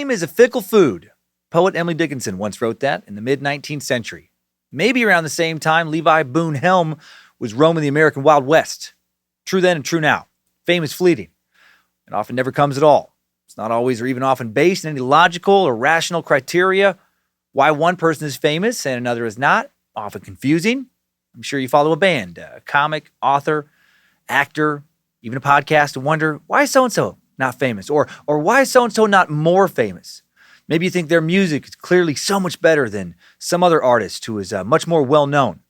Fame is a fickle food. Poet Emily Dickinson once wrote that in the mid-19th century. Maybe around the same time, Levi Boone Helm was roaming the American Wild West. True then and true now. Fame is fleeting. It often never comes at all. It's not always or even often based in any logical or rational criteria. Why one person is famous and another is not, often confusing. I'm sure you follow a band, a comic, author, actor, even a podcast, and wonder, why is so-and-so not famous? Or why is so-and-so not more famous? Maybe you think their music is clearly so much better than some other artist who is much more well-known.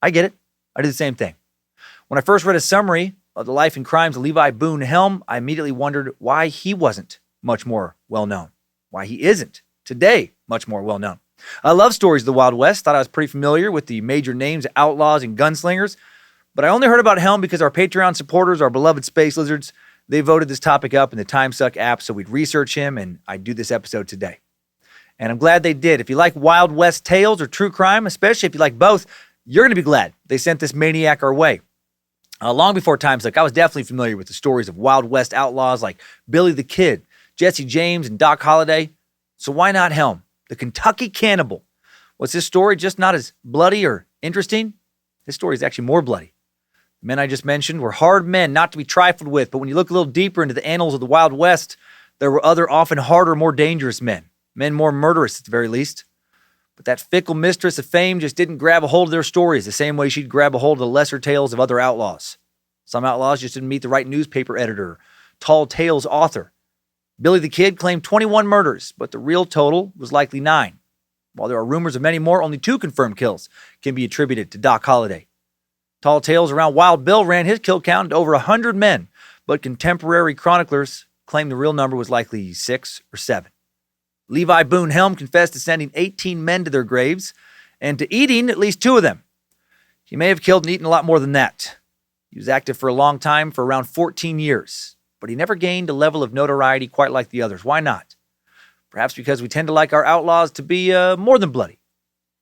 I get it. I did the same thing. When I first read a summary of the life and crimes of Levi Boone Helm, I immediately wondered why he wasn't much more well-known. Why he isn't, today, much more well-known. I love stories of the Wild West. Thought I was pretty familiar with the major names, outlaws and gunslingers. But I only heard about Helm because our Patreon supporters, our beloved space lizards, they voted this topic up in the Timesuck app, so we'd research him, and I'd do this episode today. And I'm glad they did. If you like Wild West tales or true crime, especially if you like both, you're going to be glad they sent this maniac our way. Long before Timesuck, I was definitely familiar with the stories of Wild West outlaws like Billy the Kid, Jesse James, and Doc Holliday. So why not Helm, the Kentucky Cannibal? Was his story just not as bloody or interesting? His story is actually more bloody. The men I just mentioned were hard men not to be trifled with, but when you look a little deeper into the annals of the Wild West, there were other often harder, more dangerous men more murderous at the very least. But that fickle mistress of fame just didn't grab a hold of their stories the same way she'd grab a hold of the lesser tales of other outlaws. Some outlaws just didn't meet the right newspaper editor or tall tales author. Billy the Kid claimed 21 murders, but the real total was likely 9. While there are rumors of many more, only 2 confirmed kills can be attributed to Doc Holliday. Tall tales around Wild Bill ran his kill count to over 100 men, but contemporary chroniclers claim the real number was likely 6 or 7. Levi Boone Helm confessed to sending 18 men to their graves and to eating at least 2 of them. He may have killed and eaten a lot more than that. He was active for a long time, for around 14 years, but he never gained a level of notoriety quite like the others. Why not? Perhaps because we tend to like our outlaws to be more than bloody.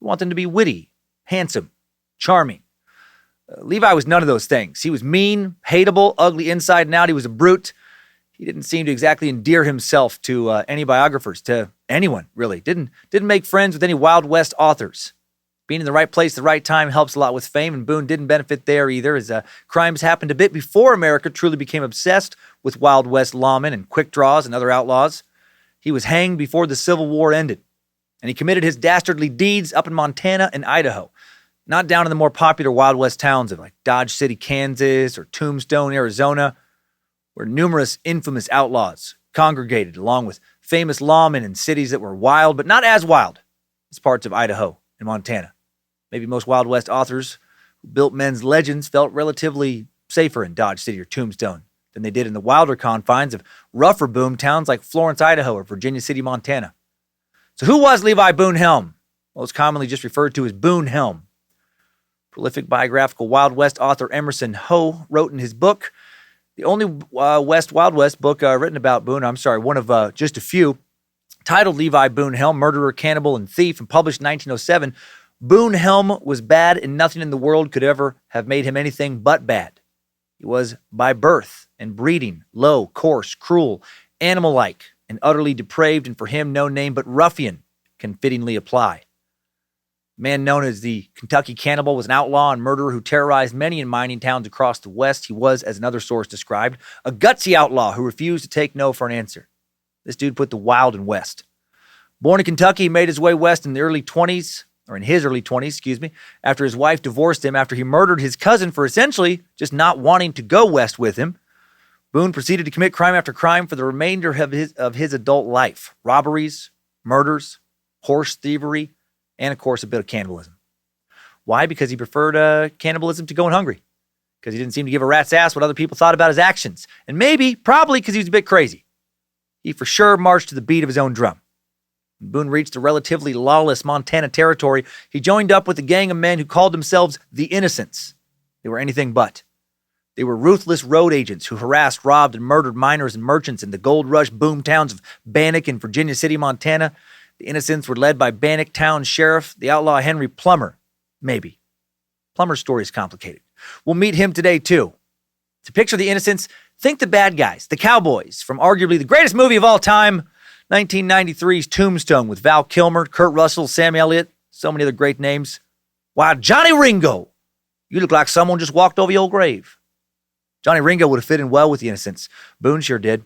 We want them to be witty, handsome, charming. Levi was none of those things. He was mean, hateable, ugly inside and out. He was a brute. He didn't seem to exactly endear himself to any biographers, to anyone, really. Didn't make friends with any Wild West authors. Being in the right place at the right time helps a lot with fame, and Boone didn't benefit there either, as crimes happened a bit before America truly became obsessed with Wild West lawmen and quick draws and other outlaws. He was hanged before the Civil War ended, and he committed his dastardly deeds up in Montana and Idaho, not down in the more popular Wild West towns of like Dodge City, Kansas, or Tombstone, Arizona, where numerous infamous outlaws congregated along with famous lawmen in cities that were wild, but not as wild as parts of Idaho and Montana. Maybe most Wild West authors who built men's legends felt relatively safer in Dodge City or Tombstone than they did in the wilder confines of rougher boomtowns like Florence, Idaho, or Virginia City, Montana. So who was Levi Boone Helm? Most commonly just referred to as Boone Helm. Prolific biographical Wild West author Emerson Ho wrote in his book, the only Wild West book written about Boone, one of just a few, titled Levi Boone Helm, Murderer, Cannibal, and Thief, and published in 1907, Boone Helm was bad, and nothing in the world could ever have made him anything but bad. He was, by birth and breeding, low, coarse, cruel, animal-like, and utterly depraved, and for him no name but ruffian can fittingly apply. The man known as the Kentucky Cannibal was an outlaw and murderer who terrorized many in mining towns across the West. He was, as another source described, a gutsy outlaw who refused to take no for an answer. This dude put the wild in West. Born in Kentucky, he made his way west in his early 20s, after his wife divorced him after he murdered his cousin for essentially just not wanting to go west with him. Boone proceeded to commit crime after crime for the remainder of his adult life. Robberies, murders, horse thievery, and, of course, a bit of cannibalism. Why? Because he preferred cannibalism to going hungry. Because he didn't seem to give a rat's ass what other people thought about his actions. And probably because he was a bit crazy. He for sure marched to the beat of his own drum. When Boone reached the relatively lawless Montana territory, he joined up with a gang of men who called themselves the Innocents. They were anything but. They were ruthless road agents who harassed, robbed, and murdered miners and merchants in the gold rush boomtowns of Bannack and Virginia City, Montana. The Innocents were led by Bannack Town Sheriff, the outlaw Henry Plummer. Maybe. Plummer's story is complicated. We'll meet him today, too. To picture the Innocents, think the bad guys, the cowboys, from arguably the greatest movie of all time, 1993's Tombstone with Val Kilmer, Kurt Russell, Sam Elliott, so many other great names. Wow, Johnny Ringo. You look like someone just walked over your grave. Johnny Ringo would have fit in well with the Innocents. Boone sure did.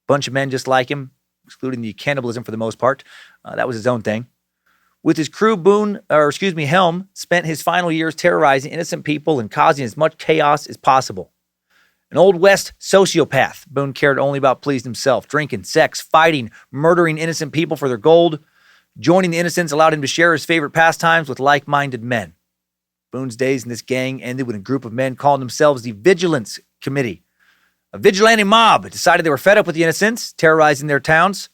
Bunch of men just like him, excluding the cannibalism for the most part. That was his own thing. With his crew, Helm spent his final years terrorizing innocent people and causing as much chaos as possible. An Old West sociopath, Boone cared only about pleasing himself, drinking, sex, fighting, murdering innocent people for their gold. Joining the Innocents allowed him to share his favorite pastimes with like-minded men. Boone's days in this gang ended when a group of men calling themselves the Vigilance Committee. A vigilante mob decided they were fed up with the Innocents, terrorizing their towns.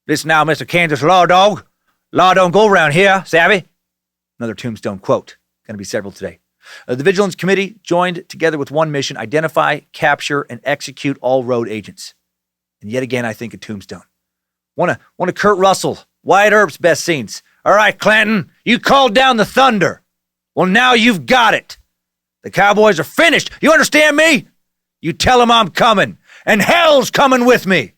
Listen now, Mr. Kansas Law Dog. Law don't go around here, savvy? Another Tombstone quote. Going to be several today. The Vigilance Committee joined together with one mission: identify, capture, and execute all road agents. And yet again, I think of Tombstone. One of Kurt Russell, Wyatt Earp's best scenes. All right, Clanton, you called down the thunder. Well, now you've got it. The Cowboys are finished. You understand me? You tell them I'm coming, and hell's coming with me.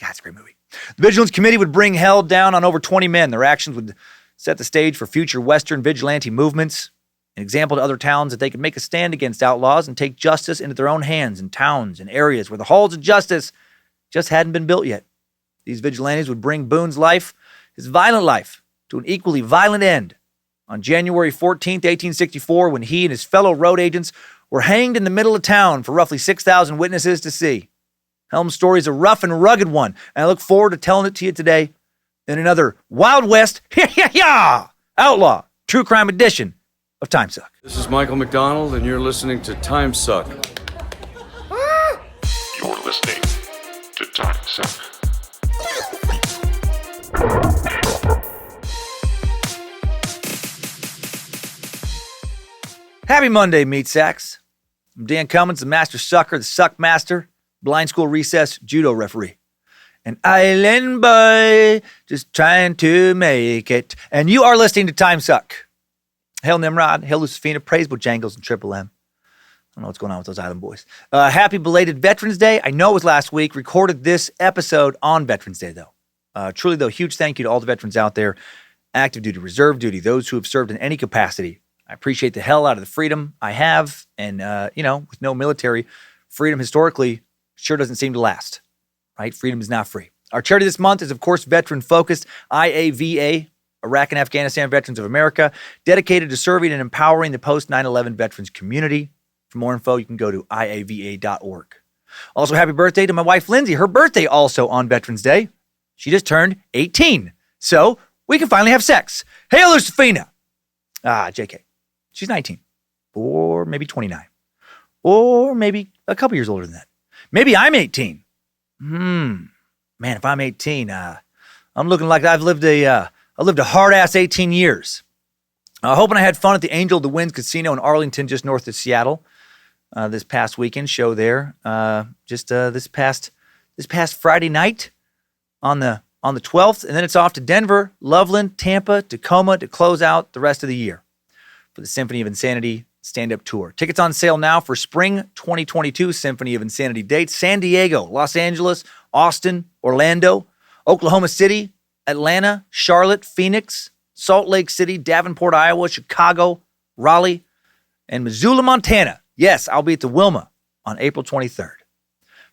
God, it's a great movie. The Vigilance Committee would bring hell down on over 20 men. Their actions would set the stage for future Western vigilante movements, an example to other towns that they could make a stand against outlaws and take justice into their own hands in towns and areas where the halls of justice just hadn't been built yet. These vigilantes would bring Boone's life, his violent life, to an equally violent end. On January 14th, 1864, when he and his fellow road agents were hanged in the middle of town for roughly 6,000 witnesses to see. Helm's story is a rough and rugged one, and I look forward to telling it to you today in another Wild West, outlaw, true crime edition of Timesuck. This is Michael McDonald, and you're listening to Timesuck. You're listening to Timesuck. Happy Monday, meat sacks. I'm Dan Cummins, the master sucker, the suck master, blind school recess judo referee. An island boy just trying to make it. And you are listening to Timesuck. Hail Nimrod, hail Lucifina, praise Bojangles, and Triple M. I don't know what's going on with those island boys. Happy belated Veterans Day. I know it was last week. Recorded this episode on Veterans Day, though. Truly, though, huge thank you to all the veterans out there. Active duty, reserve duty, those who have served in any capacity. I appreciate the hell out of the freedom I have. And, with no military, freedom historically sure doesn't seem to last, right? Freedom is not free. Our charity this month is, of course, veteran-focused, IAVA, Iraq and Afghanistan Veterans of America, dedicated to serving and empowering the post-9/11 veterans community. For more info, you can go to IAVA.org. Also, happy birthday to my wife, Lindsay. Her birthday also on Veterans Day. She just turned 18. So, we can finally have sex. Hey, Lucifina. JK. She's 19. Or maybe 29. Or maybe a couple years older than that. Maybe I'm 18. Man, if I'm 18, I'm looking like I've lived a hard-ass 18 years. Hoping I had fun at the Angel of the Winds Casino in Arlington, just north of Seattle. This past weekend, show there. This past Friday night on the 12th, and then it's off to Denver, Loveland, Tampa, Tacoma to close out the rest of the year for the Symphony of Insanity stand-up tour. Tickets on sale now for spring 2022 Symphony of Insanity dates: San Diego, Los Angeles, Austin, Orlando, Oklahoma City, Atlanta, Charlotte, Phoenix, Salt Lake City, Davenport, Iowa, Chicago, Raleigh, and Missoula, Montana. Yes, I'll be at the Wilma on April 23rd.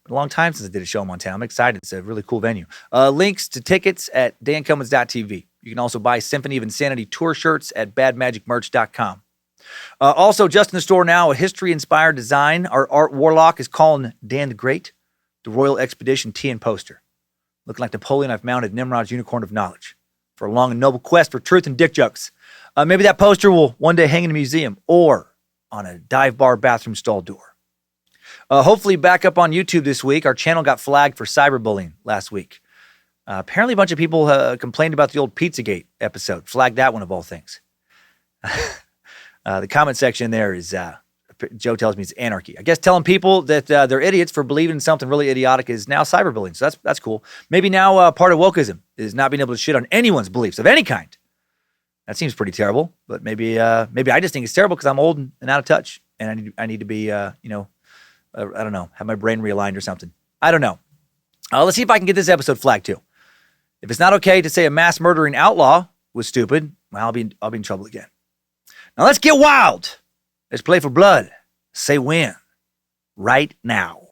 Been a long time since I did a show in Montana. I'm excited. It's a really cool venue. Links to tickets at dancummins.tv. You can also buy Symphony of Insanity tour shirts at badmagicmerch.com. Also, just in the store now, a history-inspired design. Our art warlock is calling Dan the Great, the Royal Expedition tee and poster. Looking like Napoleon, I've mounted Nimrod's Unicorn of Knowledge for a long and noble quest for truth and dick jokes. Maybe that poster will one day hang in a museum or on a dive bar bathroom stall door. Hopefully back up on YouTube this week. Our channel got flagged for cyberbullying last week. Apparently a bunch of people complained about the old Pizzagate episode. Flagged that one of all things. The comment section there is, Joe tells me it's anarchy. I guess telling people that they're idiots for believing in something really idiotic is now cyberbullying. So that's cool. Maybe now part of wokeism is not being able to shit on anyone's beliefs of any kind. That seems pretty terrible. But maybe I just think it's terrible because I'm old and out of touch. And I need to be, I don't know, have my brain realigned or something. I don't know. Let's see if I can get this episode flagged too. If it's not okay to say a mass murdering outlaw was stupid, well, I'll be in trouble again. Now let's get wild. Let's play for blood. Say when. Right now.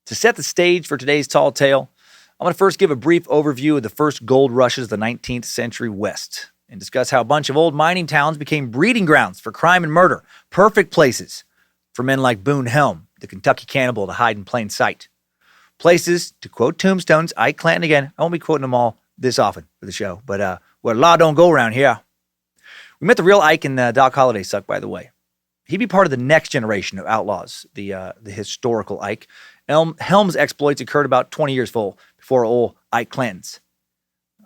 To set the stage for today's tall tale, I'm going to first give a brief overview of the first gold rushes of the 19th century West and discuss how a bunch of old mining towns became breeding grounds for crime and murder, perfect places for men like Boone Helm, the Kentucky Cannibal, to hide in plain sight. Places, to quote Tombstone's Ike Clanton again, I won't be quoting them all this often for the show, but where law don't go around here. We met the real Ike in Doc Holliday's Suck, by the way. He'd be part of the next generation of outlaws, the historical Ike. Helm's exploits occurred about 20 years before old Ike Clanton's.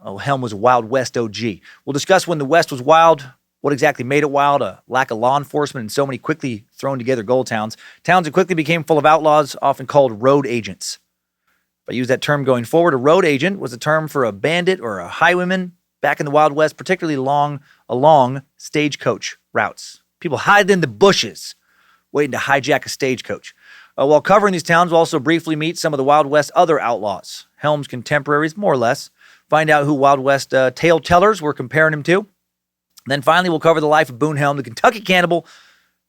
Helm was a Wild West OG. We'll discuss when the West was wild, what exactly made it wild, a lack of law enforcement, and so many quickly thrown together gold towns. Towns that quickly became full of outlaws, often called road agents. If I use that term going forward, a road agent was a term for a bandit or a highwayman back in the Wild West, particularly along stagecoach routes. People hide in the bushes, waiting to hijack a stagecoach. While covering these towns, we'll also briefly meet some of the Wild West other outlaws, Helm's contemporaries, more or less, find out who Wild West tale tellers were comparing him to. Then finally, we'll cover the life of Boone Helm, the Kentucky Cannibal,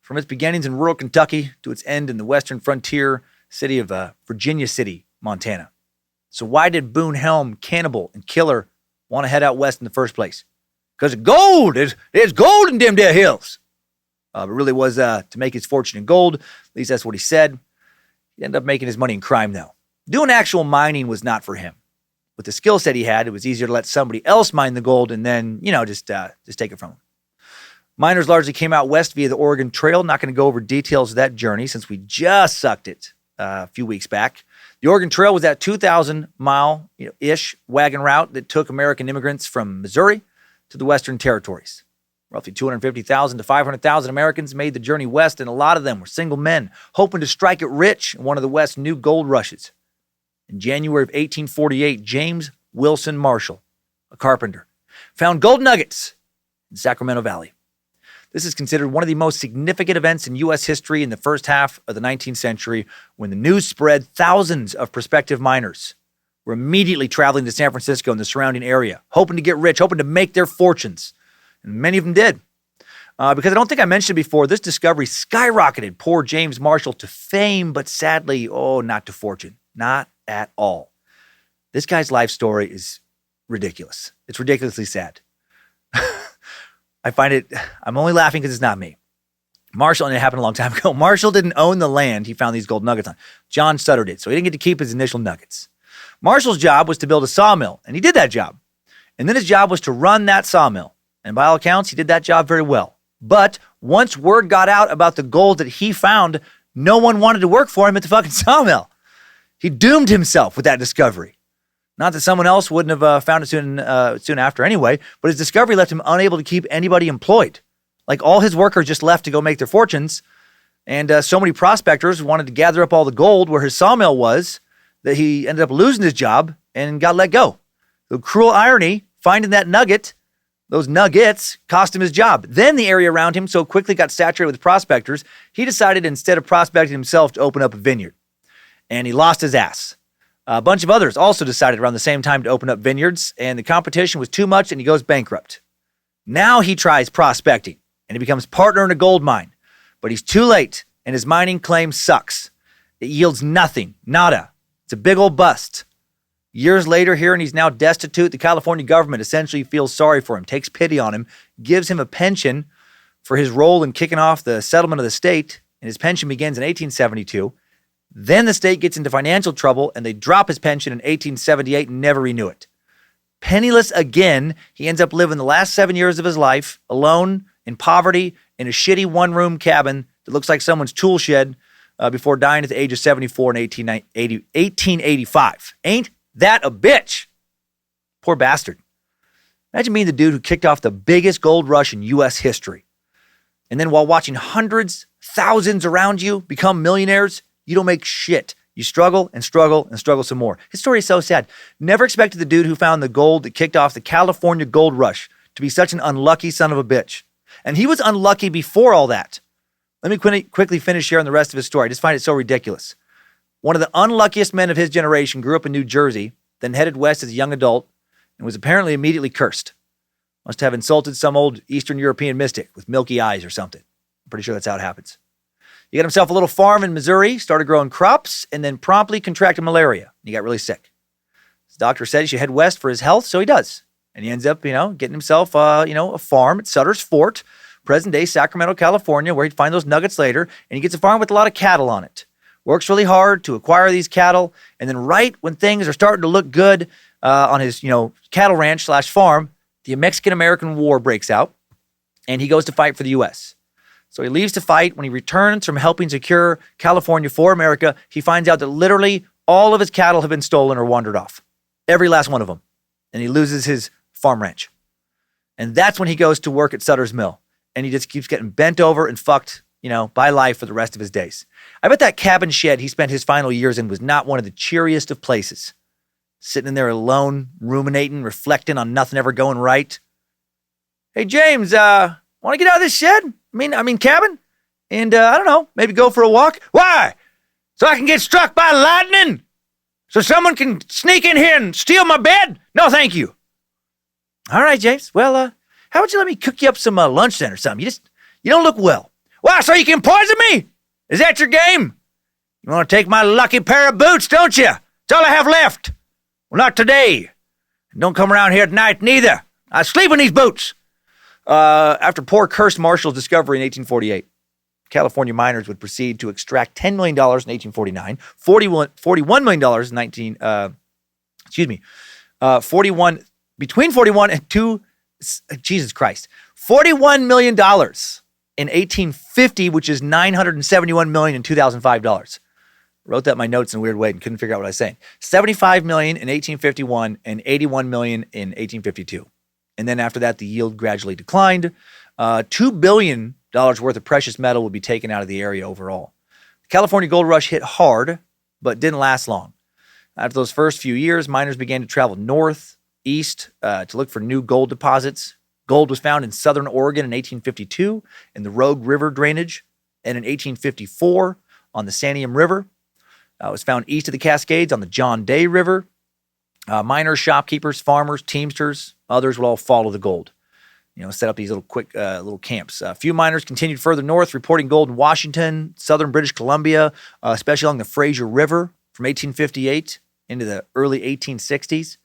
from its beginnings in rural Kentucky to its end in the western frontier city of Virginia City, Montana. So why did Boone Helm, cannibal and killer, want to head out west in the first place? Because gold! There's gold in them there hills! But really was to make his fortune in gold. At least that's what he said. He ended up making his money in crime, though. Doing actual mining was not for him. With the skill set he had, it was easier to let somebody else mine the gold and then, just take it from him. Miners largely came out west via the Oregon Trail. Not going to go over details of that journey since we just sucked it a few weeks back. The Oregon Trail was that 2,000-mile-ish wagon route that took American immigrants from Missouri to the Western Territories. Roughly 250,000 to 500,000 Americans made the journey west, and a lot of them were single men, hoping to strike it rich in one of the West's new gold rushes. In January of 1848, James Wilson Marshall, a carpenter, found gold nuggets in Sacramento Valley. This is considered one of the most significant events in U.S. history in the first half of the 19th century when the news spread. Thousands of prospective miners were immediately traveling to San Francisco and the surrounding area, hoping to get rich, hoping to make their fortunes. And many of them did. Because I don't think I mentioned before, this discovery skyrocketed poor James Marshall to fame, but sadly, not to fortune. Not at all. This guy's life story is ridiculous. It's ridiculously sad. I'm only laughing because it's not me. Marshall, and it happened a long time ago, Marshall didn't own the land he found these gold nuggets on. John Sutter did, so he didn't get to keep his initial nuggets. Marshall's job was to build a sawmill, and he did that job. And then his job was to run that sawmill. And by all accounts, he did that job very well. But once word got out about the gold that he found, no one wanted to work for him at the fucking sawmill. He doomed himself with that discovery. Not that someone else wouldn't have found it soon after anyway, but his discovery left him unable to keep anybody employed. Like all his workers just left to go make their fortunes. And so many prospectors wanted to gather up all the gold where his sawmill was that he ended up losing his job and got let go. The cruel irony, finding that nugget, those nuggets, cost him his job. Then the area around him so quickly got saturated with prospectors, he decided instead of prospecting himself to open up a vineyard. And he lost his ass. A bunch of others also decided around the same time to open up vineyards, and the competition was too much and he goes bankrupt. Now he tries prospecting and he becomes partner in a gold mine, but he's too late and his mining claim sucks. It yields nothing, nada. It's a big old bust. Years later, hearing he's now destitute, the California government essentially feels sorry for him, takes pity on him, gives him a pension for his role in kicking off the settlement of the state, and his pension begins in 1872. Then the state gets into financial trouble, and they drop his pension in 1878 and never renew it. Penniless again, he ends up living the last 7 years of his life, alone, in poverty, in a shitty one-room cabin that looks like someone's tool shed before dying at the age of 74 in 1885. Ain't that a bitch? Poor bastard. Imagine being the dude who kicked off the biggest gold rush in U.S. history. And then while watching hundreds, thousands around you become millionaires, you don't make shit. You struggle and struggle and struggle some more. His story is so sad. Never expected the dude who found the gold that kicked off the California gold rush to be such an unlucky son of a bitch. And he was unlucky before all that. Let me quickly finish sharing the rest of his story. I just find it so ridiculous. One of the unluckiest men of his generation grew up in New Jersey, then headed west as a young adult, and was apparently immediately cursed. Must have insulted some old Eastern European mystic with milky eyes or something. I'm pretty sure that's how it happens. He got himself a little farm in Missouri, started growing crops, and then promptly contracted malaria. He got really sick. His doctor said he should head west for his health, so he does. And he ends up, getting himself, a farm at Sutter's Fort, present-day Sacramento, California, where he'd find those nuggets later, and he gets a farm with a lot of cattle on it. Works really hard to acquire these cattle, and then right when things are starting to look good on his, cattle ranch / farm, the Mexican-American War breaks out, and he goes to fight for the U.S. So he leaves to fight. When he returns from helping secure California for America, he finds out that literally all of his cattle have been stolen or wandered off. Every last one of them. And he loses his farm ranch. And that's when he goes to work at Sutter's Mill. And he just keeps getting bent over and fucked, by life for the rest of his days. I bet that cabin shed he spent his final years in was not one of the cheeriest of places. Sitting in there alone, ruminating, reflecting on nothing ever going right. Hey, James, want to get out of this shed? I mean cabin? And, I don't know, maybe go for a walk? Why? So I can get struck by lightning? So someone can sneak in here and steal my bed? No, thank you. All right, James. Well, how about you let me cook you up some lunch then or something? You don't look well. Why, so you can poison me? Is that your game? You want to take my lucky pair of boots, don't you? It's all I have left. Well, not today. Don't come around here at night neither. I sleep in these boots. After poor cursed Marshall's discovery in 1848, California miners would proceed to extract $10 million in 1849, $41 million between 41 and $41 million in 1850, which is $971 million in 2005 dollars. Wrote that in my notes in a weird way and couldn't figure out what I was saying. $75 million in 1851 and $81 million in 1852. And then after that, the yield gradually declined. $2 billion worth of precious metal would be taken out of the area overall. The California gold rush hit hard, but didn't last long. After those first few years, miners began to travel northeast to look for new gold deposits. Gold was found in southern Oregon in 1852 in the Rogue River drainage, and in 1854 on the Santiam River. It was found east of the Cascades on the John Day River. Miners, shopkeepers, farmers, teamsters, others would all follow the gold. Set up these little quick little camps. A few miners continued further north, reporting gold in Washington, southern British Columbia, especially along the Fraser River from 1858 into the early 1860s.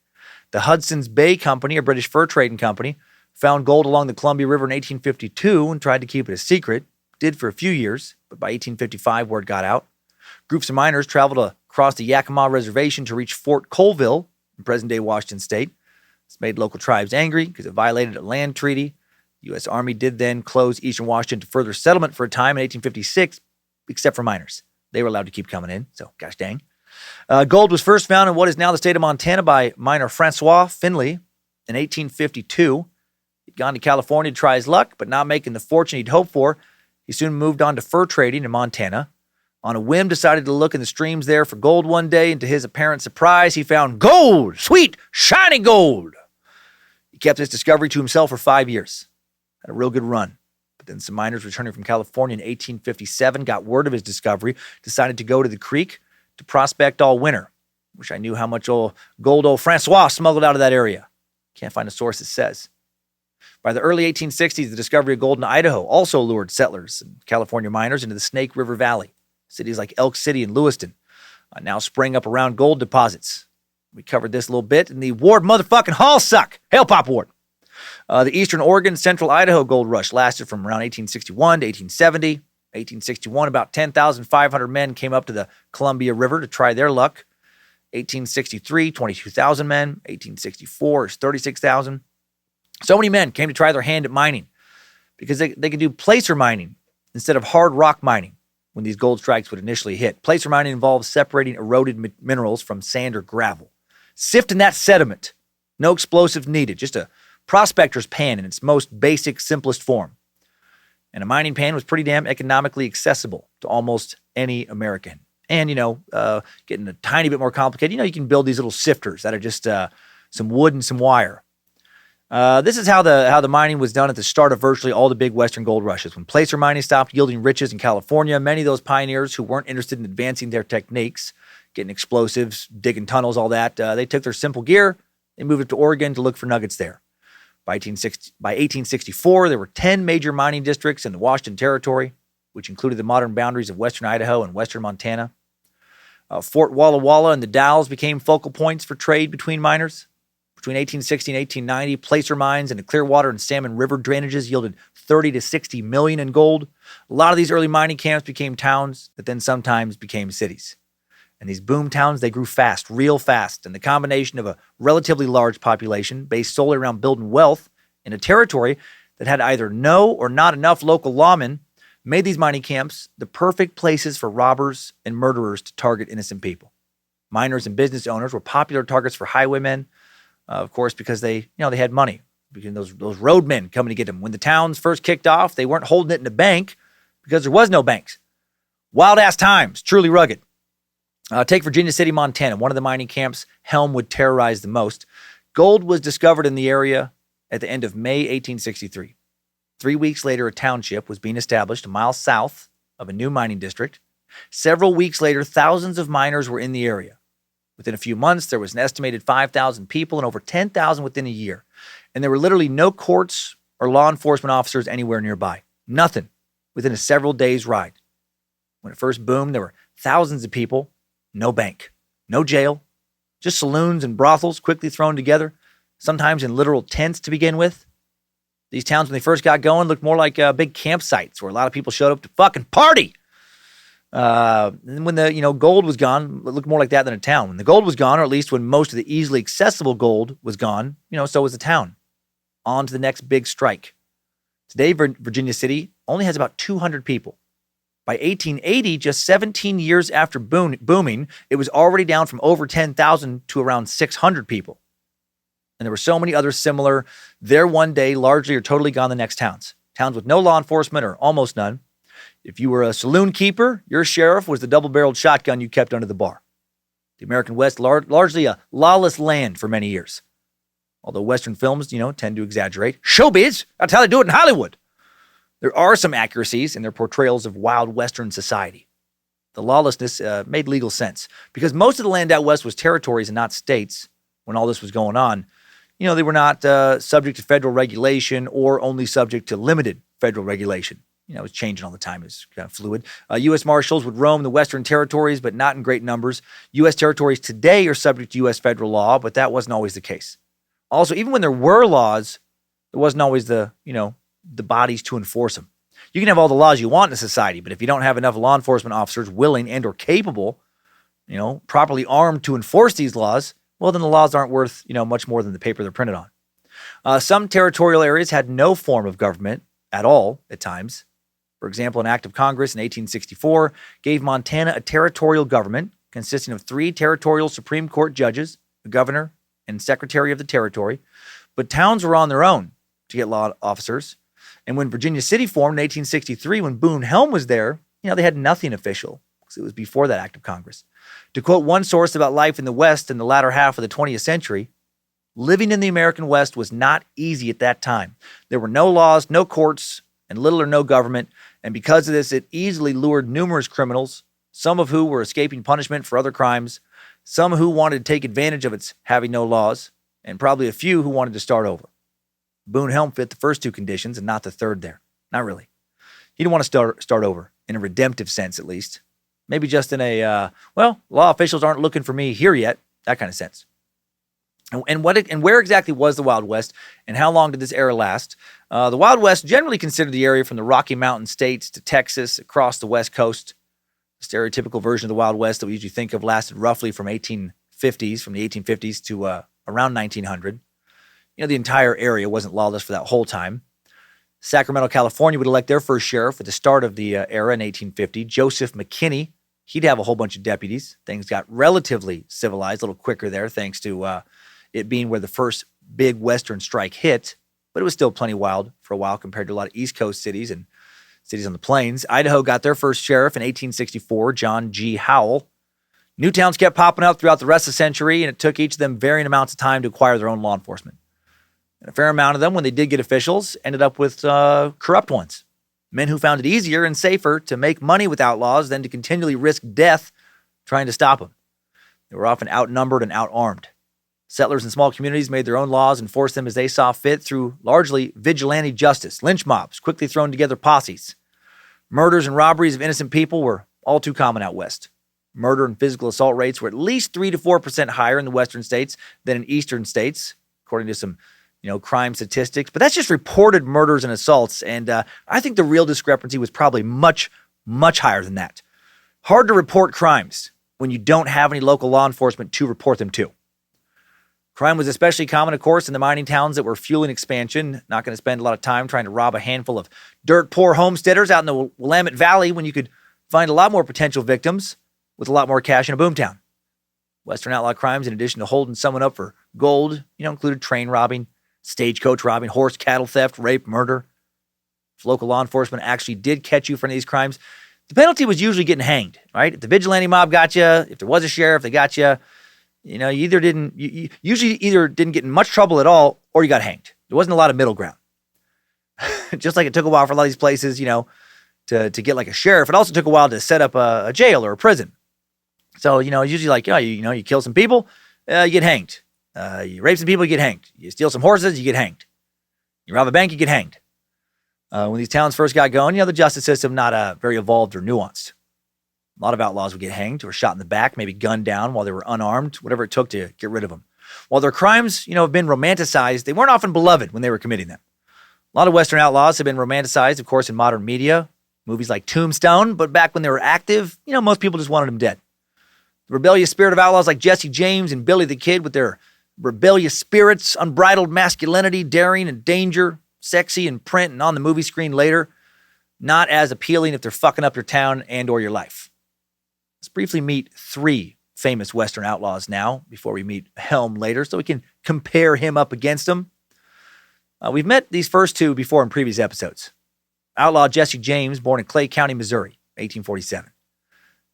The Hudson's Bay Company, a British fur trading company, found gold along the Columbia River in 1852 and tried to keep it a secret. Did for a few years, but by 1855, word got out. Groups of miners traveled across the Yakima Reservation to reach Fort Colville in present-day Washington State. This made local tribes angry because it violated a land treaty. The U.S. Army did then close eastern Washington to further settlement for a time in 1856, except for miners. They were allowed to keep coming in, so gosh dang. Gold was first found in what is now the state of Montana by miner Francois Finley in 1852. He'd gone to California to try his luck, but not making the fortune he'd hoped for. He soon moved on to fur trading in Montana. On a whim, decided to look in the streams there for gold one day, and to his apparent surprise, he found gold! Sweet, shiny gold! He kept this discovery to himself for 5 years. Had a real good run. But then some miners returning from California in 1857 got word of his discovery, decided to go to the creek to prospect all winter. Wish I knew how much gold old Francois smuggled out of that area. Can't find a source that says. By the early 1860s, the discovery of gold in Idaho also lured settlers and California miners into the Snake River Valley. Cities like Elk City and Lewiston now spring up around gold deposits. We covered this a little bit in the Ward motherfucking Hallsuck. Hail Pop Ward. The Eastern Oregon, Central Idaho gold rush lasted from around 1861 to 1870. 1861, about 10,500 men came up to the Columbia River to try their luck. 1863, 22,000 men. 1864 is 36,000. So many men came to try their hand at mining because they could do placer mining instead of hard rock mining when these gold strikes would initially hit. Placer mining involves separating eroded minerals from sand or gravel, sifting that sediment. No explosives needed, just a prospector's pan in its most basic, simplest form. And a mining pan was pretty damn economically accessible to almost any American. And, getting a tiny bit more complicated, you can build these little sifters that are just some wood and some wire. This is how the mining was done at the start of virtually all the big Western gold rushes. When placer mining stopped yielding riches in California, many of those pioneers who weren't interested in advancing their techniques, getting explosives, digging tunnels, all that, they took their simple gear, they moved it to Oregon to look for nuggets there. By 1864, there were 10 major mining districts in the Washington Territory, which included the modern boundaries of western Idaho and western Montana. Fort Walla Walla and the Dalles became focal points for trade between miners. Between 1860 and 1890, placer mines and the Clearwater and Salmon River drainages yielded 30 to 60 million in gold. A lot of these early mining camps became towns that then sometimes became cities. And these boomtowns, they grew fast, real fast. And the combination of a relatively large population based solely around building wealth in a territory that had either no or not enough local lawmen made these mining camps the perfect places for robbers and murderers to target innocent people. Miners and business owners were popular targets for highwaymen, of course, because they had money. Because those roadmen coming to get them. When the towns first kicked off, they weren't holding it in a bank because there was no banks. Wild-ass times, truly rugged. Take Virginia City, Montana, one of the mining camps Helm would terrorize the most. Gold was discovered in the area at the end of May 1863. 3 weeks later, a township was being established a mile south of a new mining district. Several weeks later, thousands of miners were in the area. Within a few months, there was an estimated 5,000 people and over 10,000 within a year. And there were literally no courts or law enforcement officers anywhere nearby. Nothing within a several days' ride. When it first boomed, there were thousands of people, no bank, no jail, just saloons and brothels quickly thrown together, sometimes in literal tents to begin with. These towns, when they first got going, looked more like big campsites where a lot of people showed up to fucking party. And when the gold was gone, it looked more like that than a town. When the gold was gone, or at least when most of the easily accessible gold was gone, so was the town. On to the next big strike. Today, Virginia City only has about 200 people. By 1880, just 17 years after booming, it was already down from over 10,000 to around 600 people. And there were so many others similar, there one day, largely or totally gone the next towns. Towns with no law enforcement or almost none. If you were a saloon keeper, your sheriff was the double-barreled shotgun you kept under the bar. The American West, largely a lawless land for many years. Although Western films, tend to exaggerate. Showbiz, that's how they do it in Hollywood. There are some accuracies in their portrayals of wild Western society. The lawlessness made legal sense because most of the land out west was territories and not states when all this was going on. They were not subject to federal regulation or only subject to limited federal regulation. It was changing all the time. It was kind of fluid. U.S. Marshals would roam the Western territories, but not in great numbers. U.S. territories today are subject to U.S. federal law, but that wasn't always the case. Also, even when there were laws, there wasn't always the bodies to enforce them. You can have all the laws you want in a society, but if you don't have enough law enforcement officers willing and or capable, properly armed to enforce these laws, well, then the laws aren't worth, much more than the paper they're printed on. Some territorial areas had no form of government at all at times. For example, an act of Congress in 1864 gave Montana a territorial government consisting of 3 territorial Supreme Court judges, a governor, and secretary of the territory. But towns were on their own to get law officers. And when Virginia City formed in 1863, when Boone Helm was there, they had nothing official because it was before that act of Congress. To quote one source about life in the West in the latter half of the 20th century, living in the American West was not easy at that time. There were no laws, no courts, and little or no government. And because of this, it easily lured numerous criminals, some of who were escaping punishment for other crimes, some who wanted to take advantage of its having no laws, and probably a few who wanted to start over. Boone Helm fit the first 2 conditions and not the third there. Not really. He didn't want to start over, in a redemptive sense at least. Maybe just in a, law officials aren't looking for me here yet, that kind of sense. And where exactly was the Wild West, and how long did this era last? The Wild West, generally considered the area from the Rocky Mountain states to Texas across the West Coast. The stereotypical version of the Wild West that we usually think of lasted roughly from the 1850s to around 1900. The entire area wasn't lawless for that whole time. Sacramento, California would elect their first sheriff at the start of the era in 1850, Joseph McKinney. He'd have a whole bunch of deputies. Things got relatively civilized, a little quicker there, thanks to it being where the first big Western strike hit, but it was still plenty wild for a while compared to a lot of East Coast cities and cities on the plains. Idaho got their first sheriff in 1864, John G. Howell. New towns kept popping up throughout the rest of the century, and it took each of them varying amounts of time to acquire their own law enforcement. And a fair amount of them, when they did get officials, ended up with corrupt ones. Men who found it easier and safer to make money with outlaws than to continually risk death trying to stop them. They were often outnumbered and outarmed. Settlers in small communities made their own laws and enforced them as they saw fit through largely vigilante justice, lynch mobs, quickly thrown together posses. Murders and robberies of innocent people were all too common out west. Murder and physical assault rates were at least 3 to 4% higher in the western states than in eastern states, according to some crime statistics. But that's just reported murders and assaults, and I think the real discrepancy was probably much, much higher than that. Hard to report crimes when you don't have any local law enforcement to report them to. Crime was especially common, of course, in the mining towns that were fueling expansion. Not going to spend a lot of time trying to rob a handful of dirt-poor homesteaders out in the Willamette Valley when you could find a lot more potential victims with a lot more cash in a boomtown. Western outlaw crimes, in addition to holding someone up for gold, included train robbing, stagecoach robbing, horse cattle theft, rape, murder. If local law enforcement actually did catch you for any of these crimes, the penalty was usually getting hanged, right? If the vigilante mob got you, if there was a sheriff, they got you. You usually either didn't get in much trouble at all or you got hanged. There wasn't a lot of middle ground. Just like it took a while for a lot of these places, to get like a sheriff. It also took a while to set up a jail or a prison. So, it's usually like, you kill some people, you get hanged. You rape some people, you get hanged. You steal some horses, you get hanged. You rob a bank, you get hanged. When these towns first got going, the justice system not very evolved or nuanced. A lot of outlaws would get hanged or shot in the back, maybe gunned down while they were unarmed, whatever it took to get rid of them. While their crimes, have been romanticized, they weren't often beloved when they were committing them. A lot of Western outlaws have been romanticized, of course, in modern media, movies like Tombstone, but back when they were active, most people just wanted them dead. The rebellious spirit of outlaws like Jesse James and Billy the Kid with their rebellious spirits, unbridled masculinity, daring and danger, sexy in print and on the movie screen later, not as appealing if they're fucking up your town and or your life. Let's briefly meet 3 famous Western outlaws now before we meet Helm later so we can compare him up against them. We've met these first 2 before in previous episodes. Outlaw Jesse James, born in Clay County, Missouri, 1847.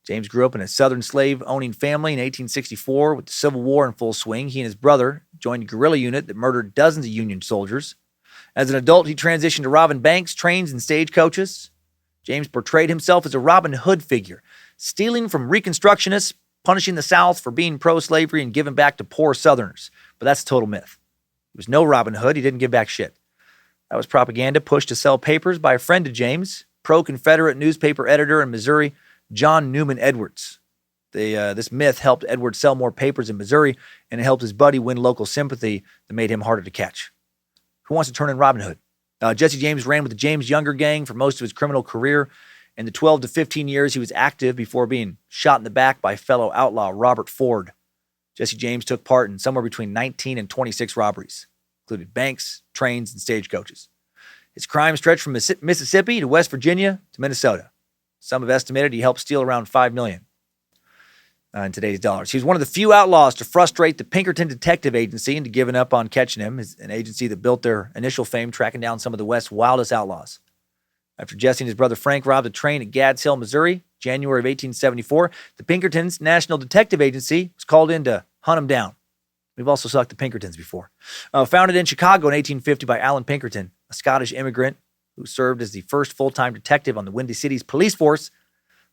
James grew up in a Southern slave-owning family in 1864 with the Civil War in full swing. He and his brother joined a guerrilla unit that murdered dozens of Union soldiers. As an adult, he transitioned to robbing banks, trains, and stagecoaches. James portrayed himself as a Robin Hood figure, stealing from Reconstructionists, punishing the South for being pro-slavery and giving back to poor Southerners. But that's a total myth. He was no Robin Hood. He didn't give back shit. That was propaganda pushed to sell papers by a friend of James, pro-Confederate newspaper editor in Missouri, John Newman Edwards. This myth helped Edwards sell more papers in Missouri, and it helped his buddy win local sympathy that made him harder to catch. Who wants to turn in Robin Hood? Jesse James ran with the James Younger gang for most of his criminal career. In the 12 to 15 years he was active before being shot in the back by fellow outlaw Robert Ford. Jesse James took part in somewhere between 19 and 26 robberies, including banks, trains, and stagecoaches. His crime stretched from Mississippi to West Virginia to Minnesota. Some have estimated he helped steal around $5 million in today's dollars. He was one of the few outlaws to frustrate the Pinkerton Detective Agency into giving up on catching him, an agency that built their initial fame tracking down some of the West's wildest outlaws. After Jesse and his brother Frank robbed a train at Gads Hill, Missouri, January of 1874, the Pinkertons' National Detective Agency was called in to hunt him down. We've also sucked the Pinkertons before. Founded in Chicago in 1850 by Alan Pinkerton, a Scottish immigrant who served as the first full-time detective on the Windy City's police force,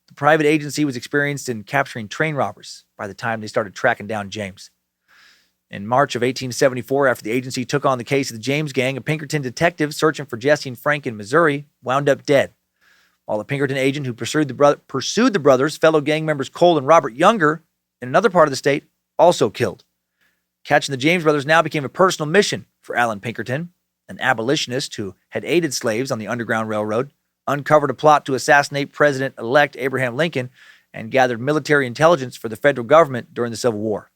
the private agency was experienced in capturing train robbers by the time they started tracking down James. In March of 1874, after the agency took on the case of the James gang, a Pinkerton detective searching for Jesse and Frank in Missouri wound up dead, while the Pinkerton agent who pursued the brothers, fellow gang members Cole and Robert Younger, in another part of the state, also killed. Catching the James brothers now became a personal mission for Alan Pinkerton, an abolitionist who had aided slaves on the Underground Railroad, uncovered a plot to assassinate President-elect Abraham Lincoln, and gathered military intelligence for the federal government during the Civil War.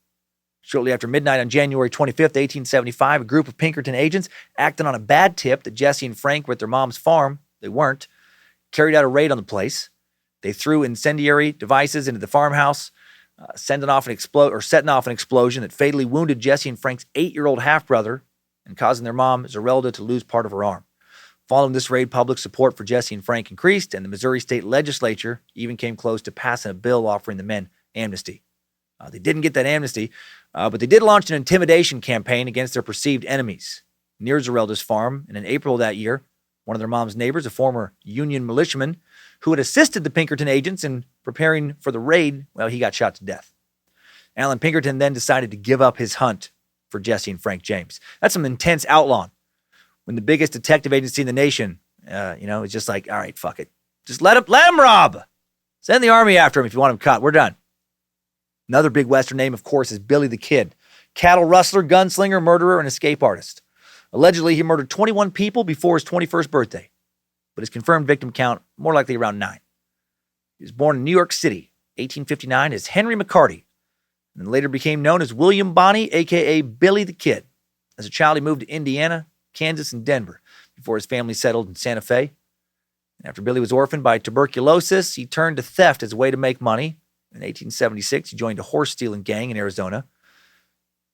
Shortly after midnight on January 25th, 1875, a group of Pinkerton agents, acting on a bad tip that Jesse and Frank were at their mom's farm, they weren't, carried out a raid on the place. They threw incendiary devices into the farmhouse, setting off an explosion that fatally wounded Jesse and Frank's 8-year-old half-brother and causing their mom, Zerelda, to lose part of her arm. Following this raid, public support for Jesse and Frank increased, and the Missouri State Legislature even came close to passing a bill offering the men amnesty. They didn't get that amnesty, but they did launch an intimidation campaign against their perceived enemies. near Zerelda's farm, and in April of that year, one of their mom's neighbors, a former Union militiaman who had assisted the Pinkerton agents in preparing for the raid, well, he got shot to death. Alan Pinkerton then decided to give up his hunt for Jesse and Frank James. That's some intense outlawing. When the biggest detective agency in the nation, is just like, all right, fuck it. Just let him rob. Send the army after him if you want him caught. We're done. Another big Western name, of course, is Billy the Kid. Cattle rustler, gunslinger, murderer, and escape artist. Allegedly, he murdered 21 people before his 21st birthday, but his confirmed victim count more likely around 9. He was born in New York City, 1859, as Henry McCarty, and later became known as William Bonney, a.k.a. Billy the Kid. As a child, he moved to Indiana, Kansas, and Denver before his family settled in Santa Fe. And after Billy was orphaned by tuberculosis, he turned to theft as a way to make money. In 1876, he joined a horse-stealing gang in Arizona.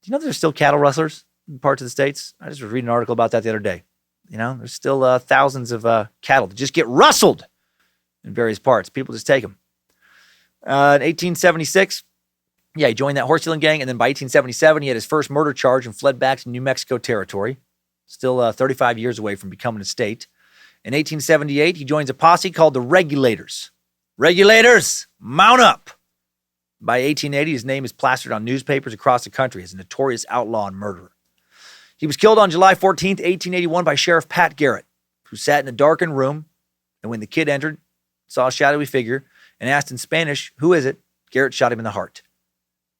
Do you know there's still cattle rustlers in parts of the states? I just was reading an article about that the other day. There's still thousands of cattle that just get rustled in various parts. People just take them. In 1876, he joined that horse-stealing gang, and then by 1877, he had his first murder charge and fled back to New Mexico territory, still 35 years away from becoming a state. In 1878, he joins a posse called the Regulators. Regulators, mount up! By 1880, his name is plastered on newspapers across the country as a notorious outlaw and murderer. He was killed on July 14th, 1881 by Sheriff Pat Garrett, who sat in a darkened room, and when the kid entered, saw a shadowy figure, and asked in Spanish, "Who is it?" Garrett shot him in the heart.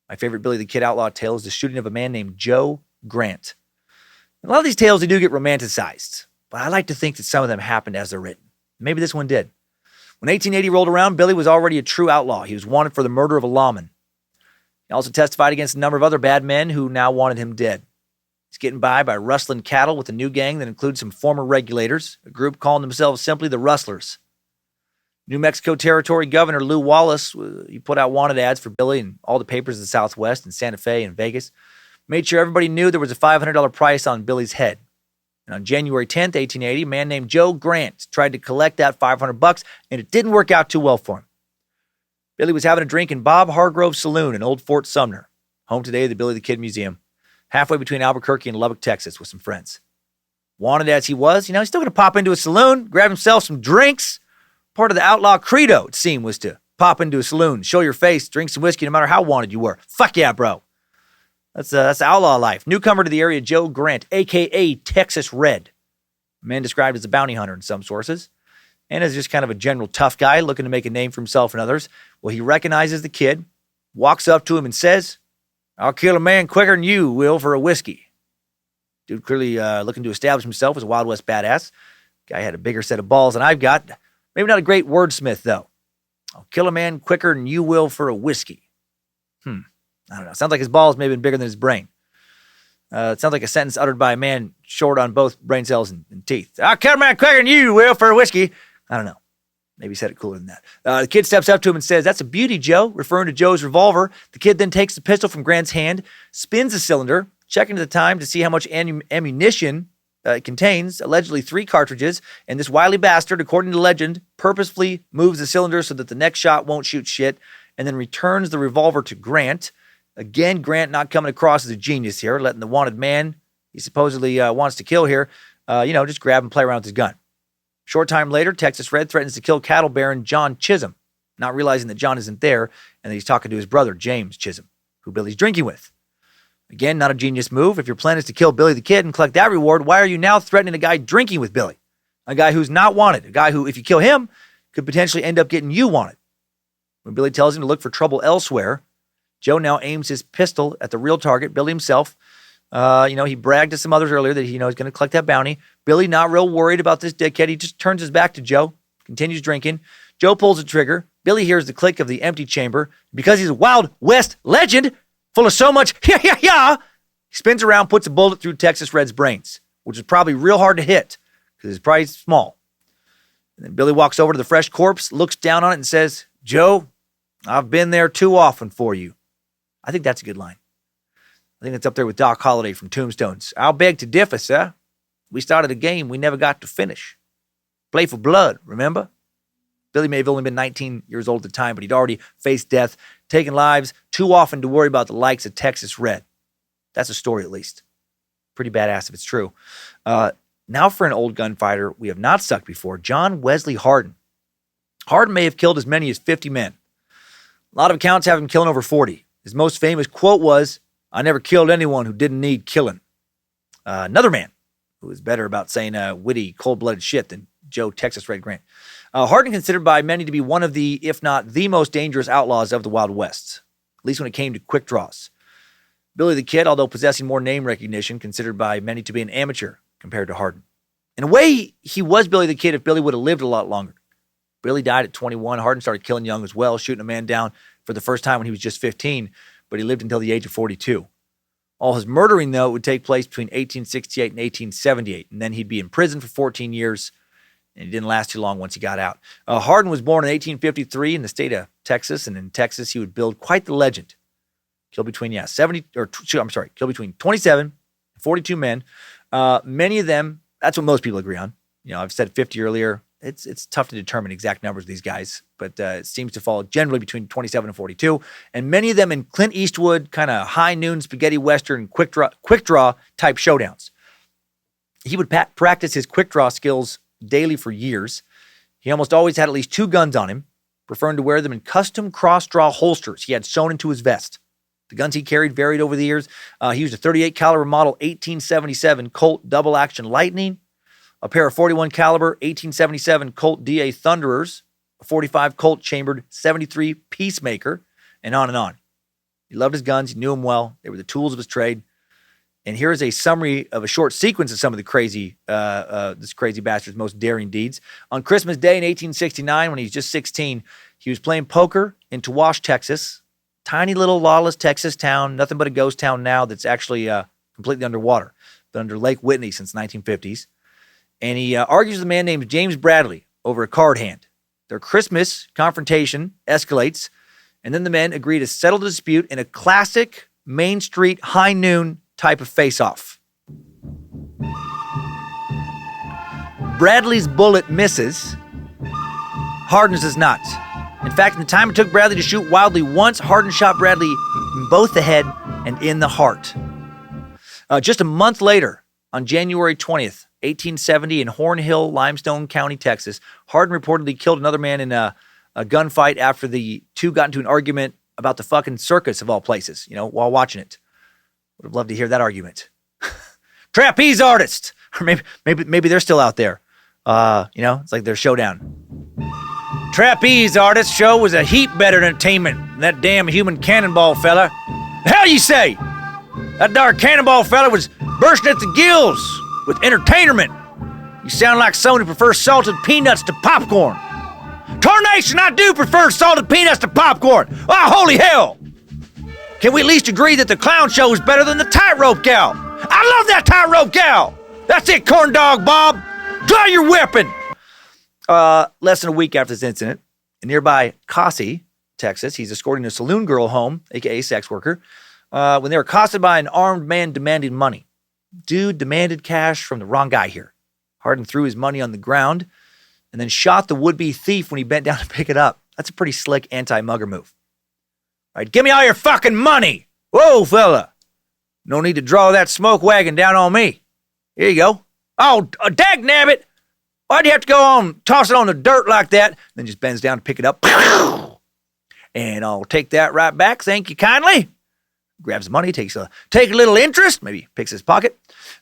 My favorite Billy the Kid outlaw tale is the shooting of a man named Joe Grant. A lot of these tales, they do get romanticized, but I like to think that some of them happened as they're written. Maybe this one did. When 1880 rolled around, Billy was already a true outlaw. He was wanted for the murder of a lawman. He also testified against a number of other bad men who now wanted him dead. He's getting by rustling cattle with a new gang that includes some former regulators, a group calling themselves simply the Rustlers. New Mexico Territory Governor Lew Wallace, he put out wanted ads for Billy in all the papers of the Southwest and Santa Fe and Vegas. Made sure everybody knew there was a $500 price on Billy's head. And on January 10th, 1880, a man named Joe Grant tried to collect that $500, and it didn't work out too well for him. Billy was having a drink in Bob Hargrove's Saloon in Old Fort Sumner, home today of the Billy the Kid Museum, halfway between Albuquerque and Lubbock, Texas, with some friends. Wanted as he was, he's still going to pop into a saloon, grab himself some drinks. Part of the outlaw credo, it seemed, was to pop into a saloon, show your face, drink some whiskey no matter how wanted you were. Fuck yeah, bro. That's outlaw life. Newcomer to the area, Joe Grant, a.k.a. Texas Red. A man described as a bounty hunter in some sources, and as just kind of a general tough guy looking to make a name for himself and others. Well, he recognizes the kid, walks up to him and says, "I'll kill a man quicker than you will for a whiskey." Dude clearly looking to establish himself as a Wild West badass. Guy had a bigger set of balls than I've got. Maybe not a great wordsmith, though. "I'll kill a man quicker than you will for a whiskey." I don't know. Sounds like his balls may have been bigger than his brain. It sounds like a sentence uttered by a man short on both brain cells and teeth. "I'll kill a man quicker than you will for a whiskey." I don't know. Maybe he said it cooler than that. The kid steps up to him and says, "That's a beauty, Joe," referring to Joe's revolver. The kid then takes the pistol from Grant's hand, spins the cylinder, checking the time to see how much ammunition it contains, allegedly 3 cartridges, and this wily bastard, according to legend, purposefully moves the cylinder so that the next shot won't shoot shit, and then returns the revolver to Grant. Again, Grant not coming across as a genius here, letting the wanted man he supposedly wants to kill here, just grab and play around with his gun. Short time later, Texas Red threatens to kill cattle baron John Chisholm, not realizing that John isn't there and that he's talking to his brother, James Chisholm, who Billy's drinking with. Again, not a genius move. If your plan is to kill Billy the Kid and collect that reward, why are you now threatening a guy drinking with Billy? A guy who's not wanted, a guy who, if you kill him, could potentially end up getting you wanted. When Billy tells him to look for trouble elsewhere, Joe now aims his pistol at the real target, Billy himself. He bragged to some others earlier that he's going to collect that bounty. Billy, not real worried about this dickhead. He just turns his back to Joe, continues drinking. Joe pulls the trigger. Billy hears the click of the empty chamber. Because he's a Wild West legend, full of so much he spins around, puts a bullet through Texas Red's brains, which is probably real hard to hit because it's probably small. And then Billy walks over to the fresh corpse, looks down on it and says, "Joe, I've been there too often for you." I think that's a good line. I think it's up there with Doc Holliday from Tombstones. "I'll beg to differ, sir. We started a game we never got to finish. Play for blood, remember?" Billy may have only been 19 years old at the time, but he'd already faced death, taken lives too often to worry about the likes of Texas Red. That's a story, at least. Pretty badass if it's true. Now for an old gunfighter we have not sucked before, John Wesley Hardin. Hardin may have killed as many as 50 men. A lot of accounts have him killing over 40. His most famous quote was, "I never killed anyone who didn't need killing." Another man who was better about saying witty, cold-blooded shit than Joe Texas Red Grant. Hardin considered by many to be one of the, if not the most dangerous outlaws of the Wild West, at least when it came to quick draws. Billy the Kid, although possessing more name recognition, considered by many to be an amateur compared to Hardin. In a way, he was Billy the Kid if Billy would have lived a lot longer. Billy died at 21. Hardin started killing young as well, shooting a man down for the first time when he was just 15, but he lived until the age of 42. All his murdering, though, would take place between 1868 and 1878, and then he'd be in prison for 14 years, and he didn't last too long once he got out. Hardin was born in 1853 in the state of Texas, and in Texas he would build quite the legend. Kill between 27 and 42 men. Many of them, that's what most people agree on. I've said 50 earlier. It's tough to determine exact numbers of these guys, but it seems to fall generally between 27 and 42, and many of them in Clint Eastwood, kind of high noon spaghetti western quick draw type showdowns. He would practice his quick draw skills daily for years. He almost always had at least 2 guns on him, preferring to wear them in custom cross draw holsters he had sewn into his vest. The guns he carried varied over the years. He used a 38 caliber model 1877 Colt double action Lightning, a pair of 41 caliber 1877 Colt DA Thunderers, a 45 Colt chambered 73 Peacemaker, and on and on. He loved his guns. He knew them well. They were the tools of his trade. And here is a summary of a short sequence of some of the this crazy bastard's most daring deeds. On Christmas Day in 1869, when he was just 16, he was playing poker in Tawash, Texas. Tiny little lawless Texas town, nothing but a ghost town now that's actually completely underwater. Been under Lake Whitney since the 1950s. And he argues with a man named James Bradley over a card hand. Their Christmas confrontation escalates, and then the men agree to settle the dispute in a classic Main Street high noon type of face-off. Bradley's bullet misses. Hardin's does not. In fact, in the time it took Bradley to shoot wildly once, Hardin shot Bradley in both the head and in the heart. Just a month later, on January 20th, 1870, in Horn Hill, Limestone County, Texas, Hardin reportedly killed another man in a gunfight after the two got into an argument about the fucking circus of all places, while watching it. Would have loved to hear that argument. Trapeze artist! Or maybe they're still out there. It's like their showdown. Trapeze artist show was a heap better entertainment than that damn human cannonball fella. The hell you say? That darn cannonball fella was bursting at the gills with entertainment. You sound like someone who prefers salted peanuts to popcorn. Tarnation, I do prefer salted peanuts to popcorn. Oh, holy hell! Can we at least agree that the clown show is better than the tightrope gal? I love that tightrope gal! That's it, corn dog Bob! Draw your weapon! Less than a week after this incident, in nearby Cossie, Texas, he's escorting a saloon girl home, aka sex worker, when they were accosted by an armed man demanding money. Dude demanded cash from the wrong guy here. Hardin threw his money on the ground and then shot the would-be thief when he bent down to pick it up. That's a pretty slick anti-mugger move. All right, give me all your fucking money! Whoa, fella! No need to draw that smoke wagon down on me. Here you go. Oh, dagnabbit! Why'd you have to go on, toss it on the dirt like that? Then just bends down to pick it up. And I'll take that right back. Thank you kindly. Grabs the money, take a little interest, maybe picks his pocket.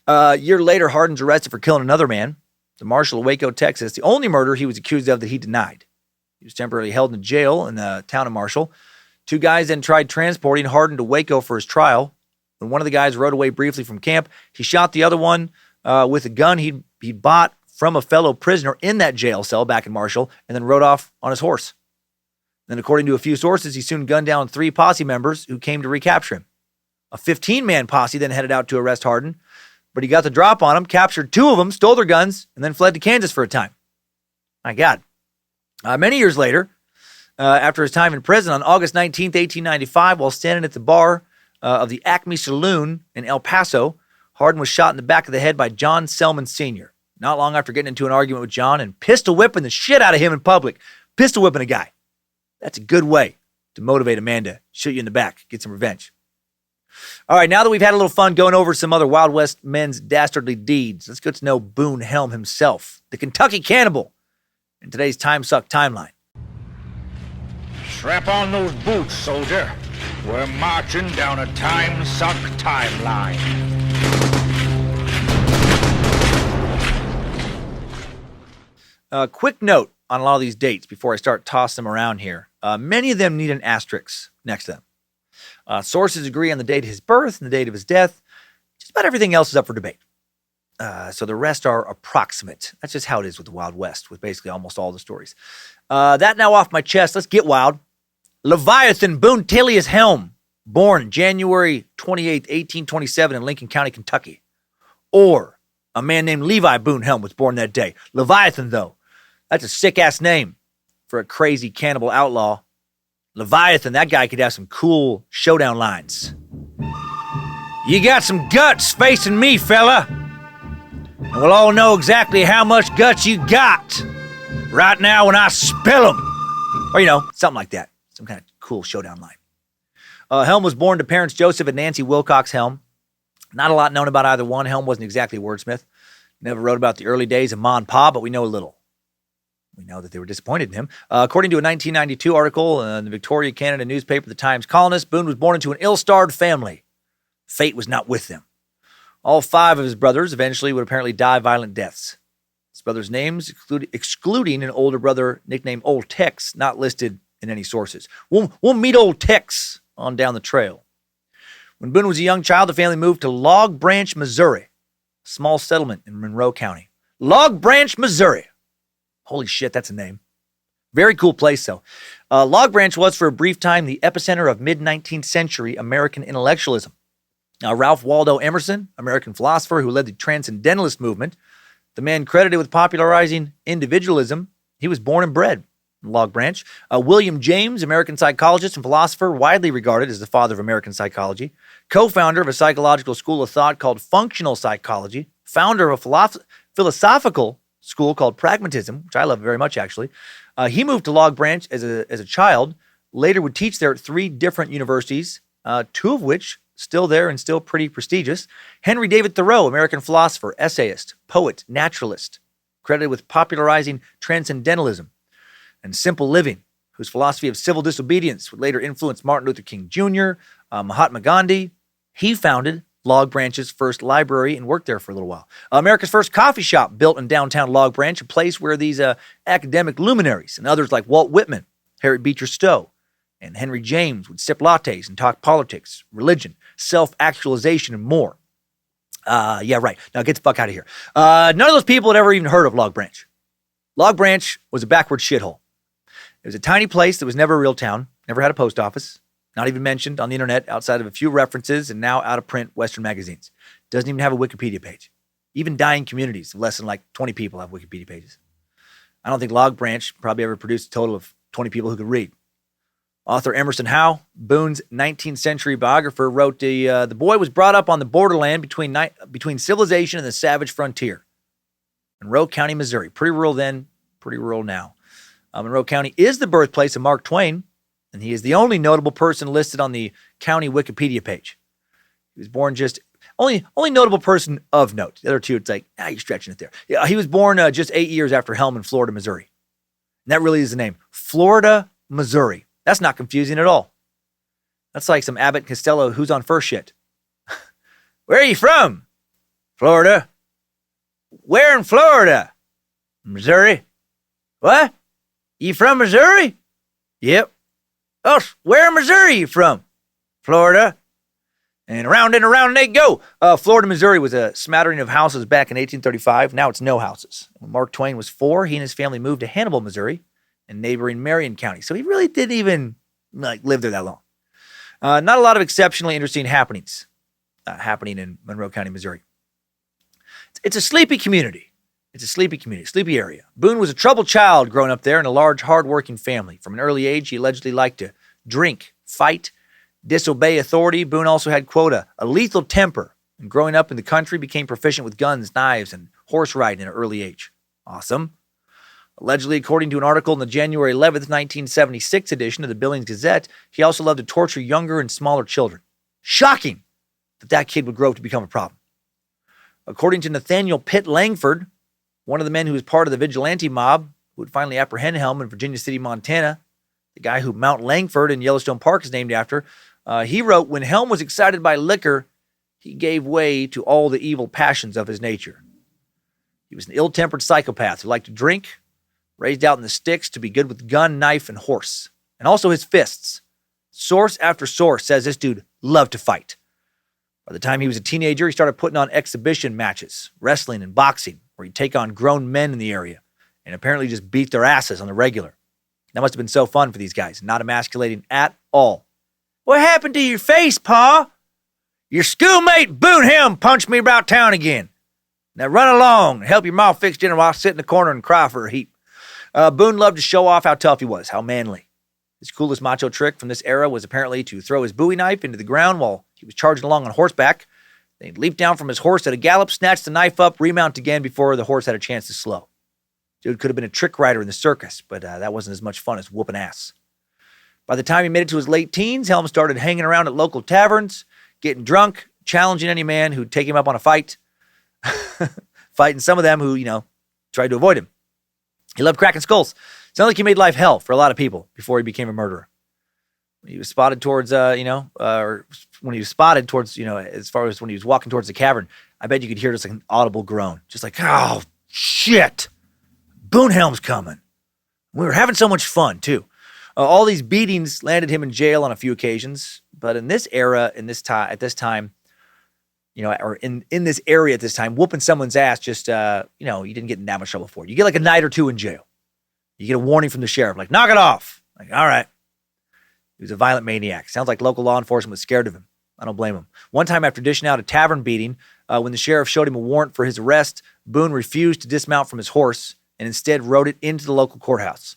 A year later, Hardin's arrested for killing another man, the marshal of Waco, Texas, the only murder he was accused of that he denied. He was temporarily held in jail in the town of Marshall. 2 guys then tried transporting Hardin to Waco for his trial. When one of the guys rode away briefly from camp, he shot the other one with a gun he'd bought from a fellow prisoner in that jail cell back in Marshall, and then rode off on his horse. Then, according to a few sources, he soon gunned down 3 posse members who came to recapture him. A 15-man posse then headed out to arrest Hardin, but he got the drop on them, captured 2 of them, stole their guns, and then fled to Kansas for a time. My God. Many years later, after his time in prison, on August 19th, 1895, while standing at the bar of the Acme Saloon in El Paso, Hardin was shot in the back of the head by John Selman Sr., not long after getting into an argument with John and pistol whipping the shit out of him in public. Pistol whipping a guy. That's a good way to motivate a man to shoot you in the back, get some revenge. All right, now that we've had a little fun going over some other Wild West men's dastardly deeds, let's get to know Boone Helm himself, the Kentucky Cannibal, in today's Timesuck timeline. Strap on those boots, soldier. We're marching down a Timesuck timeline. Quick note on a lot of these dates before I start tossing them around here. Many of them need an asterisk next to them. Sources agree on the date of his birth and the date of his death. Just about everything else is up for debate. So the rest are approximate. That's just how it is with the Wild West, with basically almost all the stories. That now off my chest, let's get wild. Leviathan Boone Helm, born January 28th, 1827 in Lincoln County, Kentucky. Or a man named Levi Boone Helm was born that day. Leviathan, though, that's a sick-ass name for a crazy cannibal outlaw. Leviathan, that guy could have some cool showdown lines. You got some guts facing me, fella. And we'll all know exactly how much guts you got right now when I spill them. Or, something like that. Some kind of cool showdown line. Helm was born to parents Joseph and Nancy Wilcox Helm. Not a lot known about either one. Helm wasn't exactly a wordsmith. Never wrote about the early days of Ma and Pa, but we know a little. We know that they were disappointed in him. According to a 1992 article in the Victoria, Canada newspaper, The Times Colonist, Boone was born into an ill-starred family. Fate was not with them. All 5 of his brothers eventually would apparently die violent deaths. His brothers' names, excluding an older brother nicknamed Old Tex, not listed in any sources. We'll meet Old Tex on down the trail. When Boone was a young child, the family moved to Log Branch, Missouri, a small settlement in Monroe County. Log Branch, Missouri. Holy shit, that's a name. Very cool place, though. Log Branch was, for a brief time, the epicenter of mid-19th century American intellectualism. Ralph Waldo Emerson, American philosopher who led the Transcendentalist movement, the man credited with popularizing individualism, he was born and bred in Log Branch. William James, American psychologist and philosopher, widely regarded as the father of American psychology, co-founder of a psychological school of thought called functional psychology, founder of a philosophical school called pragmatism, which I love very much, actually. He moved to Log Branch as a child, later would teach there at 3 different universities, 2 of which still there and still pretty prestigious. Henry David Thoreau, American philosopher, essayist, poet, naturalist, credited with popularizing transcendentalism and simple living, whose philosophy of civil disobedience would later influence Martin Luther King Jr., Mahatma Gandhi. He founded Log Branch's first library and worked there for a little while. America's first coffee shop built in downtown Log Branch, a place where these academic luminaries and others like Walt Whitman, Harriet Beecher Stowe, and Henry James would sip lattes and talk politics, religion, self-actualization, and more. Yeah, right. Now get the fuck out of here. None of those people had ever even heard of Log Branch. Log Branch was a backward shithole. It was a tiny place that was never a real town, never had a post office, not even mentioned on the internet outside of a few references and now out of print Western magazines. Doesn't even have a Wikipedia page. Even dying communities of less than 20 people have Wikipedia pages. I don't think Log Branch probably ever produced a total of 20 people who could read. Author Emerson Howe, Boone's 19th century biographer, wrote the boy was brought up on the borderland between civilization and the savage frontier. Monroe County, Missouri. Pretty rural then, pretty rural now. Monroe County is the birthplace of Mark Twain, and he is the only notable person listed on the county Wikipedia page. He was born only notable person of note. The other 2, it's like, you're stretching it there. Yeah, he was born just 8 years after Helm in Florida, Missouri. And that really is the name. Florida, Missouri. That's not confusing at all. That's like some Abbott and Costello who's on first shit. Where are you from? Florida. Where in Florida? Missouri. What? You from Missouri? Yep. Oh, where in Missouri you from? Florida. And around they go. Florida, Missouri was a smattering of houses back in 1835. Now it's no houses. When Mark Twain was 4, he and his family moved to Hannibal, Missouri, in neighboring Marion County. So he really didn't even live there that long. Not a lot of exceptionally interesting happenings happening in Monroe County, Missouri. It's a sleepy community. Sleepy area. Boone was a troubled child growing up there in a large, hard-working family. From an early age, he allegedly liked to drink, fight, disobey authority. Boone also had, quote, a lethal temper, and growing up in the country became proficient with guns, knives, and horse riding at an early age. Awesome. Allegedly, according to an article in the January 11th, 1976 edition of the Billings Gazette, he also loved to torture younger and smaller children. Shocking that kid would grow up to become a problem. According to Nathaniel Pitt Langford, one of the men who was part of the vigilante mob who would finally apprehend Helm in Virginia City, Montana, the guy who Mount Langford in Yellowstone Park is named after, he wrote, when Helm was excited by liquor, he gave way to all the evil passions of his nature. He was an ill-tempered psychopath who liked to drink, raised out in the sticks to be good with gun, knife, and horse, and also his fists. Source after source says this dude loved to fight. By the time he was a teenager, he started putting on exhibition matches, wrestling and boxing, where he'd take on grown men in the area and apparently just beat their asses on the regular. That must have been so fun for these guys, not emasculating at all. What happened to your face, Pa? Your schoolmate Boone Helm punched me about town again. Now run along and help your ma fix dinner while I sit in the corner and cry for a heap. Boone loved to show off how tough he was, how manly. His coolest macho trick from this era was apparently to throw his Bowie knife into the ground while he was charging along on horseback. Then he'd leap down from his horse at a gallop, snatch the knife up, remount again before the horse had a chance to slow. Dude could have been a trick rider in the circus, but that wasn't as much fun as whooping ass. By the time he made it to his late teens, Helm started hanging around at local taverns, getting drunk, challenging any man who'd take him up on a fight, fighting some of them who, tried to avoid him. He loved cracking skulls. Sounds like he made life hell for a lot of people before he became a murderer. When he was spotted towards, as far as when he was walking towards the cavern, I bet you could hear just like an audible groan. Just like, oh, shit. Boone Helm's coming. We were having so much fun, too. All these beatings landed him in jail on a few occasions. But in this era, in this area at this time, whooping someone's ass just, you didn't get in that much trouble for it. You get like a night or two in jail. You get a warning from the sheriff, like, knock it off. Like, all right. He was a violent maniac. Sounds like local law enforcement was scared of him. I don't blame him. One time after dishing out a tavern beating, when the sheriff showed him a warrant for his arrest, Boone refused to dismount from his horse and instead rode it into the local courthouse.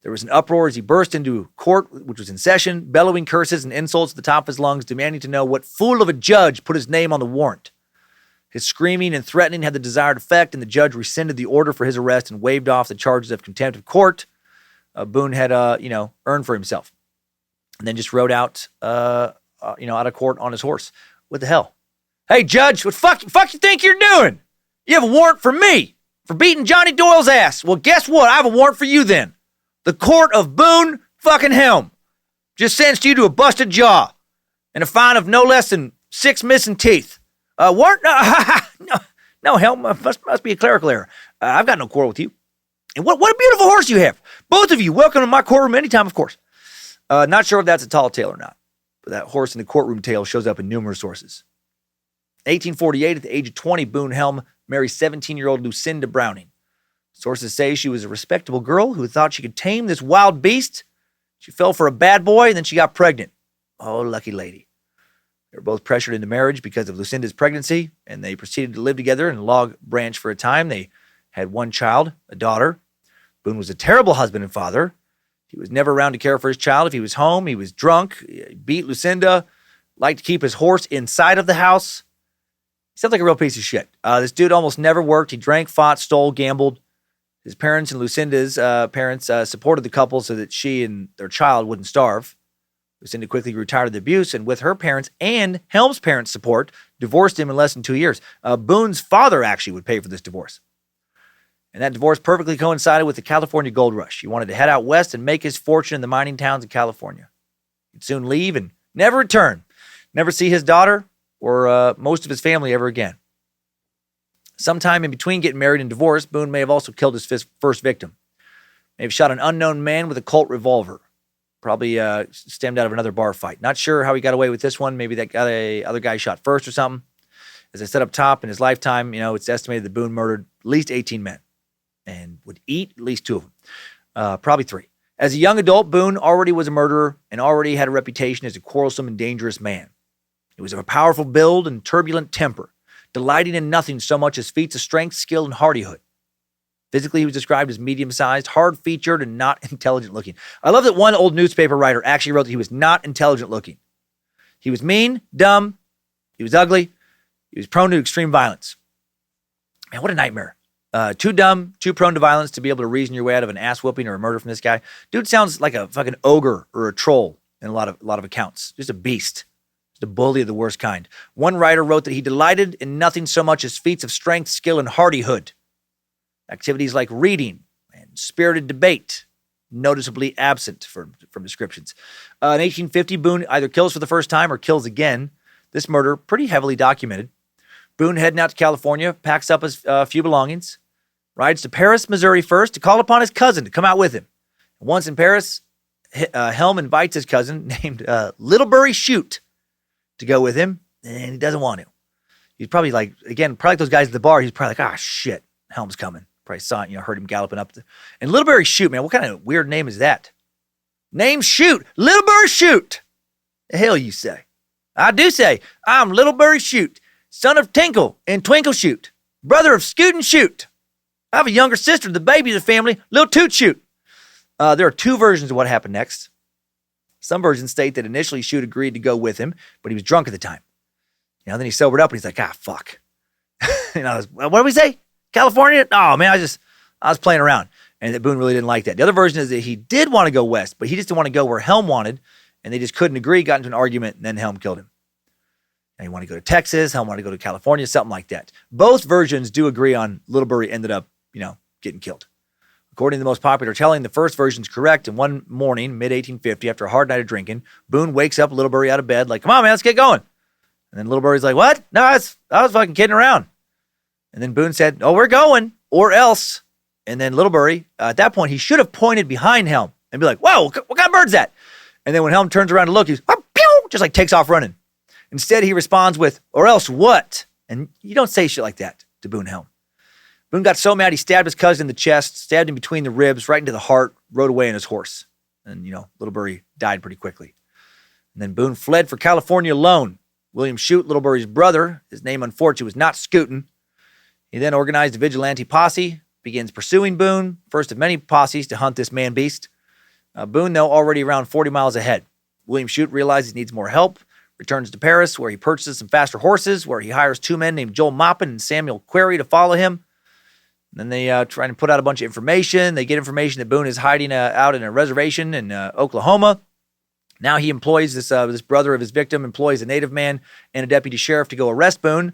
There was an uproar as he burst into court, which was in session, bellowing curses and insults at the top of his lungs, demanding to know what fool of a judge put his name on the warrant. His screaming and threatening had the desired effect, and the judge rescinded the order for his arrest and waived off the charges of contempt of court Boone had, earned for himself. And then just rode out, out of court on his horse. What the hell? Hey, judge, what fuck you think you're doing? You have a warrant for me for beating Johnny Doyle's ass. Well, guess what? I have a warrant for you then. The court of Boone fucking Helm just sentenced you to a busted jaw and a fine of no less than 6 missing teeth. Warrant? No, Helm, must be a clerical error. I've got no quarrel with you. And what a beautiful horse you have. Both of you, welcome to my courtroom anytime, of course. Not sure if that's a tall tale or not, but that horse in the courtroom tale shows up in numerous sources. 1848, at the age of 20, Boone Helm married 17-year-old Lucinda Browning. Sources say she was a respectable girl who thought she could tame this wild beast. She fell for a bad boy, and then she got pregnant. Oh, lucky lady. They were both pressured into marriage because of Lucinda's pregnancy, and they proceeded to live together in a log branch for a time. They had one child, a daughter. Boone was a terrible husband and father. He was never around to care for his child. If he was home, he was drunk, he beat Lucinda, liked to keep his horse inside of the house. He sounds like a real piece of shit. This dude almost never worked. He drank, fought, stole, gambled. His parents and Lucinda's parents supported the couple so that she and their child wouldn't starve. Lucinda quickly grew tired of the abuse, and with her parents and Helm's parents' support, divorced him in less than 2 years. Boone's father actually would pay for this divorce. And that divorce perfectly coincided with the California gold rush. He wanted to head out west and make his fortune in the mining towns of California. He'd soon leave and never return. Never see his daughter or most of his family ever again. Sometime in between getting married and divorced, Boone may have also killed his first victim. May have shot an unknown man with a Colt revolver. Probably stemmed out of another bar fight. Not sure how he got away with this one. Maybe that other guy shot first or something. As I said up top, in his lifetime, it's estimated that Boone murdered at least 18 men and would eat at least 2 of them. Probably 3. As a young adult, Boone already was a murderer and already had a reputation as a quarrelsome and dangerous man. He was of a powerful build and turbulent temper, delighting in nothing so much as feats of strength, skill, and hardihood. Physically, he was described as medium-sized, hard-featured, and not intelligent-looking. I love that one old newspaper writer actually wrote that he was not intelligent-looking. He was mean, dumb, he was ugly, he was prone to extreme violence. Man, what a nightmare. Too dumb, too prone to violence to be able to reason your way out of an ass-whooping or a murder from this guy. Dude sounds like a fucking ogre or a troll in a lot of accounts. Just a beast. The bully of the worst kind. One writer wrote that he delighted in nothing so much as feats of strength, skill, and hardihood. Activities like reading and spirited debate, noticeably absent from descriptions. In 1850, Boone either kills for the first time or kills again. This murder, pretty heavily documented. Boone heading out to California, packs up his few belongings, rides to Paris, Missouri first to call upon his cousin to come out with him. Once in Paris, Helm invites his cousin named Littlebury Shoot to go with him, and he doesn't want to. He's probably like, again, probably like those guys at the bar. He's probably like, ah, shit, Helm's coming. Probably saw it, heard him galloping up. And Littlebury Shoot, man, what kind of weird name is that? Name Shoot, Littlebury Shoot. The hell you say? I do say, I'm Littlebury Shoot, son of Tinkle and Twinkle Shoot, brother of Scoot and Shoot. I have a younger sister, the baby of the family, Little Toot Shoot. There are two versions of what happened next. Some versions state that initially Shoot agreed to go with him, but he was drunk at the time. Then he sobered up and he's like, fuck. What did we say? California? Oh, man, I was playing around. And that Boone really didn't like that. The other version is that he did want to go west, but he just didn't want to go where Helm wanted, and they just couldn't agree, got into an argument, and then Helm killed him. And he wanted to go to Texas, Helm wanted to go to California, something like that. Both versions do agree on Littlebury ended up, getting killed. According to the most popular telling, the first version is correct, and one morning, mid-1850, after a hard night of drinking, Boone wakes up Littlebury out of bed like, come on, man, let's get going. And then Littlebury's like, what? No, I was fucking kidding around. And then Boone said, oh, we're going, or else. And then Littlebury, at that point, he should have pointed behind Helm and be like, whoa, what kind of bird's that? And then when Helm turns around to look, he's, pew, just like takes off running. Instead, he responds with, or else what? And you don't say shit like that to Boone Helm. Boone got so mad, he stabbed his cousin in the chest, stabbed him between the ribs, right into the heart, rode away on his horse. And, Littlebury died pretty quickly. And then Boone fled for California alone. William Shoot, Littlebury's brother, his name unfortunately was not Scootin'. He then organized a vigilante posse, begins pursuing Boone, first of many posses to hunt this man-beast. Boone, though, already around 40 miles ahead. William Shoot realizes he needs more help, returns to Paris, where he purchases some faster horses, where he hires two men named Joel Maupin and Samuel Query to follow him. And then they try and put out a bunch of information. They get information that Boone is hiding out in a reservation in Oklahoma. Now he employs this brother of his victim, employs a native man and a deputy sheriff to go arrest Boone.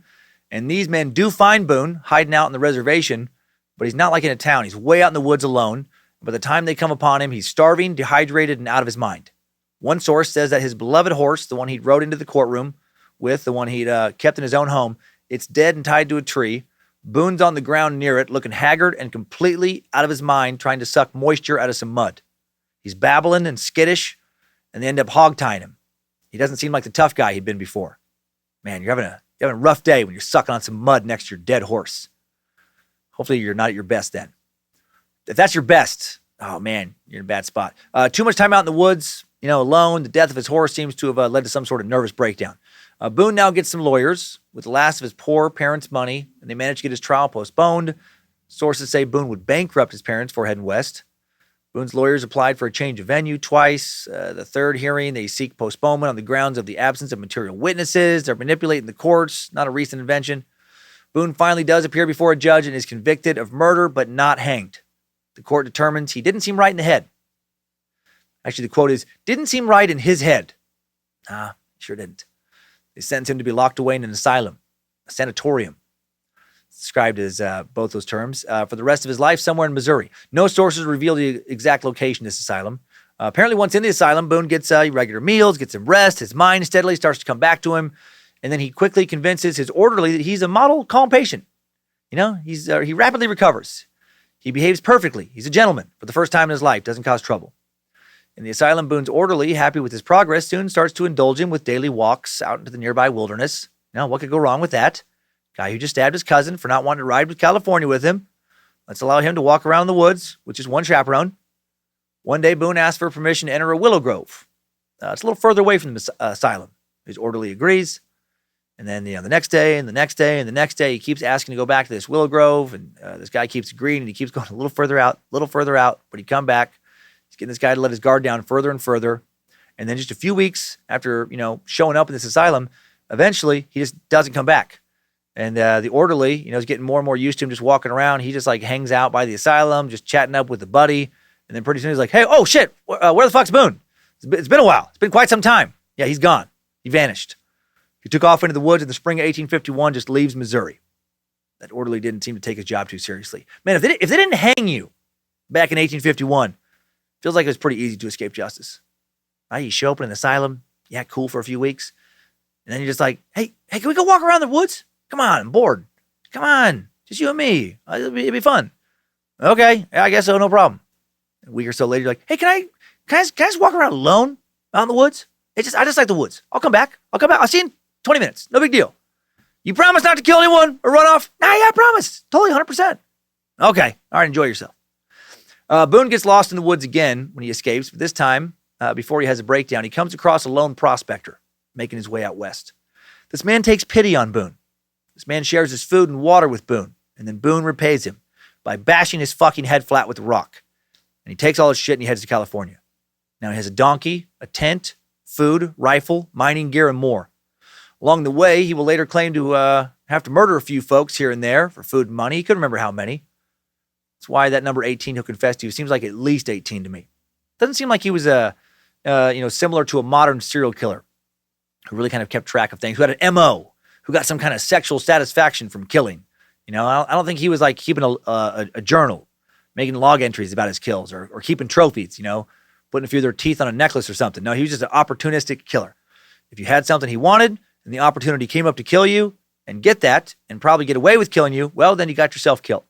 And these men do find Boone hiding out in the reservation, but he's not like in a town. He's way out in the woods alone. By the time they come upon him, he's starving, dehydrated, and out of his mind. One source says that his beloved horse, the one he rode into the courtroom with, the one he'd kept in his own home, it's dead and tied to a tree. Boone's on the ground near it, looking haggard and completely out of his mind, trying to suck moisture out of some mud. He's babbling and skittish, and they end up hog-tying him. He doesn't seem like the tough guy he'd been before. Man, you're having a rough day when you're sucking on some mud next to your dead horse. Hopefully you're not at your best then. If that's your best, oh man, you're in a bad spot. Too much time out in the woods, alone. The death of his horse seems to have led to some sort of nervous breakdown. Boone now gets some lawyers with the last of his poor parents' money, and they manage to get his trial postponed. Sources say Boone would bankrupt his parents before heading west. Boone's lawyers applied for a change of venue twice. The third hearing, they seek postponement on the grounds of the absence of material witnesses. They're manipulating the courts, not a recent invention. Boone finally does appear before a judge and is convicted of murder, but not hanged. The court determines he didn't seem right in the head. Actually, the quote is, didn't seem right in his head. Sure didn't. They sentenced him to be locked away in an asylum, a sanatorium. It's described as both those terms, for the rest of his life somewhere in Missouri. No sources reveal the exact location of this asylum. Apparently, once in the asylum, Boone gets regular meals, gets some rest, his mind steadily starts to come back to him, and then he quickly convinces his orderly that he's a model calm patient. He rapidly recovers. He behaves perfectly. He's a gentleman for the first time in his life, doesn't cause trouble. In the asylum, Boone's orderly, happy with his progress, soon starts to indulge him with daily walks out into the nearby wilderness. What could go wrong with that? Guy who just stabbed his cousin for not wanting to ride with California with him. Let's allow him to walk around the woods with just one chaperone. One day, Boone asks for permission to enter a willow grove. It's a little further away from the asylum. His orderly agrees. And then the next day, and the next day, and the next day, he keeps asking to go back to this willow grove. And this guy keeps agreeing, and he keeps going a little further out, but he'd come back. He's getting this guy to let his guard down further and further. And then just a few weeks after, showing up in this asylum, eventually he just doesn't come back. And the orderly, is getting more and more used to him just walking around. He just hangs out by the asylum, just chatting up with the buddy. And then pretty soon he's like, hey, oh shit, where the fuck's Boone? It's been a while. It's been quite some time. Yeah, he's gone. He vanished. He took off into the woods in the spring of 1851, just leaves Missouri. That orderly didn't seem to take his job too seriously. Man, if they didn't hang you back in 1851, feels like it was pretty easy to escape justice. Right? You show up in an asylum, you act cool for a few weeks, and then you're just like, hey, can we go walk around the woods? Come on, I'm bored. Come on, just you and me. It'd be fun. Okay, yeah, I guess so, no problem. A week or so later, you're like, hey, can I just walk around alone out in the woods? I just like the woods. I'll come back. I'll see you in 20 minutes. No big deal. You promise not to kill anyone or run off? Nah, yeah, I promise. Totally, 100%. Okay, all right, enjoy yourself. Boone gets lost in the woods again when he escapes, but this time, before he has a breakdown, he comes across a lone prospector making his way out west. This man takes pity on Boone. This man shares his food and water with Boone, and then Boone repays him by bashing his fucking head flat with a rock. And he takes all his shit and he heads to California. Now he has a donkey, a tent, food, rifle, mining gear, and more. Along the way, he will later claim to have to murder a few folks here and there for food and money. He couldn't remember how many. That's why that number 18 he'll confess to seems like at least 18 to me. Doesn't seem like he was similar to a modern serial killer who really kind of kept track of things, who had an MO, who got some kind of sexual satisfaction from killing. I don't think he was like keeping a journal, making log entries about his kills or keeping trophies, putting a few of their teeth on a necklace or something. No, he was just an opportunistic killer. If you had something he wanted and the opportunity came up to kill you and get that and probably get away with killing you, well, then you got yourself killed.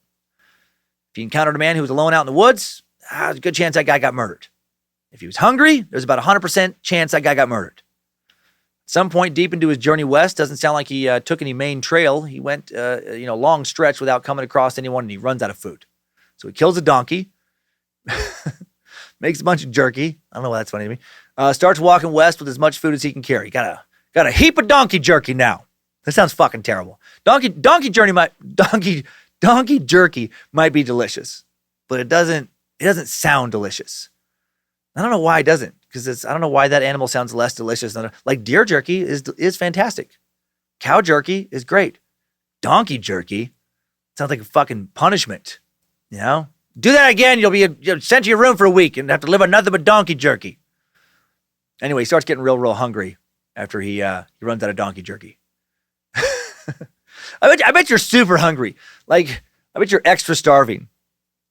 If you encountered a man who was alone out in the woods, there's a good chance that guy got murdered. If he was hungry, there's about a 100% chance that guy got murdered. At some point deep into his journey west, doesn't sound like he took any main trail. He went, long stretch without coming across anyone, and he runs out of food. So he kills a donkey, makes a bunch of jerky. I don't know why that's funny to me. Starts walking west with as much food as he can carry. Got a heap of donkey jerky now. That sounds fucking terrible. Donkey jerky might be delicious, but it doesn't sound delicious. I don't know why it doesn't, because I don't know why that animal sounds less delicious than like deer jerky is fantastic. Cow jerky is great. Donkey jerky sounds like a fucking punishment. Do that again, you'll be sent to your room for a week and have to live on nothing but donkey jerky. Anyway, he starts getting real hungry after he runs out of donkey jerky. I bet you're super hungry. Like, I bet you're extra starving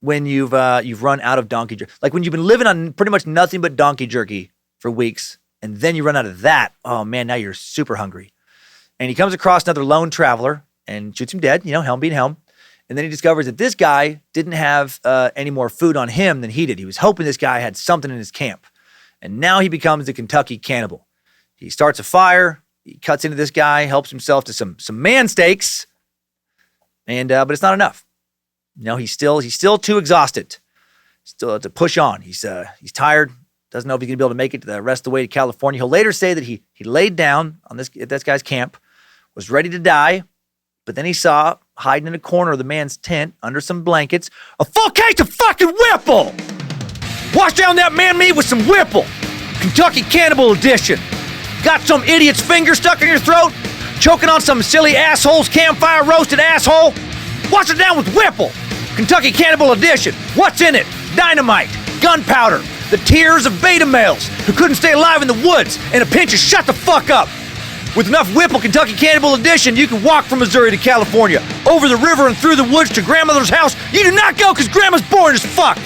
when you've run out of donkey jerky. Like when you've been living on pretty much nothing but donkey jerky for weeks, and then you run out of that. Oh man, now you're super hungry. And he comes across another lone traveler and shoots him dead. Helm being Helm. And then he discovers that this guy didn't have any more food on him than he did. He was hoping this guy had something in his camp. And now he becomes the Kentucky Cannibal. He starts a fire. He cuts into this guy, helps himself to some man steaks. And but it's not enough. He's still too exhausted. Still to push on. He's tired. Doesn't know if he's gonna be able to make it to the rest of the way to California. He'll later say that he laid down on this guy's camp, was ready to die, but then he saw hiding in a corner of the man's tent under some blankets a full case of fucking Whipple. Wash down that man meat with some Whipple. Kentucky Cannibal edition. Got some idiot's finger stuck in your throat? Choking on some silly asshole's campfire roasted asshole? Wash it down with Whipple. Kentucky Cannibal edition. What's in it? Dynamite, gunpowder, the tears of beta males who couldn't stay alive in the woods, and a pinch of shut the fuck up. With enough Whipple Kentucky Cannibal edition, you can walk from Missouri to California, over the river and through the woods to grandmother's house. You do not go because grandma's boring as fuck.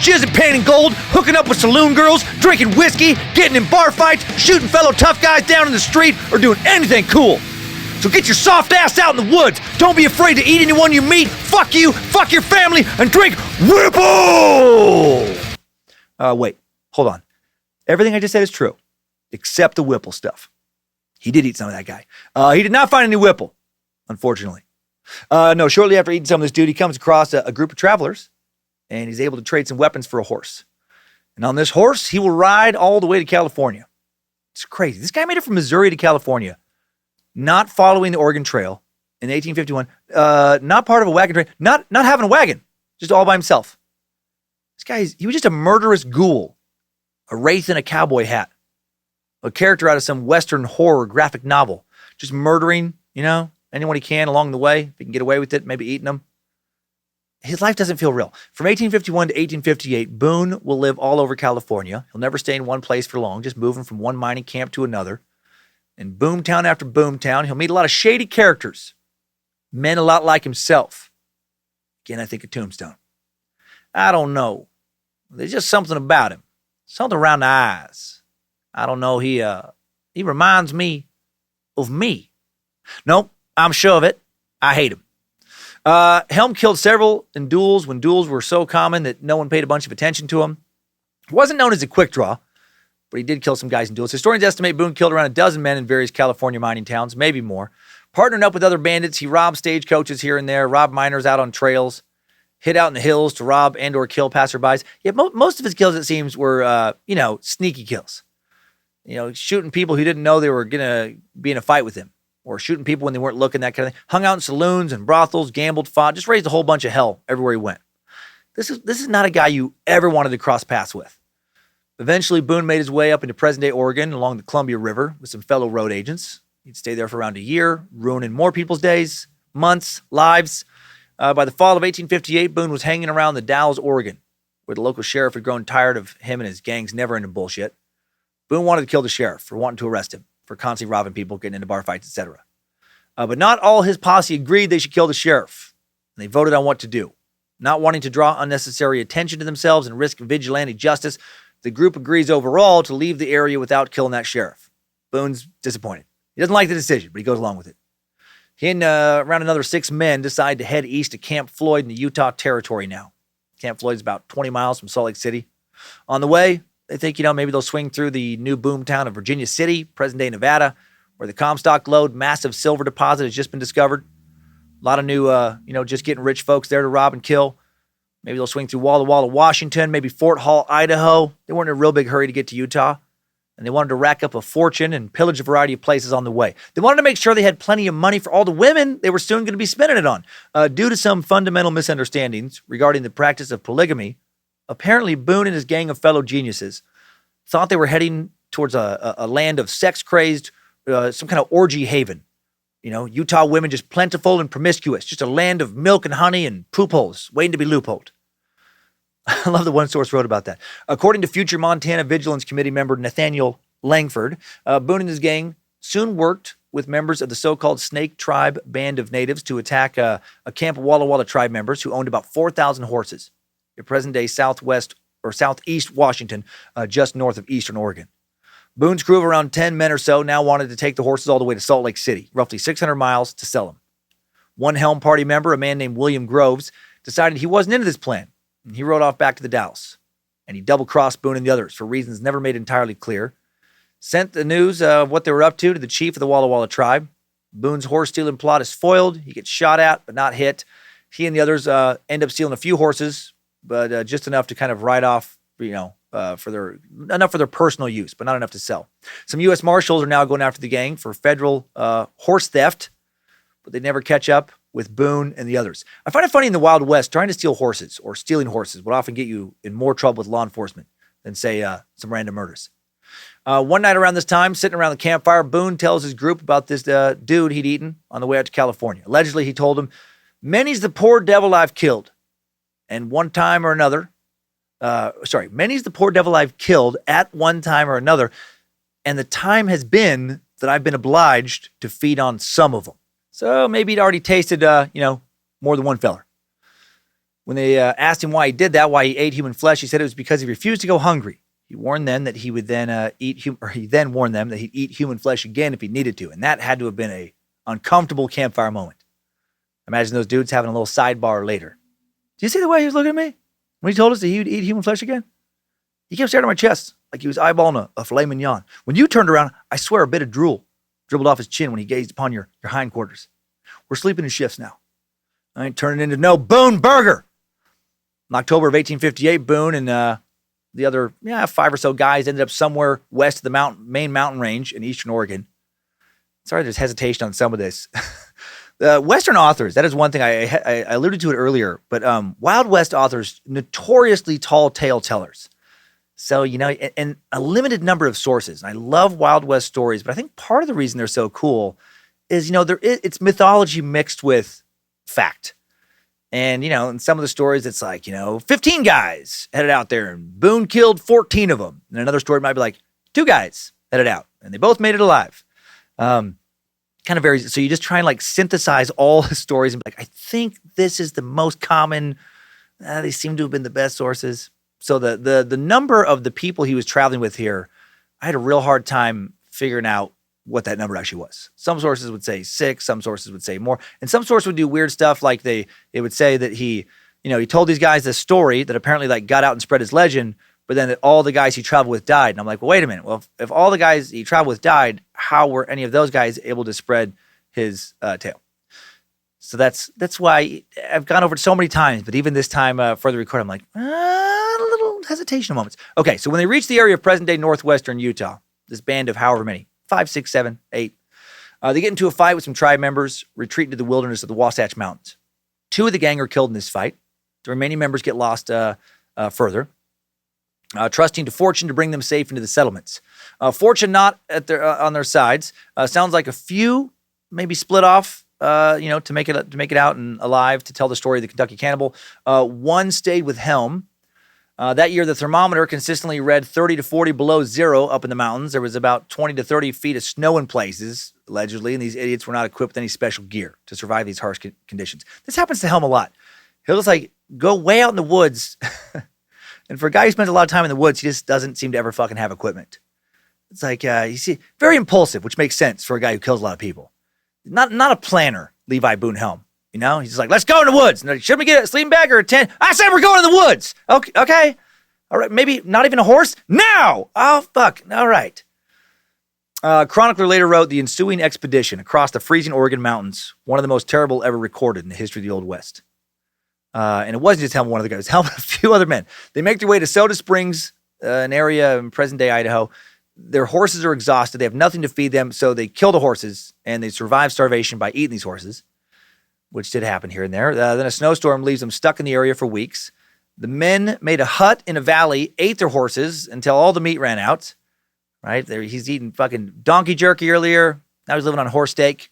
She isn't painting gold, hooking up with saloon girls, drinking whiskey, getting in bar fights, shooting fellow tough guys down in the street, or doing anything cool. So get your soft ass out in the woods. Don't be afraid to eat anyone you meet. Fuck you, fuck your family, and drink Whipple! Wait, hold on. Everything I just said is true, except the Whipple stuff. He did eat some of that guy. He did not find any Whipple, unfortunately. No, shortly after eating some of this dude, he comes across a group of travelers, and he's able to trade some weapons for a horse. And on this horse, he will ride all the way to California. It's crazy. This guy made it from Missouri to California, not following the Oregon Trail in 1851, not part of a wagon train, not having a wagon, just all by himself. This guy, he was just a murderous ghoul, a wraith in a cowboy hat, a character out of some Western horror graphic novel, just murdering, anyone he can along the way. If he can get away with it, maybe eating them. His life doesn't feel real. From 1851 to 1858, Boone will live all over California. He'll never stay in one place for long, just moving from one mining camp to another. In Boomtown after Boomtown, he'll meet a lot of shady characters, men a lot like himself. Again, I think of Tombstone. I don't know. There's just something about him. Something around the eyes. I don't know. He reminds me of me. Nope, I'm sure of it. I hate him. Helm killed several in duels when duels were so common that no one paid a bunch of attention to him. He wasn't known as a quick draw, but he did kill some guys in duels. Historians estimate Boone killed around a dozen men in various California mining towns, maybe more. Partnering up with other bandits, he robbed stagecoaches here and there, robbed miners out on trails, hid out in the hills to rob and or kill passerbys. Yet most of his kills, it seems, were, sneaky kills. Shooting people who didn't know they were going to be in a fight with him, or shooting people when they weren't looking, that kind of thing. Hung out in saloons and brothels, gambled, fought, just raised a whole bunch of hell everywhere he went. This is not a guy you ever wanted to cross paths with. Eventually, Boone made his way up into present-day Oregon along the Columbia River with some fellow road agents. He'd stay there for around a year, ruining more people's days, months, lives. By the fall of 1858, Boone was hanging around the Dalles, Oregon, where the local sheriff had grown tired of him and his gang's never-ending bullshit. Boone wanted to kill the sheriff for wanting to arrest him, for constantly robbing people, getting into bar fights, etc. But not all his posse agreed they should kill the sheriff. And they voted on what to do. Not wanting to draw unnecessary attention to themselves and risk vigilante justice, the group agrees overall to leave the area without killing that sheriff. Boone's disappointed. He doesn't like the decision, but he goes along with it. He and around another 6 men decide to head east to Camp Floyd in the Utah Territory now. Camp Floyd's about 20 miles from Salt Lake City. On the way, they think, maybe they'll swing through the new boomtown of Virginia City, present-day Nevada, where the Comstock Lode massive silver deposit has just been discovered. A lot of new, just getting rich folks there to rob and kill. Maybe they'll swing through Walla Walla, Washington, maybe Fort Hall, Idaho. They weren't in a real big hurry to get to Utah, and they wanted to rack up a fortune and pillage a variety of places on the way. They wanted to make sure they had plenty of money for all the women they were soon going to be spending it on. Due to some fundamental misunderstandings regarding the practice of polygamy, apparently Boone and his gang of fellow geniuses thought they were heading towards a land of sex-crazed, some kind of orgy haven. Utah women just plentiful and promiscuous, just a land of milk and honey and poop holes waiting to be loopholed. I love that one source wrote about that. According to future Montana Vigilance Committee member Nathaniel Langford, Boone and his gang soon worked with members of the so-called Snake Tribe band of natives to attack a camp of Walla Walla tribe members who owned about 4,000 horses in present-day southwest or southeast Washington, just north of eastern Oregon. Boone's crew of around 10 men or so now wanted to take the horses all the way to Salt Lake City, roughly 600 miles, to sell them. One Helm Party member, a man named William Groves, decided he wasn't into this plan, and he rode off back to the Dalles. And he double-crossed Boone and the others for reasons never made entirely clear. Sent the news of what they were up to the chief of the Walla Walla tribe. Boone's horse-stealing plot is foiled. He gets shot at, but not hit. He and the others end up stealing a few horses, but just enough to kind of ride off, enough for their personal use, but not enough to sell. Some U.S. Marshals are now going after the gang for federal horse theft, but they never catch up with Boone and the others. I find it funny in the Wild West, trying to steal horses or stealing horses would often get you in more trouble with law enforcement than, say, some random murders. One night around this time, sitting around the campfire, Boone tells his group about this dude he'd eaten on the way out to California. Allegedly, he told him, "Many's the poor devil I've killed, and one time or another, many's the poor devil I've killed at one time or another, and the time has been that I've been obliged to feed on some of them." So maybe he'd already tasted, more than one feller. When they asked him why he did that, why he ate human flesh, he said it was because he refused to go hungry. He warned them that he would then warned them that he'd eat human flesh again if he needed to, and that had to have been a uncomfortable campfire moment. Imagine those dudes having a little sidebar later. Do you see the way he was looking at me when he told us that he would eat human flesh again? He kept staring at my chest like he was eyeballing a filet mignon. When you turned around, I swear a bit of drool dribbled off his chin when he gazed upon your hindquarters. We're sleeping in shifts now. I ain't turning into no Boone burger. In October of 1858, Boone and the other 5 or so guys ended up somewhere west of the main mountain range in eastern Oregon. Sorry, there's hesitation on some of this. The Western authors, that is one thing I alluded to it earlier, but Wild West authors, notoriously tall tale tellers. So, and a limited number of sources. And I love Wild West stories, but I think part of the reason they're so cool is, it's mythology mixed with fact. And, in some of the stories, it's like, 15 guys headed out there and Boone killed 14 of them. And another story might be like 2 guys headed out and they both made it alive. Kind of varies. So you just try and like synthesize all the stories and be like, I think this is the most common. They seem to have been the best sources. So the number of the people he was traveling with here, I had a real hard time figuring out what that number actually was. Some sources would say 6, some sources would say more, and some sources would do weird stuff like it would say that he told these guys this story that apparently like got out and spread his legend, but then that all the guys he traveled with died. And I'm like, well, wait a minute. Well, if all the guys he traveled with died, how were any of those guys able to spread his tale? So that's why I've gone over it so many times, but even this time for the record, I'm like, a little hesitation moments. Okay, so when they reach the area of present-day northwestern Utah, this band of however many, 5, 6, 7, 8, they get into a fight with some tribe members, retreat into the wilderness of the Wasatch Mountains. 2 of the gang are killed in this fight. The remaining members get lost further, trusting to fortune to bring them safe into the settlements. Fortune not on their sides. Sounds like a few maybe split off, to make it out and alive to tell the story of the Kentucky Cannibal. 1 stayed with Helm. That year, the thermometer consistently read 30 to 40 below zero up in the mountains. There was about 20 to 30 feet of snow in places, allegedly, and these idiots were not equipped with any special gear to survive these harsh conditions. This happens to Helm a lot. He'll just like go way out in the woods, and for a guy who spends a lot of time in the woods, he just doesn't seem to ever fucking have equipment. It's like, you see, very impulsive, which makes sense for a guy who kills a lot of people. Not a planner, Levi Boone Helm. He's just like, let's go in the woods. And should we get a sleeping bag or a tent? I said we're going in the woods. Okay. All right. Maybe not even a horse? Now. Oh, fuck. All right. Chronicler later wrote, the ensuing expedition across the freezing Oregon mountains, one of the most terrible ever recorded in the history of the Old West. And it wasn't just Helm, one of the guys. Helm and a few other men. They make their way to Soda Springs, an area in present-day Idaho. Their horses are exhausted. They have nothing to feed them, so they kill the horses, and they survive starvation by eating these horses, which did happen here and there. Then a snowstorm leaves them stuck in the area for weeks. The men made a hut in a valley, ate their horses until all the meat ran out. Right? He's eating fucking donkey jerky earlier. Now he's living on horse steak.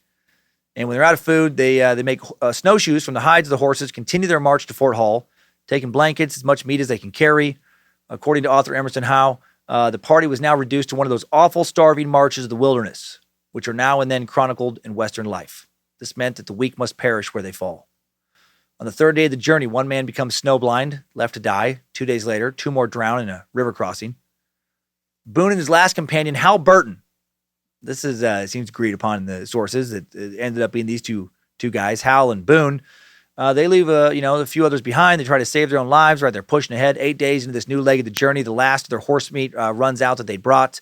And when they're out of food, they make snowshoes from the hides of the horses, continue their march to Fort Hall, taking blankets, as much meat as they can carry. According to author Emerson Howe, the party was now reduced to one of those awful starving marches of the wilderness, which are now and then chronicled in Western life. This meant that the weak must perish where they fall. On the 3rd day of the journey, 1 man becomes snowblind, left to die. 2 days later, 2 more drown in a river crossing. Boone and his last companion, Hal Burton. This is seems agreed upon in the sources. It ended up being these two guys, Hal and Boone. They leave a few others behind. They try to save their own lives. Right, they're pushing ahead. 8 days into this new leg of the journey, the last of their horse meat runs out that they brought.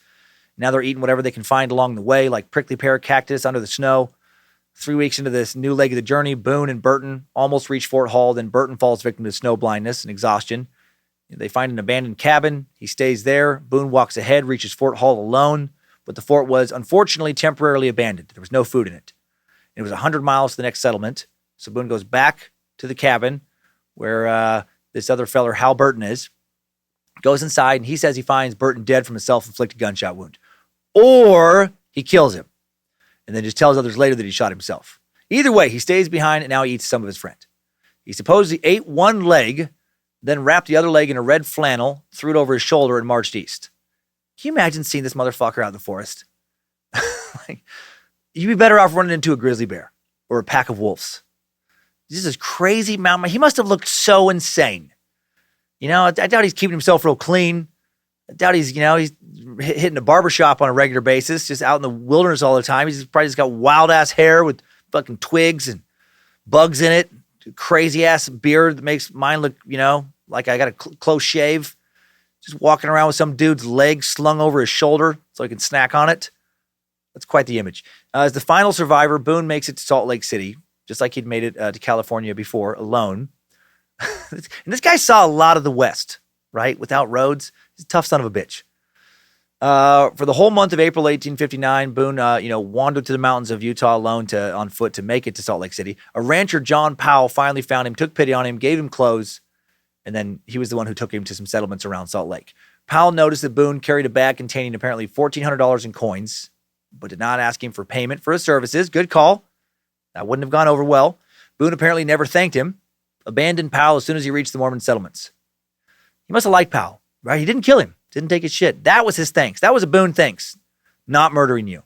Now they're eating whatever they can find along the way, like prickly pear cactus under the snow. 3 weeks into this new leg of the journey, Boone and Burton almost reach Fort Hall. Then Burton falls victim to snow blindness and exhaustion. They find an abandoned cabin. He stays there. Boone walks ahead, reaches Fort Hall alone, but the fort was unfortunately temporarily abandoned. There was no food in it. It was 100 miles to the next settlement. So Boone goes back to the cabin where this other feller, Hal Burton, is. Goes inside, and he says he finds Burton dead from a self-inflicted gunshot wound. Or he kills him, and then just tells others later that he shot himself. Either way, he stays behind, and now he eats some of his friend. He supposedly ate one leg, then wrapped the other leg in a red flannel, threw it over his shoulder, and marched east. Can you imagine seeing this motherfucker out in the forest? You'd be better off running into a grizzly bear or a pack of wolves. This is crazy mountain. He must have looked so insane. I doubt he's keeping himself real clean. I doubt he's hitting a barbershop on a regular basis, just out in the wilderness all the time. He's probably just got wild-ass hair with fucking twigs and bugs in it. Crazy-ass beard that makes mine look, like I got a close shave. Just walking around with some dude's leg slung over his shoulder so he can snack on it. That's quite the image. As the final survivor, Boone makes it to Salt Lake City, just like he'd made it to California before, alone. And this guy saw a lot of the West, right? Without roads. He's a tough son of a bitch. For the whole month of April 1859, Boone, wandered to the mountains of Utah alone on foot to make it to Salt Lake City. A rancher, John Powell, finally found him, took pity on him, gave him clothes, and then he was the one who took him to some settlements around Salt Lake. Powell noticed that Boone carried a bag containing apparently $1,400 in coins, but did not ask him for payment for his services. Good call. That wouldn't have gone over well. Boone apparently never thanked him, abandoned Powell as soon as he reached the Mormon settlements. He must have liked Powell, right? He didn't kill him. Didn't take his shit. That was his thanks. That was a Boone thanks. Not murdering you.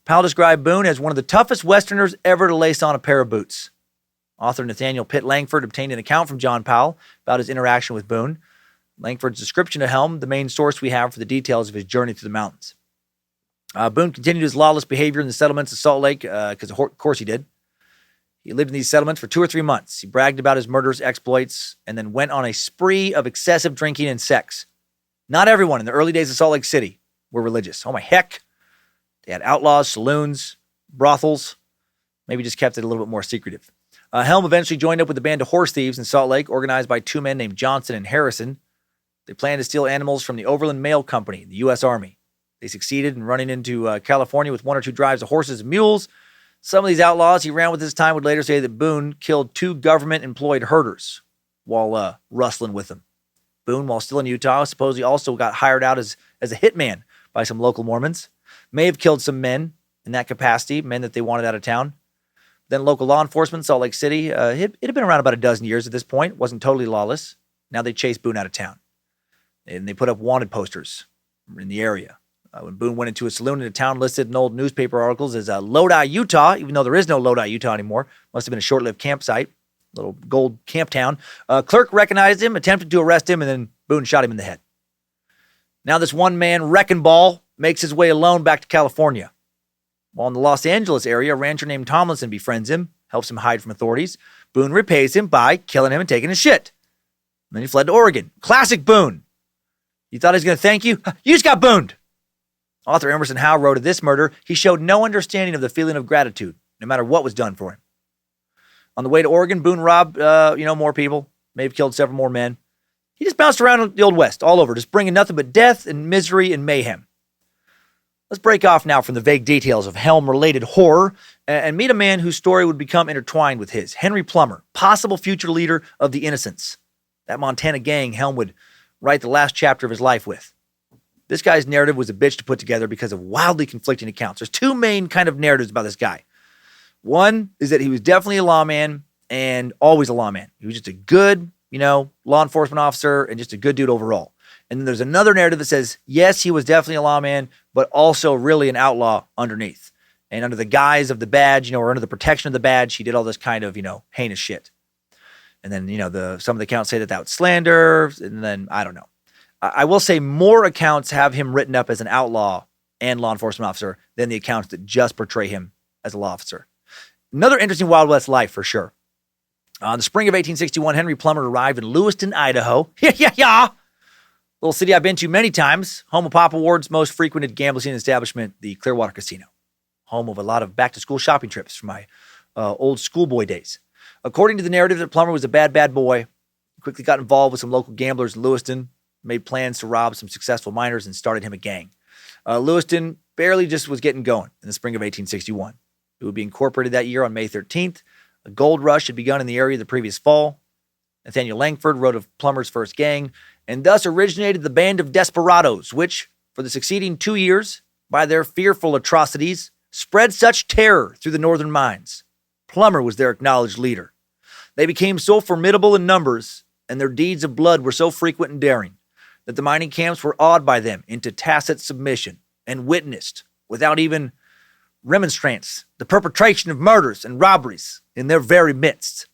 Powell described Boone as one of the toughest Westerners ever to lace on a pair of boots. Author Nathaniel Pitt Langford obtained an account from John Powell about his interaction with Boone. Langford's description of Helm, the main source we have for the details of his journey through the mountains. Boone continued his lawless behavior in the settlements of Salt Lake, because of course he did. He lived in these settlements for 2 or 3 months. He bragged about his murderous exploits and then went on a spree of excessive drinking and sex. Not everyone in the early days of Salt Lake City were religious. Oh my heck. They had outlaws, saloons, brothels. Maybe just kept it a little bit more secretive. Helm eventually joined up with a band of horse thieves in Salt Lake, organized by 2 men named Johnson and Harrison. They planned to steal animals from the Overland Mail Company, the U.S. Army. They succeeded in running into California with 1 or 2 drives of horses and mules. Some of these outlaws he ran with this time would later say that Boone killed 2 government-employed herders while rustling with them. Boone, while still in Utah, supposedly also got hired out as a hitman by some local Mormons. May have killed some men in that capacity, men that they wanted out of town. Then local law enforcement in Salt Lake City, it had been around about a dozen years at this point, wasn't totally lawless. Now they chased Boone out of town. And they put up wanted posters in the area. When Boone went into a saloon in a town listed in old newspaper articles as Lotta, Utah, even though there is no Lotta, Utah anymore, must have been a short-lived campsite, little gold camp town. Clerk recognized him, attempted to arrest him, and then Boone shot him in the head. Now this one-man wrecking ball makes his way alone back to California. While in the Los Angeles area, a rancher named Tomlinson befriends him, helps him hide from authorities. Boone repays him by killing him and taking his shit. And then he fled to Oregon. Classic Boone. You thought he was going to thank you? You just got booned. Author Emerson Howe wrote of this murder, he showed no understanding of the feeling of gratitude, no matter what was done for him. On the way to Oregon, Boone robbed, more people, may have killed several more men. He just bounced around the Old West, all over, just bringing nothing but death and misery and mayhem. Let's break off now from the vague details of Helm-related horror and meet a man whose story would become intertwined with his. Henry Plummer, possible future leader of the Innocents. That Montana gang Helm would write the last chapter of his life with. This guy's narrative was a bitch to put together because of wildly conflicting accounts. There's 2 main kind of narratives about this guy. One is that he was definitely a lawman and always a lawman. He was just a good, law enforcement officer and just a good dude overall. And then there's another narrative that says, yes, he was definitely a lawman, but also really an outlaw underneath. And under the guise of the badge, or under the protection of the badge, he did all this kind of, heinous shit. And then, some of the accounts say that was slander. And then, I don't know. I will say more accounts have him written up as an outlaw and law enforcement officer than the accounts that just portray him as a law officer. Another interesting Wild West life for sure. In the spring of 1861, Henry Plummer arrived in Lewiston, Idaho. Little city I've been to many times. Home of Papa Ward's most frequented gambling establishment, the Clearwater Casino. Home of a lot of back-to-school shopping trips from my old schoolboy days. According to the narrative, that Plummer was a bad boy. He quickly got involved with some local gamblers in Lewiston, made plans to rob some successful miners, and started him a gang. Lewiston barely just was getting going in the spring of 1861. It would be incorporated that year on May 13th. A gold rush had begun in the area the previous fall. Nathaniel Langford wrote of Plummer's first gang, and thus originated the Band of Desperados, which, for the succeeding 2 years, by their fearful atrocities, spread such terror through the northern mines. Plummer was their acknowledged leader. They became so formidable in numbers, and their deeds of blood were so frequent and daring, that the mining camps were awed by them into tacit submission and witnessed, without even remonstrance, the perpetration of murders and robberies in their very midst.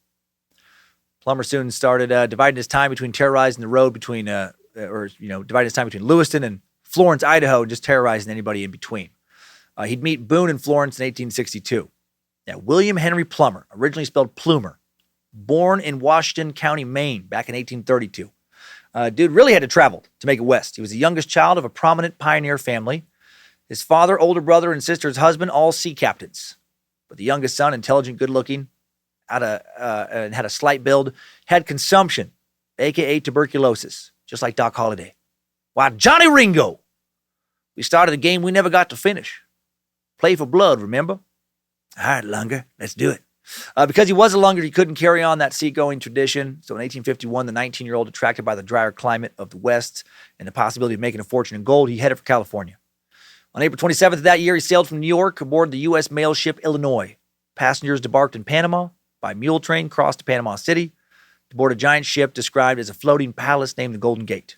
Plummer soon started dividing his time between terrorizing the road between, dividing his time between Lewiston and Florence, Idaho, and just terrorizing anybody in between. He'd meet Boone in Florence in 1862. Now, William Henry Plummer, originally spelled Plumer, born in Washington County, Maine, back in 1832. Dude really had to travel to make it west. He was the youngest child of a prominent pioneer family. His father, older brother, and sister's husband, all sea captains. But the youngest son, intelligent, good-looking, had a slight build, had consumption, a.k.a. tuberculosis, just like Doc Holliday. Why, Johnny Ringo! We started a game we never got to finish. Play for blood, remember? All right, Lunger, let's do it. Because he was a Lunger, he couldn't carry on that seagoing tradition. So in 1851, the 19-year-old, attracted by the drier climate of the West and the possibility of making a fortune in gold, he headed for California. On April 27th of that year, he sailed from New York aboard the U.S. mail ship Illinois. Passengers debarked in Panama, by mule train crossed to Panama City, to board a giant ship described as a floating palace named the Golden Gate.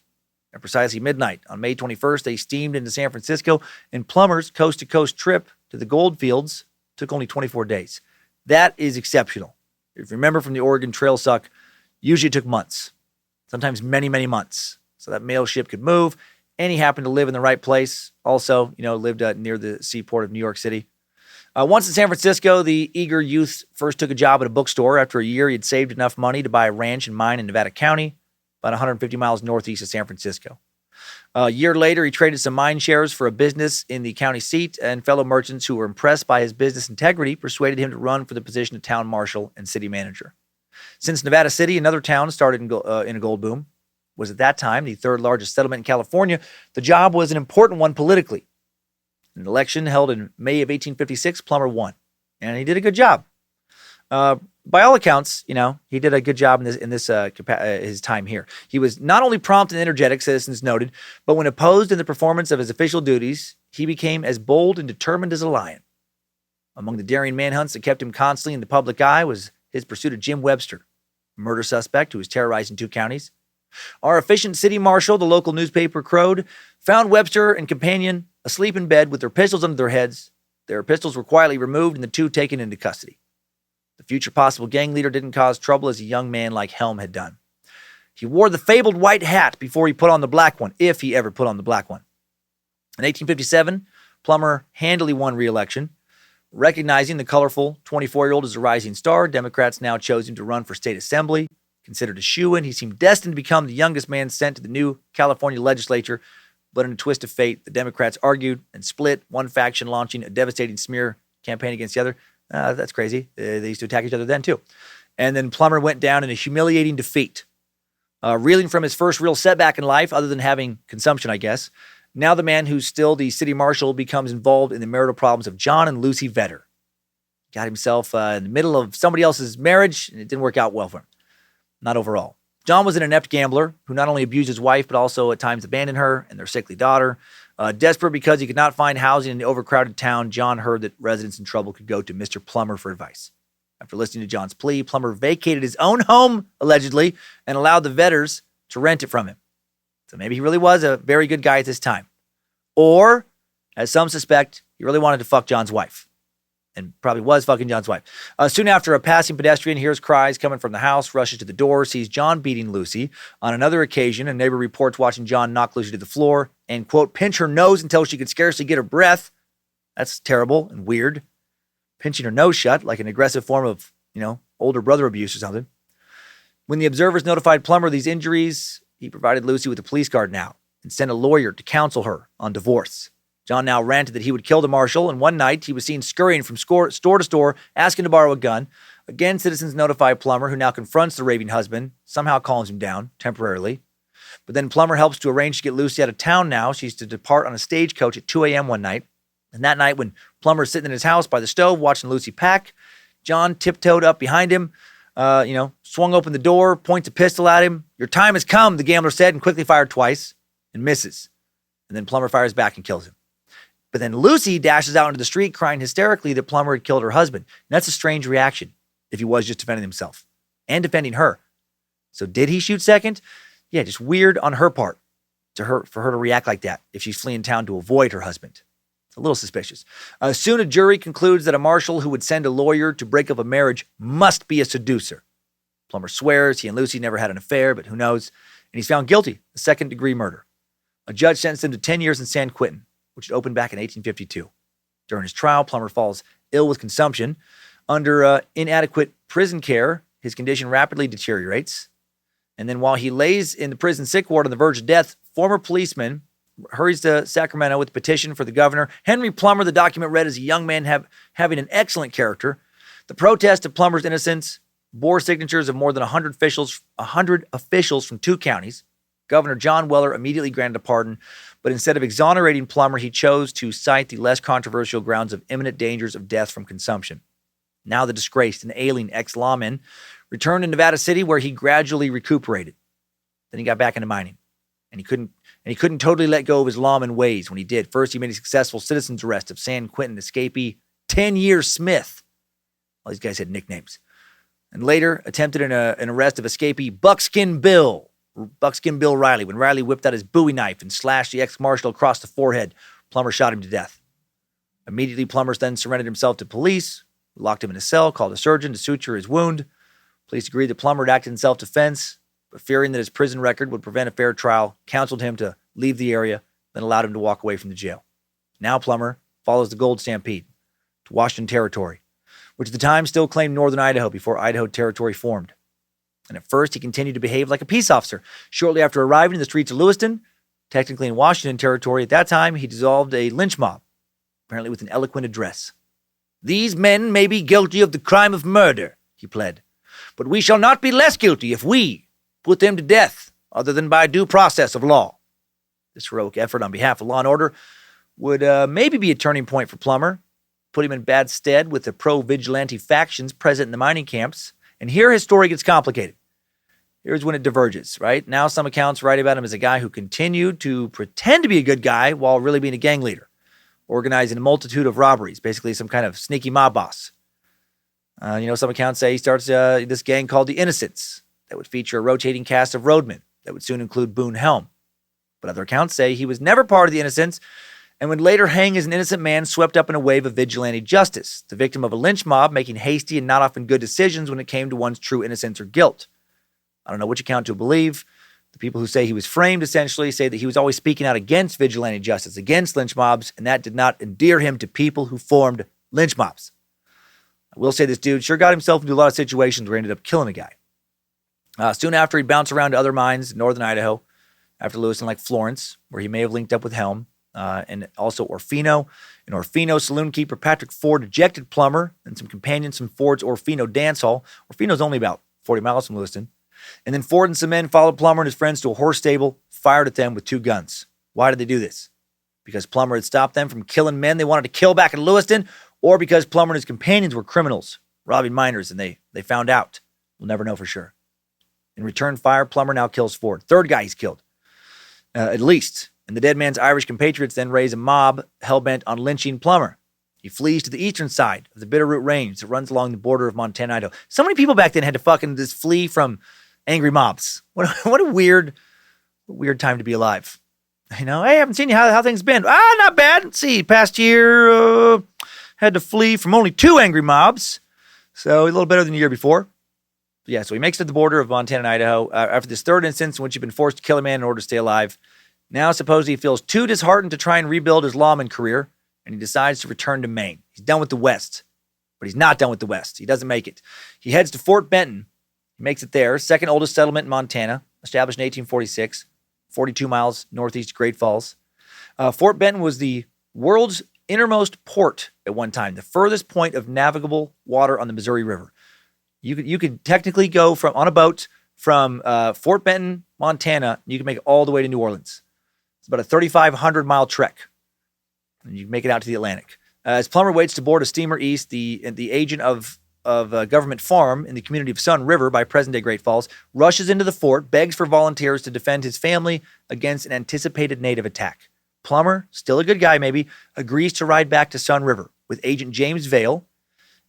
At precisely midnight on May 21st, they steamed into San Francisco, and Plummer's coast-to-coast trip to the gold fields took only 24 days. That is exceptional. If you remember from the Oregon Trail Suck, usually it took months, sometimes many, many months. So that mail ship could move, and he happened to live in the right place. Also, lived near the seaport of New York City. Once in San Francisco, the eager youth first took a job at a bookstore. After a year, he had saved enough money to buy a ranch and mine in Nevada County, about 150 miles northeast of San Francisco. A year later, he traded some mine shares for a business in the county seat, and fellow merchants who were impressed by his business integrity persuaded him to run for the position of town marshal and city manager. Since Nevada City, another town started in a gold boom, was at that time the third largest settlement in California, the job was an important one politically. An election held in May of 1856, Plummer won, and he did a good job. By all accounts, he did a good job in this his time here. He was not only prompt and energetic, citizens noted, but when opposed in the performance of his official duties, he became as bold and determined as a lion. Among the daring manhunts that kept him constantly in the public eye was his pursuit of Jim Webster, a murder suspect who was terrorizing 2 counties. Our efficient city marshal, the local newspaper crowed, found Webster and companion asleep in bed with their pistols under their heads. Their pistols were quietly removed and the 2 taken into custody. The future possible gang leader didn't cause trouble as a young man like Helm had done. He wore the fabled white hat before he put on the black one, if he ever put on the black one. In 1857, Plummer handily won re-election. Recognizing the colorful 24-year-old as a rising star, Democrats now chose him to run for state assembly. Considered a shoo-in, he seemed destined to become the youngest man sent to the new California legislature, but in a twist of fate, the Democrats argued and split, one faction launching a devastating smear campaign against the other. That's crazy. They used to attack each other then, too. And then Plummer went down in a humiliating defeat. Reeling from his first real setback in life, other than having consumption, I guess, now the man who's still the city marshal becomes involved in the marital problems of John and Lucy Vetter. Got himself in the middle of somebody else's marriage, and it didn't work out well for him. Not overall. John was an inept gambler who not only abused his wife, but also at times abandoned her and their sickly daughter. Desperate because he could not find housing in the overcrowded town, John heard that residents in trouble could go to Mr. Plummer for advice. After listening to John's plea, Plummer vacated his own home, allegedly, and allowed the Vetters to rent it from him. So maybe he really was a very good guy at this time. Or, as some suspect, he really wanted to fuck John's wife. And probably was fucking John's wife. Soon after, a passing pedestrian hears cries coming from the house, rushes to the door, sees John beating Lucy. On another occasion, a neighbor reports watching John knock Lucy to the floor and, quote, pinch her nose until she could scarcely get her breath. That's terrible and weird. Pinching her nose shut, like an aggressive form of, older brother abuse or something. When the observers notified Plummer of these injuries, he provided Lucy with a police guard now and sent a lawyer to counsel her on divorce. John now ranted that he would kill the marshal, and one night he was seen scurrying from store to store, asking to borrow a gun. Again, citizens notify Plummer, who now confronts the raving husband, somehow calms him down, temporarily. But then Plummer helps to arrange to get Lucy out of town now. She's to depart on a stagecoach at 2 a.m. one night. And that night, when Plummer's sitting in his house by the stove watching Lucy pack, John tiptoed up behind him, swung open the door, points a pistol at him. "Your time has come," the gambler said, and quickly fired twice and misses. And then Plummer fires back and kills him. But then Lucy dashes out into the street crying hysterically that Plummer had killed her husband. And that's a strange reaction if he was just defending himself and defending her. So did he shoot second? Yeah, just weird on her part for her to react like that if she's fleeing town to avoid her husband. It's a little suspicious. Soon a jury concludes that a marshal who would send a lawyer to break up a marriage must be a seducer. Plummer swears he and Lucy never had an affair, but who knows? And he's found guilty of second-degree murder. A judge sentenced him to 10 years in San Quentin, which had opened back in 1852. During his trial, Plummer falls ill with consumption. Under inadequate prison care, his condition rapidly deteriorates. And then while he lays in the prison sick ward on the verge of death, former policeman hurries to Sacramento with a petition for the governor. Henry Plummer, the document read as a young man having an excellent character. The protest of Plummer's innocence bore signatures of more than 100 officials from 2 counties. Governor John Weller immediately granted a pardon, but instead of exonerating Plummer, he chose to cite the less controversial grounds of imminent dangers of death from consumption. Now the disgraced and ailing ex-lawman returned to Nevada City, where he gradually recuperated. Then he got back into mining, and he couldn't totally let go of his lawman ways. When he did, first he made a successful citizen's arrest of San Quentin escapee 10-Year Smith. All these guys had nicknames. And later attempted an arrest of escapee Buckskin Bill Riley, when Riley whipped out his Bowie knife and slashed the ex-marshal across the forehead. Plummer shot him to death. Immediately, Plummer then surrendered himself to police, locked him in a cell, called a surgeon to suture his wound. Police agreed that Plummer had acted in self-defense, but fearing that his prison record would prevent a fair trial, counseled him to leave the area, then allowed him to walk away from the jail. Now Plummer follows the Gold Stampede to Washington Territory, which at the time still claimed northern Idaho before Idaho Territory formed. And at first, he continued to behave like a peace officer. Shortly after arriving in the streets of Lewiston, technically in Washington Territory at that time, he dissolved a lynch mob, apparently with an eloquent address. "These men may be guilty of the crime of murder," he pled, "but we shall not be less guilty if we put them to death, other than by due process of law." This heroic effort on behalf of law and order would maybe be a turning point for Plummer, put him in bad stead with the pro-vigilante factions present in the mining camps. And here his story gets complicated. Here's when it diverges, right? Now some accounts write about him as a guy who continued to pretend to be a good guy while really being a gang leader, organizing a multitude of robberies, basically some kind of sneaky mob boss. Some accounts say he starts this gang called the Innocents that would feature a rotating cast of roadmen that would soon include Boone Helm. But other accounts say he was never part of the Innocents and would later hang as an innocent man swept up in a wave of vigilante justice, the victim of a lynch mob making hasty and not often good decisions when it came to one's true innocence or guilt. I don't know which account to believe. The people who say he was framed essentially say that he was always speaking out against vigilante justice, against lynch mobs, and that did not endear him to people who formed lynch mobs. I will say this dude sure got himself into a lot of situations where he ended up killing a guy. Soon after, he'd bounce around to other mines in northern Idaho, after Lewiston, like Florence, where he may have linked up with Helm, and also Orfino. In Orfino, saloon keeper Patrick Ford ejected Plummer and some companions from Ford's Orfino dance hall. Orfino's only about 40 miles from Lewiston. And then Ford and some men followed Plummer and his friends to a horse stable, fired at them with 2 guns. Why did they do this? Because Plummer had stopped them from killing men they wanted to kill back in Lewiston, or because Plummer and his companions were criminals, robbing miners, and they found out. We'll never know for sure. In return fire, Plummer now kills Ford. Third guy he's killed, at least. And the dead man's Irish compatriots then raise a mob hell-bent on lynching Plummer. He flees to the eastern side of the Bitterroot Range that runs along the border of Montana, Idaho. So many people back then had to fucking just flee from angry mobs. What a weird time to be alive. Hey, I haven't seen you. How things been? Not bad. Let's see, past year, had to flee from only 2 angry mobs. So a little better than the year before. Yeah, so he makes it to the border of Montana and Idaho after this third instance in which he'd been forced to kill a man in order to stay alive. Now, supposedly, he feels too disheartened to try and rebuild his lawman career, and he decides to return to Maine. He's done with the West, but he's not done with the West. He doesn't make it. He heads to Fort Benton. He makes it there, second oldest settlement in Montana, established in 1846, 42 miles northeast of Great Falls. Fort Benton was the world's innermost port at one time, the furthest point of navigable water on the Missouri River. You could technically go on a boat from Fort Benton, Montana. You can make it all the way to New Orleans. It's about a 3,500 mile trek, and you can make it out to the Atlantic. As Plummer waits to board a steamer east, the agent of a government farm in the community of Sun River by present-day Great Falls rushes into the fort, begs for volunteers to defend his family against an anticipated native attack. Plummer, still a good guy maybe, agrees to ride back to Sun River with Agent James Vale,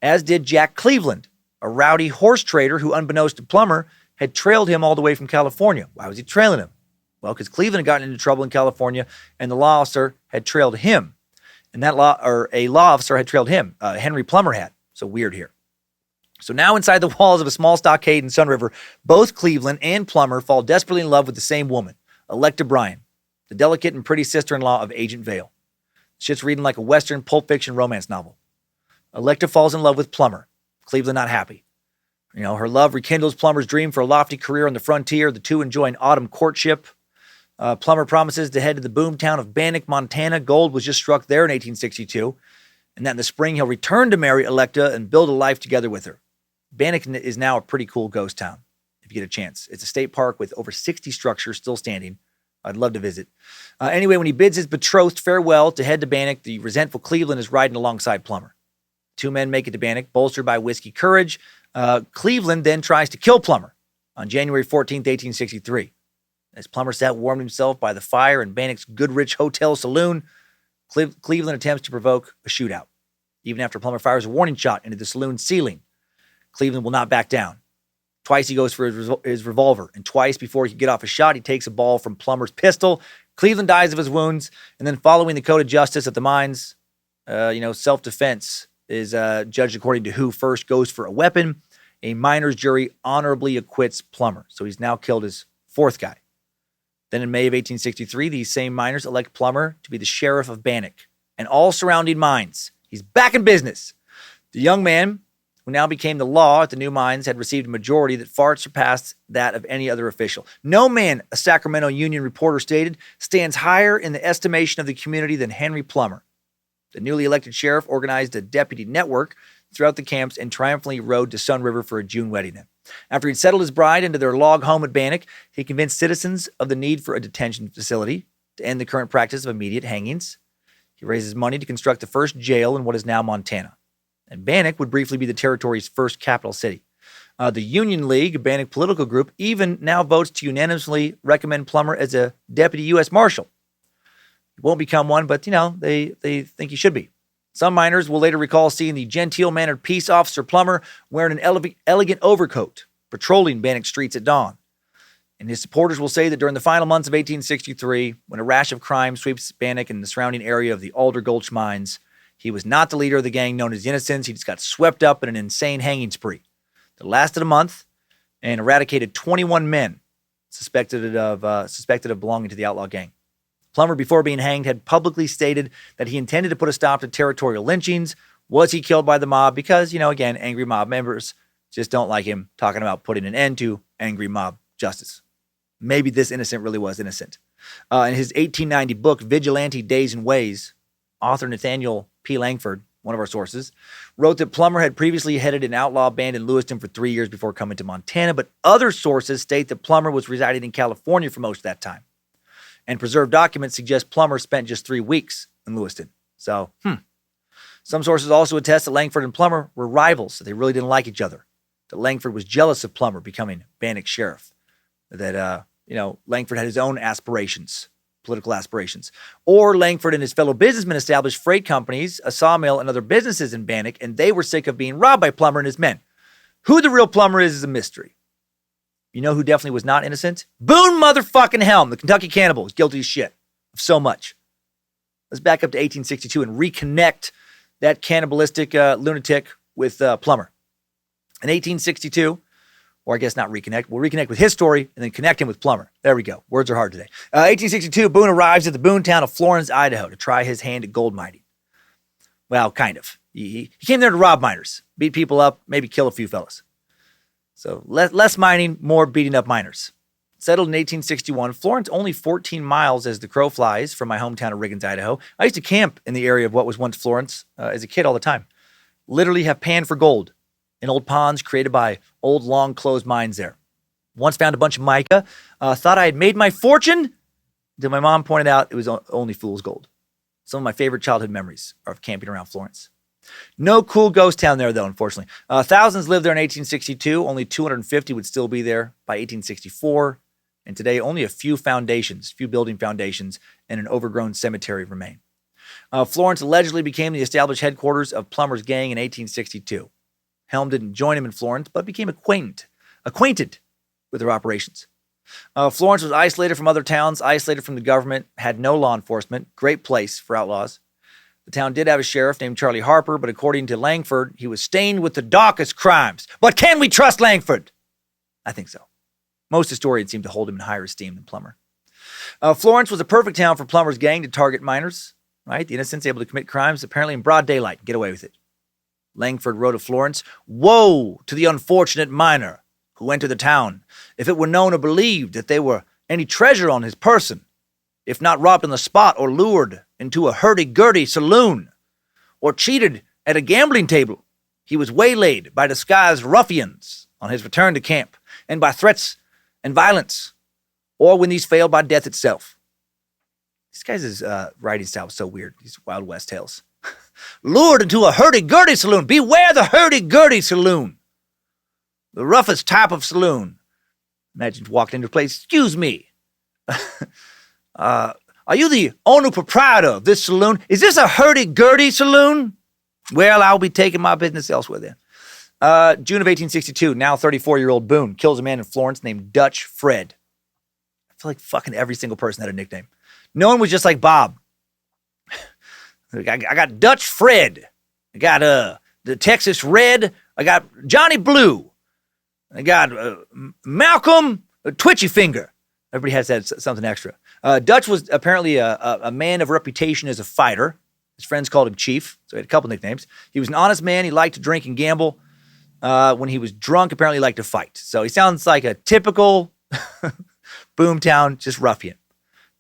as did Jack Cleveland, a rowdy horse trader who, unbeknownst to Plummer, had trailed him all the way from California. Why was he trailing him? Well, because Cleveland had gotten into trouble in California, and the law officer had trailed him. And a law officer had trailed him. Henry Plummer had. So weird here. So now inside the walls of a small stockade in Sun River, both Cleveland and Plummer fall desperately in love with the same woman, Electa Bryan, the delicate and pretty sister-in-law of Agent Vale. Shit's reading like a Western Pulp Fiction romance novel. Electa falls in love with Plummer. Cleveland not happy. Her love rekindles Plummer's dream for a lofty career on the frontier. The two enjoy an autumn courtship. Plummer promises to head to the boomtown of Bannack, Montana. Gold was just struck there in 1862. And that in the spring, he'll return to marry Electa and build a life together with her. Bannack is now a pretty cool ghost town, if you get a chance. It's a state park with over 60 structures still standing. I'd love to visit. Anyway, when he bids his betrothed farewell to head to Bannack, the resentful Cleveland is riding alongside Plummer. 2 men make it to Bannack, bolstered by whiskey courage. Cleveland then tries to kill Plummer on January 14th, 1863. As Plummer sat warming himself by the fire in Bannack's Goodrich Hotel saloon, Cleveland attempts to provoke a shootout. Even after Plummer fires a warning shot into the saloon ceiling, Cleveland will not back down. Twice he goes for his revolver, and twice before he can get off a shot, he takes a ball from Plummer's pistol. Cleveland dies of his wounds, and then following the code of justice at the mines, Self-defense is judged according to who first goes for a weapon. A minor's jury honorably acquits Plummer, so he's now killed his fourth guy. Then in May of 1863, these same miners elect Plummer to be the sheriff of Bannack and all surrounding mines. He's back in business. The young man, who now became the law at the new mines, had received a majority that far surpassed that of any other official. No man, a Sacramento Union reporter stated, stands higher in the estimation of the community than Henry Plummer. The newly elected sheriff organized a deputy network throughout the camps and triumphantly rode to Sun River for a June wedding. After he'd settled his bride into their log home at Bannack, he convinced citizens of the need for a detention facility to end the current practice of immediate hangings. He raises money to construct the first jail in what is now Montana. And Bannack would briefly be the territory's first capital city. The Union League, a Bannack political group, even now votes to unanimously recommend Plummer as a deputy U.S. Marshal. He won't become one, but, they think he should be. Some miners will later recall seeing the genteel-mannered peace officer Plummer wearing an elegant overcoat, patrolling Bannack streets at dawn. And his supporters will say that during the final months of 1863, when a rash of crime sweeps Bannack and the surrounding area of the Alder Gulch mines, he was not the leader of the gang known as the Innocents. He just got swept up in an insane hanging spree that lasted a month and eradicated 21 men suspected of belonging to the outlaw gang. Plummer, before being hanged, had publicly stated that he intended to put a stop to territorial lynchings. Was he killed by the mob? Because, again, angry mob members just don't like him talking about putting an end to angry mob justice. Maybe this innocent really was innocent. In his 1890 book, Vigilante Days and Ways, author Nathaniel P. Langford, one of our sources, wrote that Plummer had previously headed an outlaw band in Lewiston for 3 years before coming to Montana, but other sources state that Plummer was residing in California for most of that time. And preserved documents suggest Plummer spent just 3 weeks in Lewiston. So, Some sources also attest that Langford and Plummer were rivals, that they really didn't like each other. That Langford was jealous of Plummer becoming Bannack sheriff. That, Langford had his own aspirations, political aspirations. Or Langford and his fellow businessmen established freight companies, a sawmill, and other businesses in Bannack, and they were sick of being robbed by Plummer and his men. Who the real Plummer is a mystery. You know who definitely was not innocent? Boone motherfucking Helm, the Kentucky Cannibal, was guilty as shit of so much. Let's back up to 1862 and reconnect that cannibalistic lunatic with Plummer. In 1862, or I guess not reconnect, we'll reconnect with his story and then connect him with Plummer. There we go. Words are hard today. 1862, Boone arrives at the Boomtown of Florence, Idaho to try his hand at gold mining. Well, kind of. He came there to rob miners, beat people up, maybe kill a few fellas. So less mining, more beating up miners. Settled in 1861, Florence only 14 miles as the crow flies from my hometown of Riggins, Idaho. I used to camp in the area of what was once Florence as a kid all the time. Literally have panned for gold in old ponds created by old long closed mines there. Once found a bunch of mica, thought I had made my fortune, until my mom pointed out it was only fool's gold. Some of my favorite childhood memories are of camping around Florence. No cool ghost town there, though, unfortunately. Thousands lived there in 1862. Only 250 would still be there by 1864. And today, only a few building foundations, and an overgrown cemetery remain. Florence allegedly became the established headquarters of Plummer's gang in 1862. Helm didn't join him in Florence, but became acquainted with their operations. Florence was isolated from other towns, isolated from the government, had no law enforcement. Great place for outlaws. The town did have a sheriff named Charlie Harper, but according to Langford, he was stained with the darkest crimes. But can we trust Langford? I think so. Most historians seem to hold him in higher esteem than Plummer. Florence was a perfect town for Plummer's gang to target miners, right? The innocents able to commit crimes apparently in broad daylight and get away with it. Langford wrote of Florence, "Woe to the unfortunate miner who entered the town, if it were known or believed that there were any treasure on his person, if not robbed on the spot or lured into a hurdy-gurdy saloon, or cheated at a gambling table. He was waylaid by disguised ruffians on his return to camp, and by threats and violence, or when these failed, by death itself." This guy's writing style was so weird, these Wild West tales. "Lured into a hurdy-gurdy saloon. Beware the hurdy-gurdy saloon. The roughest type of saloon." Imagine walking into a place, "Excuse me. Are you the owner proprietor of this saloon? Is this a hurdy-gurdy saloon? Well, I'll be taking my business elsewhere then." June of 1862, now 34-year-old Boone kills a man in Florence named Dutch Fred. I feel like fucking every single person had a nickname. No one was just like Bob. I got Dutch Fred. I got the Texas Red. I got Johnny Blue. I got Malcolm Twitchy Finger. Everybody has that something extra. Dutch was apparently a man of reputation as a fighter. His friends called him Chief, so he had a couple nicknames. He was an honest man. He liked to drink and gamble. When he was drunk, apparently he liked to fight. So he sounds like a typical Boomtown, just ruffian.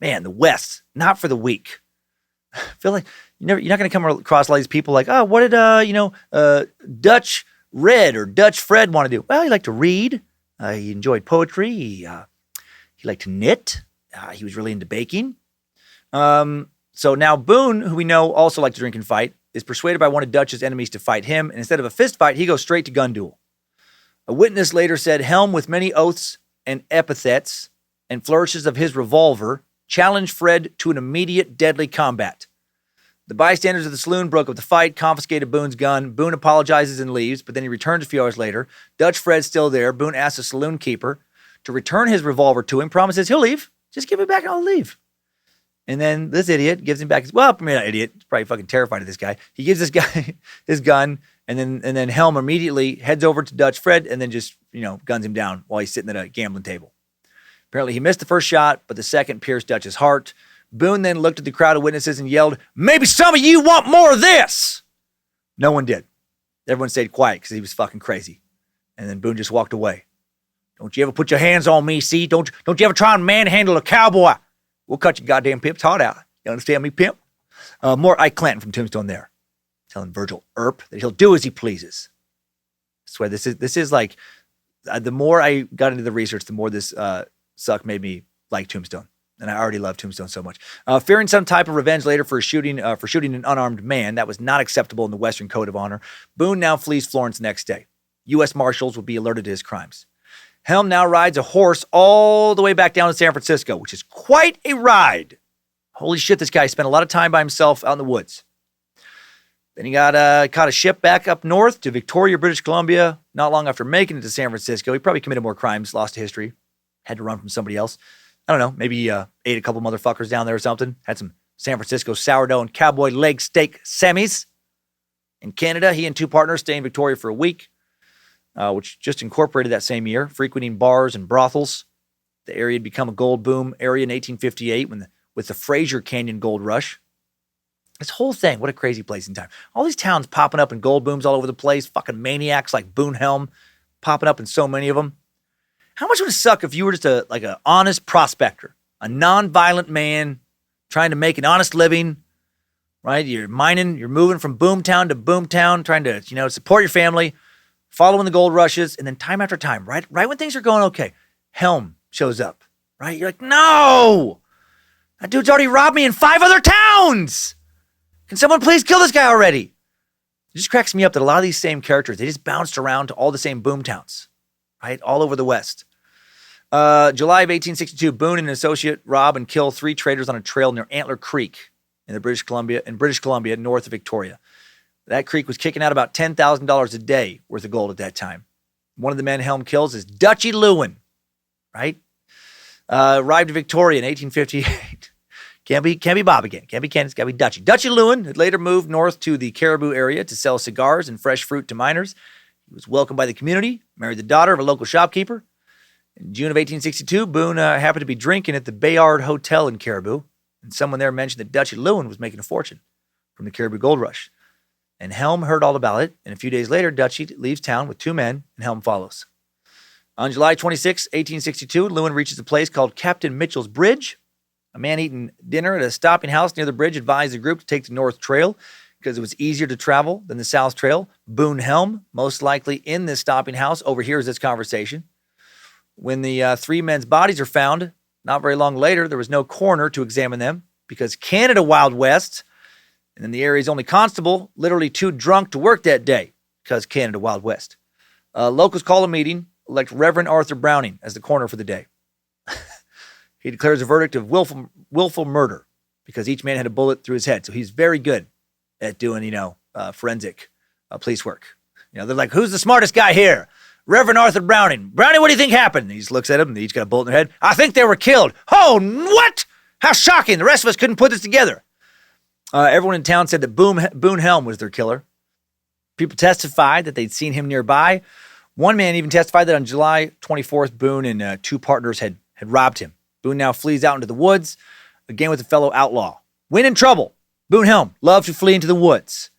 Man, the West, not for the weak. I feel like you're not going to come across a lot of these people like, oh, what did Dutch Red or Dutch Fred want to do? Well, he liked to read. He enjoyed poetry. He liked to knit. He was really into baking. So now Boone, who we know also liked to drink and fight, is persuaded by one of Dutch's enemies to fight him, and instead of a fist fight, he goes straight to gun duel. A witness later said Helm, with many oaths and epithets and flourishes of his revolver, challenged Fred to an immediate deadly combat. The bystanders of the saloon broke up the fight, confiscated Boone's gun. Boone apologizes and leaves, but then he returns a few hours later. Dutch Fred's still there. Boone asks the saloon keeper to return his revolver to him, promises he'll leave. Just give it back and I'll leave. And then this idiot gives him back his, well, I mean, not idiot, he's probably fucking terrified of this guy. He gives this guy his gun, and then Helm immediately heads over to Dutch Fred and then just, guns him down while he's sitting at a gambling table. Apparently he missed the first shot, but the second pierced Dutch's heart. Boone then looked at the crowd of witnesses and yelled, "Maybe some of you want more of this!" No one did. Everyone stayed quiet because he was fucking crazy. And then Boone just walked away. "Don't you ever put your hands on me, see? Don't you ever try and manhandle a cowboy. We'll cut your goddamn pimp's heart out. You understand me, pimp?" More Ike Clanton from Tombstone there, telling Virgil Earp that he'll do as he pleases. I swear, this is like, the more I got into the research, the more this suck made me like Tombstone. And I already love Tombstone so much. Fearing some type of revenge later for shooting an unarmed man, that was not acceptable in the Western Code of Honor. Boone now flees Florence the next day. U.S. Marshals will be alerted to his crimes. Helm now rides a horse all the way back down to San Francisco, which is quite a ride. Holy shit, this guy spent a lot of time by himself out in the woods. Then he caught a ship back up north to Victoria, British Columbia. Not long after making it to San Francisco, he probably committed more crimes, lost to history, had to run from somebody else. I don't know, maybe he ate a couple motherfuckers down there or something. Had some San Francisco sourdough and cowboy leg steak semis. In Canada, he and two partners stayed in Victoria for a week, which just incorporated that same year, frequenting bars and brothels. The area had become a gold boom area in 1858 with the Fraser Canyon gold rush. This whole thing, what a crazy place in time. All these towns popping up in gold booms all over the place, fucking maniacs like Boone Helm popping up in so many of them. How much would it suck if you were just an honest prospector, a non-violent man trying to make an honest living, right? You're mining, you're moving from boomtown to boomtown, trying to, support your family, following the gold rushes, and then time after time, right when things are going okay, Helm shows up, right? You're like, no! That dude's already robbed me in 5 other towns! Can someone please kill this guy already? It just cracks me up that a lot of these same characters, they just bounced around to all the same boomtowns, right? All over the West. July of 1862, Boone and an associate rob and kill 3 traders on a trail near Antler Creek in British Columbia, north of Victoria. That creek was kicking out about $10,000 a day worth of gold at that time. One of the men Helm kills is Dutchy Lewin, right? Arrived to Victoria in 1858. Can't be Bob again. Can't be Ken. It's got to be Dutchy. Dutchy Lewin had later moved north to the Caribou area to sell cigars and fresh fruit to miners. He was welcomed by the community, married the daughter of a local shopkeeper. In June of 1862, Boone happened to be drinking at the Bayard Hotel in Caribou, and someone there mentioned that Dutchy Lewin was making a fortune from the Caribou Gold Rush. And Helm heard all about it, and a few days later, Dutchy leaves town with 2 men, and Helm follows. On July 26, 1862, Lewin reaches a place called Captain Mitchell's Bridge. A man eating dinner at a stopping house near the bridge advised the group to take the North Trail because it was easier to travel than the South Trail. Boone Helm, most likely in this stopping house, overhears this conversation. When the 3 men's bodies are found, not very long later, there was no coroner to examine them because Canada Wild West, and then the area's only constable, literally too drunk to work that day because Canada Wild West. Locals call a meeting, elect Reverend Arthur Browning as the coroner for the day. He declares a verdict of willful murder because each man had a bullet through his head. So he's very good at doing, forensic police work. They're like, who's the smartest guy here? Reverend Arthur Browning. Browning, what do you think happened? And he just looks at him, and they each got a bullet in their head. I think they were killed. Oh, what? How shocking. The rest of us couldn't put this together. Everyone in town said that Boone Helm was their killer. People testified that they'd seen him nearby. One man even testified that on July 24th, Boone and two partners had robbed him. Boone now flees out into the woods, again with a fellow outlaw. When in trouble, Boone Helm loved to flee into the woods.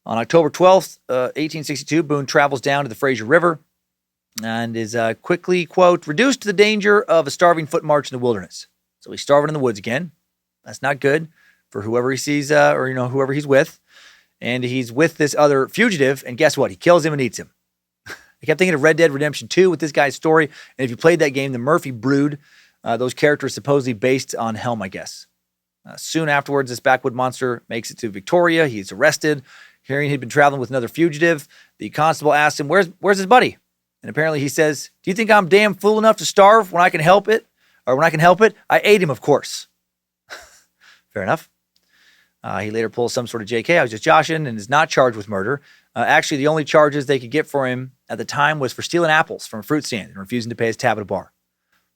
On October 12th, 1862, Boone travels down to the Fraser River and is quickly, quote, reduced to the danger of a starving foot march in the wilderness. So he's starving in the woods again. That's not good for whoever he sees whoever he's with. And he's with this other fugitive, and guess what? He kills him and eats him. I kept thinking of Red Dead Redemption 2 with this guy's story. And if you played that game, the Murphy Brood, those characters supposedly based on Helm, I guess. Soon afterwards, this backwood monster makes it to Victoria. He's arrested. Hearing he'd been traveling with another fugitive, the constable asks him, where's his buddy? And apparently he says, do you think I'm damn fool enough to starve when I can help it? Or when I can help it? I ate him, of course. Fair enough. He later pulls some sort of JK. I was just joshing and is not charged with murder. Actually, the only charges they could get for him at the time was for stealing apples from a fruit stand and refusing to pay his tab at a bar.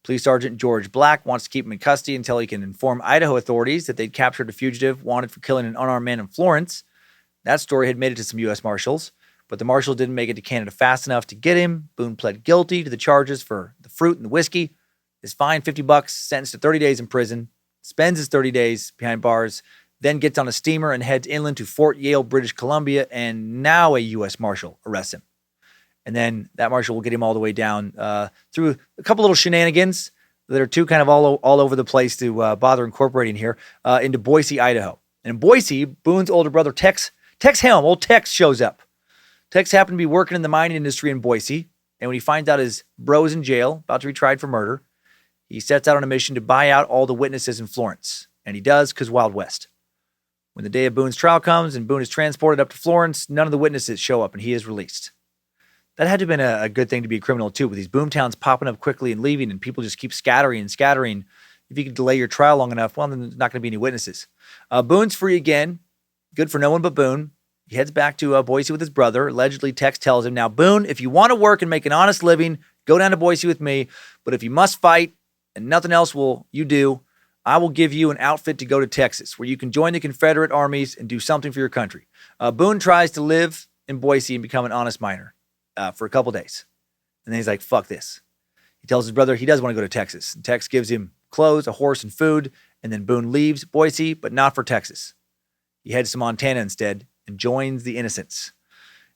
Police Sergeant George Black wants to keep him in custody until he can inform Idaho authorities that they'd captured a fugitive wanted for killing an unarmed man in Florence. That story had made it to some U.S. Marshals, but the Marshals didn't make it to Canada fast enough to get him. Boone pled guilty to the charges for the fruit and the whiskey. Is fined $50, sentenced to 30 days in prison, spends his 30 days behind bars, then gets on a steamer and heads inland to Fort Yale, British Columbia, and now a U.S. Marshal arrests him. And then that Marshal will get him all the way down through a couple little shenanigans that are too kind of all over the place to bother incorporating here, into Boise, Idaho. And in Boise, Boone's older brother, Tex Helm, old Tex, shows up. Tex happened to be working in the mining industry in Boise, and when he finds out his bro's in jail, about to be tried for murder, he sets out on a mission to buy out all the witnesses in Florence. And he does, because Wild West. When the day of Boone's trial comes and Boone is transported up to Florence, none of the witnesses show up and he is released. That had to have been a good thing to be a criminal too, with these Boomtowns popping up quickly and leaving and people just keep scattering. If you could delay your trial long enough, well, then there's not going to be any witnesses. Boone's free again. Good for no one but Boone. He heads back to Boise with his brother. Allegedly, Tex tells him, now, Boone, if you want to work and make an honest living, go down to Boise with me. But if you must fight and nothing else will you do, I will give you an outfit to go to Texas, where you can join the Confederate armies and do something for your country. Boone tries to live in Boise and become an honest miner for a couple days. And then he's like, fuck this. He tells his brother he does want to go to Texas. And Tex gives him clothes, a horse, and food. And then Boone leaves Boise, but not for Texas. He heads to Montana instead and joins the Innocents.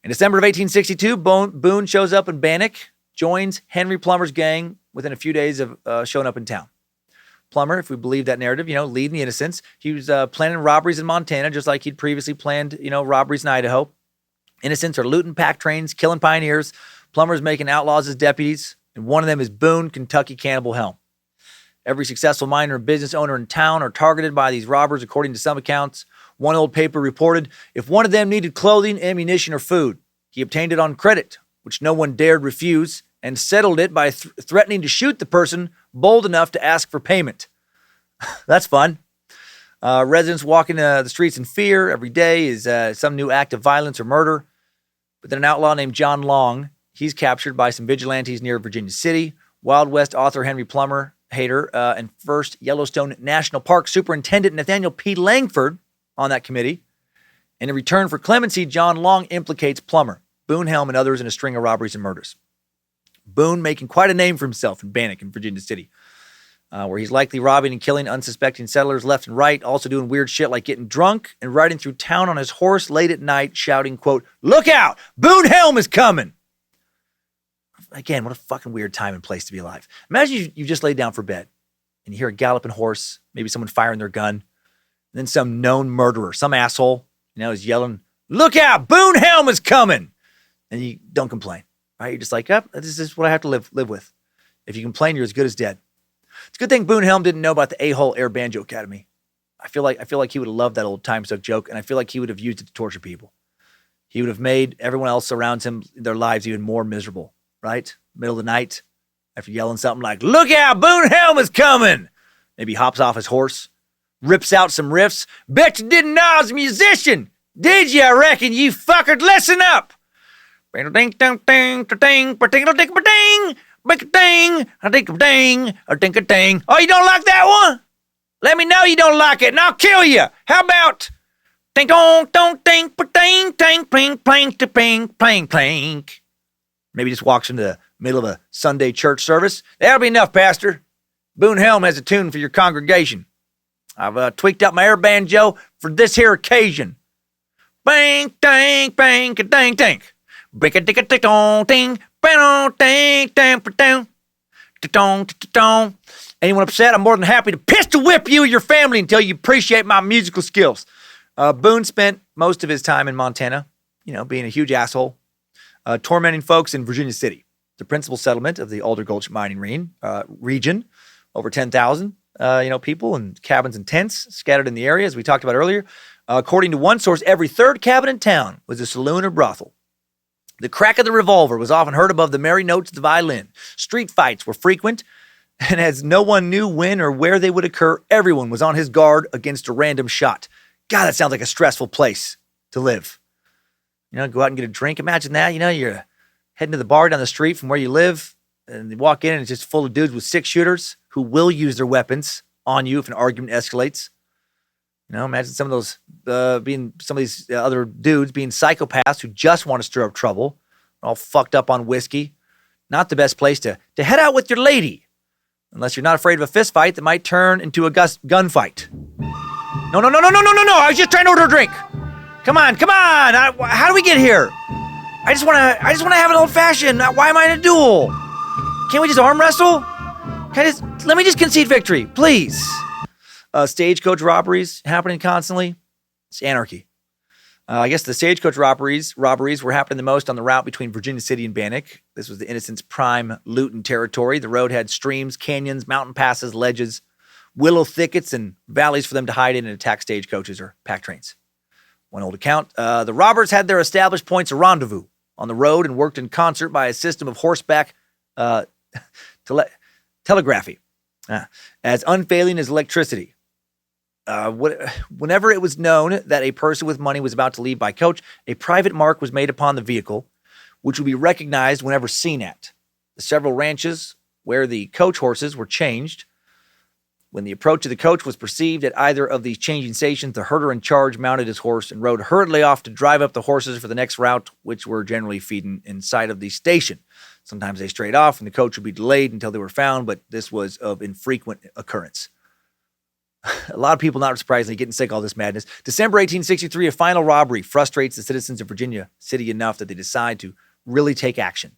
In December of 1862, Boone shows up in Bannack, joins Henry Plummer's gang within a few days of showing up in town. Plummer, if we believe that narrative, leading the Innocents. He was planning robberies in Montana, just like he'd previously planned, robberies in Idaho. Innocents are looting pack trains, killing pioneers. Plummer's making outlaws as deputies, and one of them is Boone, Kentucky Cannibal Helm. Every successful miner and business owner in town are targeted by these robbers, according to some accounts. One old paper reported, if one of them needed clothing, ammunition, or food, he obtained it on credit, which no one dared refuse, and settled it by threatening to shoot the person bold enough to ask for payment. That's fun. Residents walking the streets in fear every day is some new act of violence or murder. But then an outlaw named John Long, he's captured by some vigilantes near Virginia City. Wild West author Henry Plummer, hater, and first Yellowstone National Park Superintendent Nathaniel P. Langford on that committee. And in return for clemency, John Long implicates Plummer, Boone Helm, and others in a string of robberies and murders. Boone making quite a name for himself in Bannack and Virginia City, where he's likely robbing and killing unsuspecting settlers left and right, also doing weird shit like getting drunk and riding through town on his horse late at night, shouting, quote, look out, Boone Helm is coming. Again, what a fucking weird time and place to be alive. Imagine you just laid down for bed and you hear a galloping horse, maybe someone firing their gun, and then some known murderer, some asshole, is yelling, look out, Boone Helm is coming. And you don't complain. Right? You're just like, this is what I have to live with. If you complain, you're as good as dead. It's a good thing Boone Helm didn't know about the A-hole Air Banjo Academy. I feel like he would have loved that old Timesuck joke, and I feel like he would have used it to torture people. He would have made everyone else around him, their lives, even more miserable, right? Middle of the night, after yelling something like, look out, Boone Helm is coming! Maybe hops off his horse, rips out some riffs. Bet you didn't know I was a musician! Did you? I reckon you fucker, listen up! Oh, you don't like that one? Let me know you don't like it and I'll kill you. How about Ding dong, dong, ding, ding, ding, pling, pling, to ping, pling, pling. Maybe just walks into the middle of a Sunday church service. That'll be enough, Pastor. Boone Helm has a tune for your congregation. I've tweaked out my air banjo for this here occasion. Bang, dang, bang, dang, dang. Break a dick a dick dong, ding, bang, dang, dang, dang, dong, dong. Anyone upset? I'm more than happy to pistol whip you or your family until you appreciate my musical skills. Boone spent most of his time in Montana, being a huge asshole, tormenting folks in Virginia City, the principal settlement of the Alder Gulch mining region. Over 10,000, people in cabins and tents scattered in the area, as we talked about earlier. According to one source, every third cabin in town was a saloon or brothel. The crack of the revolver was often heard above the merry notes of the violin. Street fights were frequent, and as no one knew when or where they would occur, everyone was on his guard against a random shot. God, that sounds like a stressful place to live. Go out and get a drink. Imagine that. You're heading to the bar down the street from where you live, and you walk in and it's just full of dudes with six-shooters who will use their weapons on you if an argument escalates. Imagine some of those some of these other dudes being psychopaths who just want to stir up trouble, all fucked up on whiskey. Not the best place to head out with your lady, unless you're not afraid of a fist fight that might turn into a gunfight. No. I was just trying to order a drink. Come on. How do we get here? I just want to have an old fashioned. Why am I in a duel? Can't we just arm wrestle? Let me just concede victory, please. Stagecoach robberies happening constantly. It's anarchy. I guess the stagecoach robberies were happening the most on the route between Virginia City and Bannack. This was the innocents' prime looting territory. The road had streams, canyons, mountain passes, ledges, willow thickets, and valleys for them to hide in and attack stagecoaches or pack trains. One old account, the robbers had their established points of rendezvous on the road and worked in concert by a system of horseback telegraphy, as unfailing as electricity. Whenever it was known that a person with money was about to leave by coach, a private mark was made upon the vehicle, which would be recognized whenever seen at. The several ranches where the coach horses were changed. When the approach of the coach was perceived at either of these changing stations, the herder in charge mounted his horse and rode hurriedly off to drive up the horses for the next route, which were generally feeding in sight of the station. Sometimes they strayed off and the coach would be delayed until they were found, but this was of infrequent occurrence. A lot of people, not surprisingly, getting sick of all this madness. December 1863, a final robbery frustrates the citizens of Virginia City enough that they decide to really take action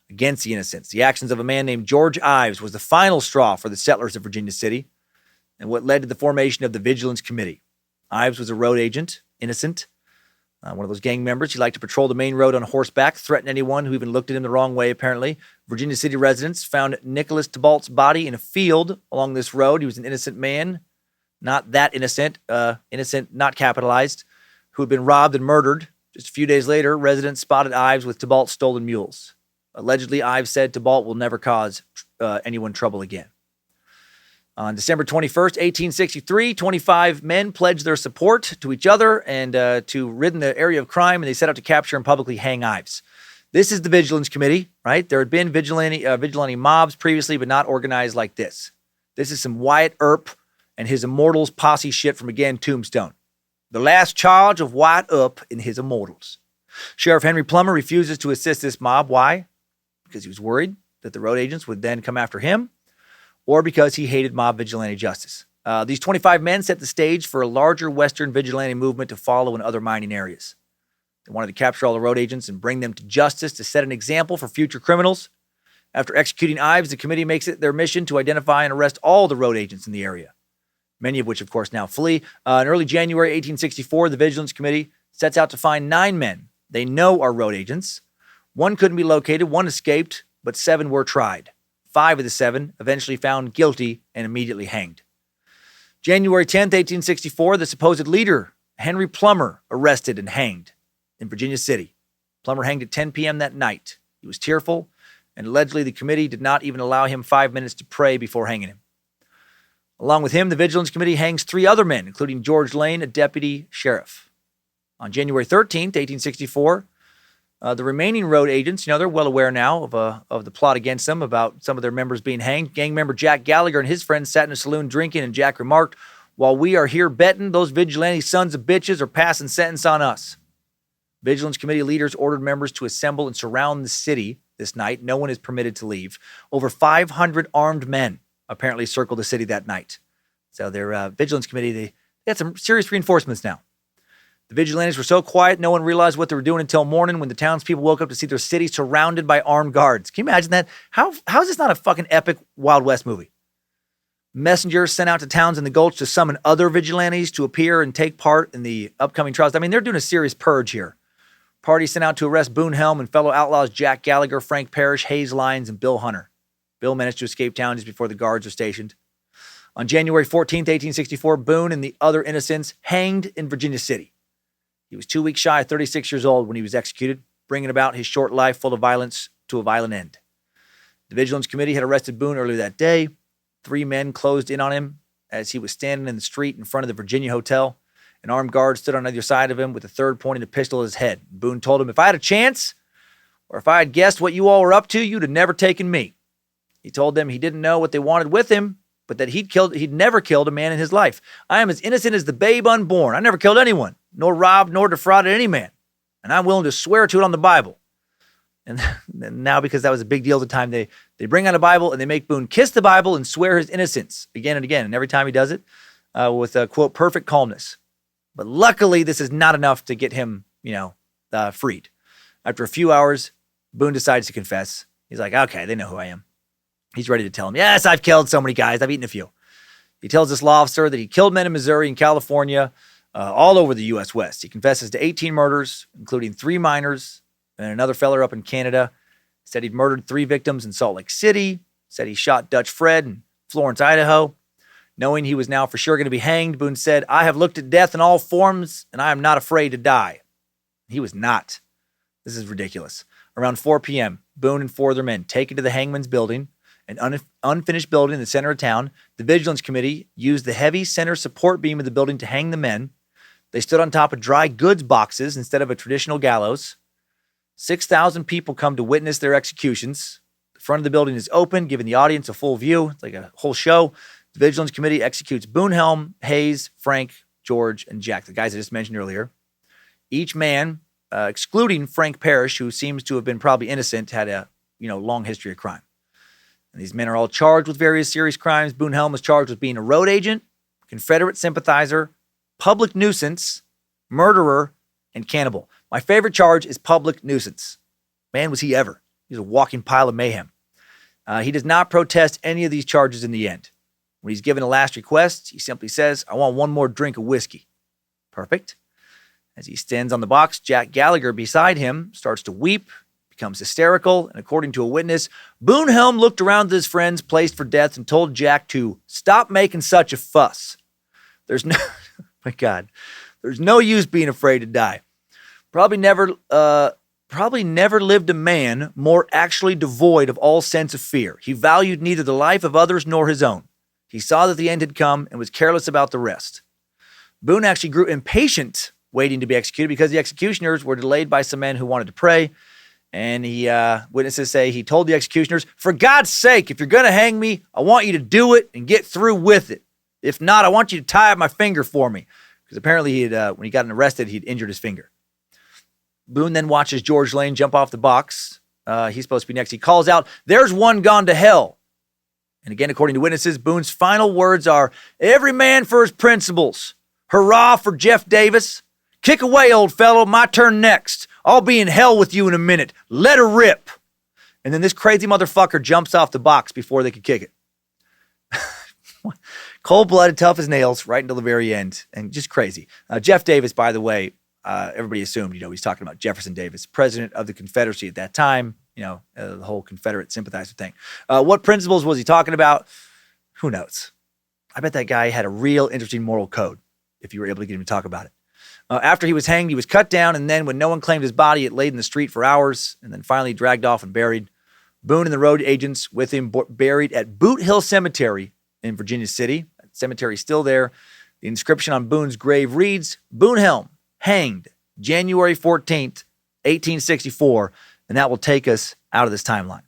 against the innocents. The actions of a man named George Ives was the final straw for the settlers of Virginia City and what led to the formation of the Vigilance Committee. Ives was a road agent, innocent, one of those gang members. He liked to patrol the main road on horseback, threaten anyone who even looked at him the wrong way, apparently. Virginia City residents found Nicholas Thibault's body in a field along this road. He was an innocent man, not that innocent, innocent, not capitalized, who had been robbed and murdered. Just a few days later, residents spotted Ives with Thibault's stolen mules. Allegedly, Ives said Thibault will never cause anyone trouble again. On December 21st, 1863, 25 men pledged their support to each other and to rid the area of crime, and they set out to capture and publicly hang Ives. This is the Vigilance Committee, right? There had been vigilante mobs previously, but not organized like this. This is some Wyatt Earp and his Immortals posse shit from, again, Tombstone. The last charge of Wyatt Earp and his Immortals. Sheriff Henry Plummer refuses to assist this mob. Why? Because he was worried that the road agents would then come after him, or because he hated mob vigilante justice. These 25 men set the stage for a larger Western vigilante movement to follow in other mining areas. They wanted to capture all the road agents and bring them to justice to set an example for future criminals. After executing Ives, the committee makes it their mission to identify and arrest all the road agents in the area, many of which, of course, now flee. In early January 1864, the Vigilance Committee sets out to find 9 men they know are road agents. 1 couldn't be located, 1 escaped, but 7 were tried. 5 of the 7 eventually found guilty and immediately hanged. January 10th, 1864, the supposed leader, Henry Plummer, arrested and hanged in Virginia City. Plummer hanged at 10 p.m. that night. He was tearful, and allegedly the committee did not even allow him 5 minutes to pray before hanging him. Along with him, the Vigilance Committee hangs 3 other men, including George Lane, a deputy sheriff. On January 13th, 1864, the remaining road agents, they're well aware now of the plot against them, about some of their members being hanged. Gang member Jack Gallagher and his friends sat in a saloon drinking, and Jack remarked, While we are here betting, those vigilante sons of bitches are passing sentence on us. Vigilance Committee leaders ordered members to assemble and surround the city this night. No one is permitted to leave. Over 500 armed men apparently circled the city that night. So their Vigilance Committee, they had some serious reinforcements now. The vigilantes were so quiet, no one realized what they were doing until morning when the townspeople woke up to see their city surrounded by armed guards. Can you imagine that? How is this not a fucking epic Wild West movie? Messengers sent out to towns in the Gulch to summon other vigilantes to appear and take part in the upcoming trials. I mean, they're doing a serious purge here. Party sent out to arrest Boone Helm and fellow outlaws Jack Gallagher, Frank Parrish, Hayes Lyons, and Bill Hunter. Bill managed to escape town just before the guards were stationed. On January 14th, 1864, Boone and the other innocents hanged in Virginia City. He was 2 weeks shy of 36 years old when he was executed, bringing about his short life full of violence to a violent end. The Vigilance Committee had arrested Boone earlier that day. 3 men closed in on him as he was standing in the street in front of the Virginia Hotel. An armed guard stood on either side of him with a third pointing a pistol at his head. Boone told him, "If I had a chance, or if I had guessed what you all were up to, you'd have never taken me." He told them he didn't know what they wanted with him, but that he'd never killed a man in his life. "I am as innocent as the babe unborn. I never killed anyone, nor robbed, nor defrauded any man. And I'm willing to swear to it on the Bible." And now, because that was a big deal at the time, they bring out a Bible and they make Boone kiss the Bible and swear his innocence again and again. And every time he does it, with a, quote, perfect calmness. But luckily, this is not enough to get him, freed. After a few hours, Boone decides to confess. He's like, okay, they know who I am. He's ready to tell him, yes, I've killed so many guys. I've eaten a few. He tells this law officer that he killed men in Missouri and California, all over the U.S. West. He confesses to 18 murders, including 3 minors and another feller up in Canada. Said he'd murdered 3 victims in Salt Lake City. Said he shot Dutch Fred in Florence, Idaho. Knowing he was now for sure going to be hanged, Boone said, "I have looked at death in all forms, and I am not afraid to die." He was not. This is ridiculous. Around 4 p.m., Boone and 4 other men taken to the hangman's building, an unfinished building in the center of town. The Vigilance Committee used the heavy center support beam of the building to hang the men. They stood on top of dry goods boxes instead of a traditional gallows. 6,000 people come to witness their executions. The front of the building is open, giving the audience a full view. It's like a whole show. The Vigilance Committee executes Boone Helm, Hayes, Frank, George, and Jack, the guys I just mentioned earlier. Each man, excluding Frank Parrish, who seems to have been probably innocent, had a long history of crime. And these men are all charged with various serious crimes. Boone Helm was charged with being a road agent, Confederate sympathizer, public nuisance, murderer, and cannibal. My favorite charge is public nuisance. Man, was he ever. He's a walking pile of mayhem. He does not protest any of these charges in the end. When he's given a last request, he simply says, "I want one more drink of whiskey." Perfect. As he stands on the box, Jack Gallagher beside him starts to weep, becomes hysterical, and according to a witness, Boone Helm looked around at his friends placed for death and told Jack to stop making such a fuss. There's no use being afraid to die. Probably never lived a man more actually devoid of all sense of fear. He valued neither the life of others nor his own. He saw that the end had come and was careless about the rest. Boone actually grew impatient waiting to be executed because the executioners were delayed by some men who wanted to pray. And witnesses say he told the executioners, "For God's sake, if you're going to hang me, I want you to do it and get through with it. If not, I want you to tie up my finger for me." Because apparently when he got arrested, he'd injured his finger. Boone then watches George Lane jump off the box. He's supposed to be next. He calls out, "There's one gone to hell." And again, according to witnesses, Boone's final words are, "Every man for his principles. Hurrah for Jeff Davis. Kick away, old fellow. My turn next. I'll be in hell with you in a minute. Let her rip." And then this crazy motherfucker jumps off the box before they could kick it. Cold-blooded, tough as nails, right until the very end. And just crazy. Jeff Davis, by the way, everybody assumed, he's talking about Jefferson Davis, president of the Confederacy at that time. The whole Confederate sympathizer thing. What principles was he talking about? Who knows? I bet that guy had a real interesting moral code if you were able to get him to talk about it. After he was hanged, he was cut down, and then when no one claimed his body, it laid in the street for hours, and then finally dragged off and buried. Boone and the road agents with him buried at Boot Hill Cemetery in Virginia City. That cemetery is still there. The inscription on Boone's grave reads, "Boone Helm, hanged January 14th, 1864, and that will take us out of this timeline.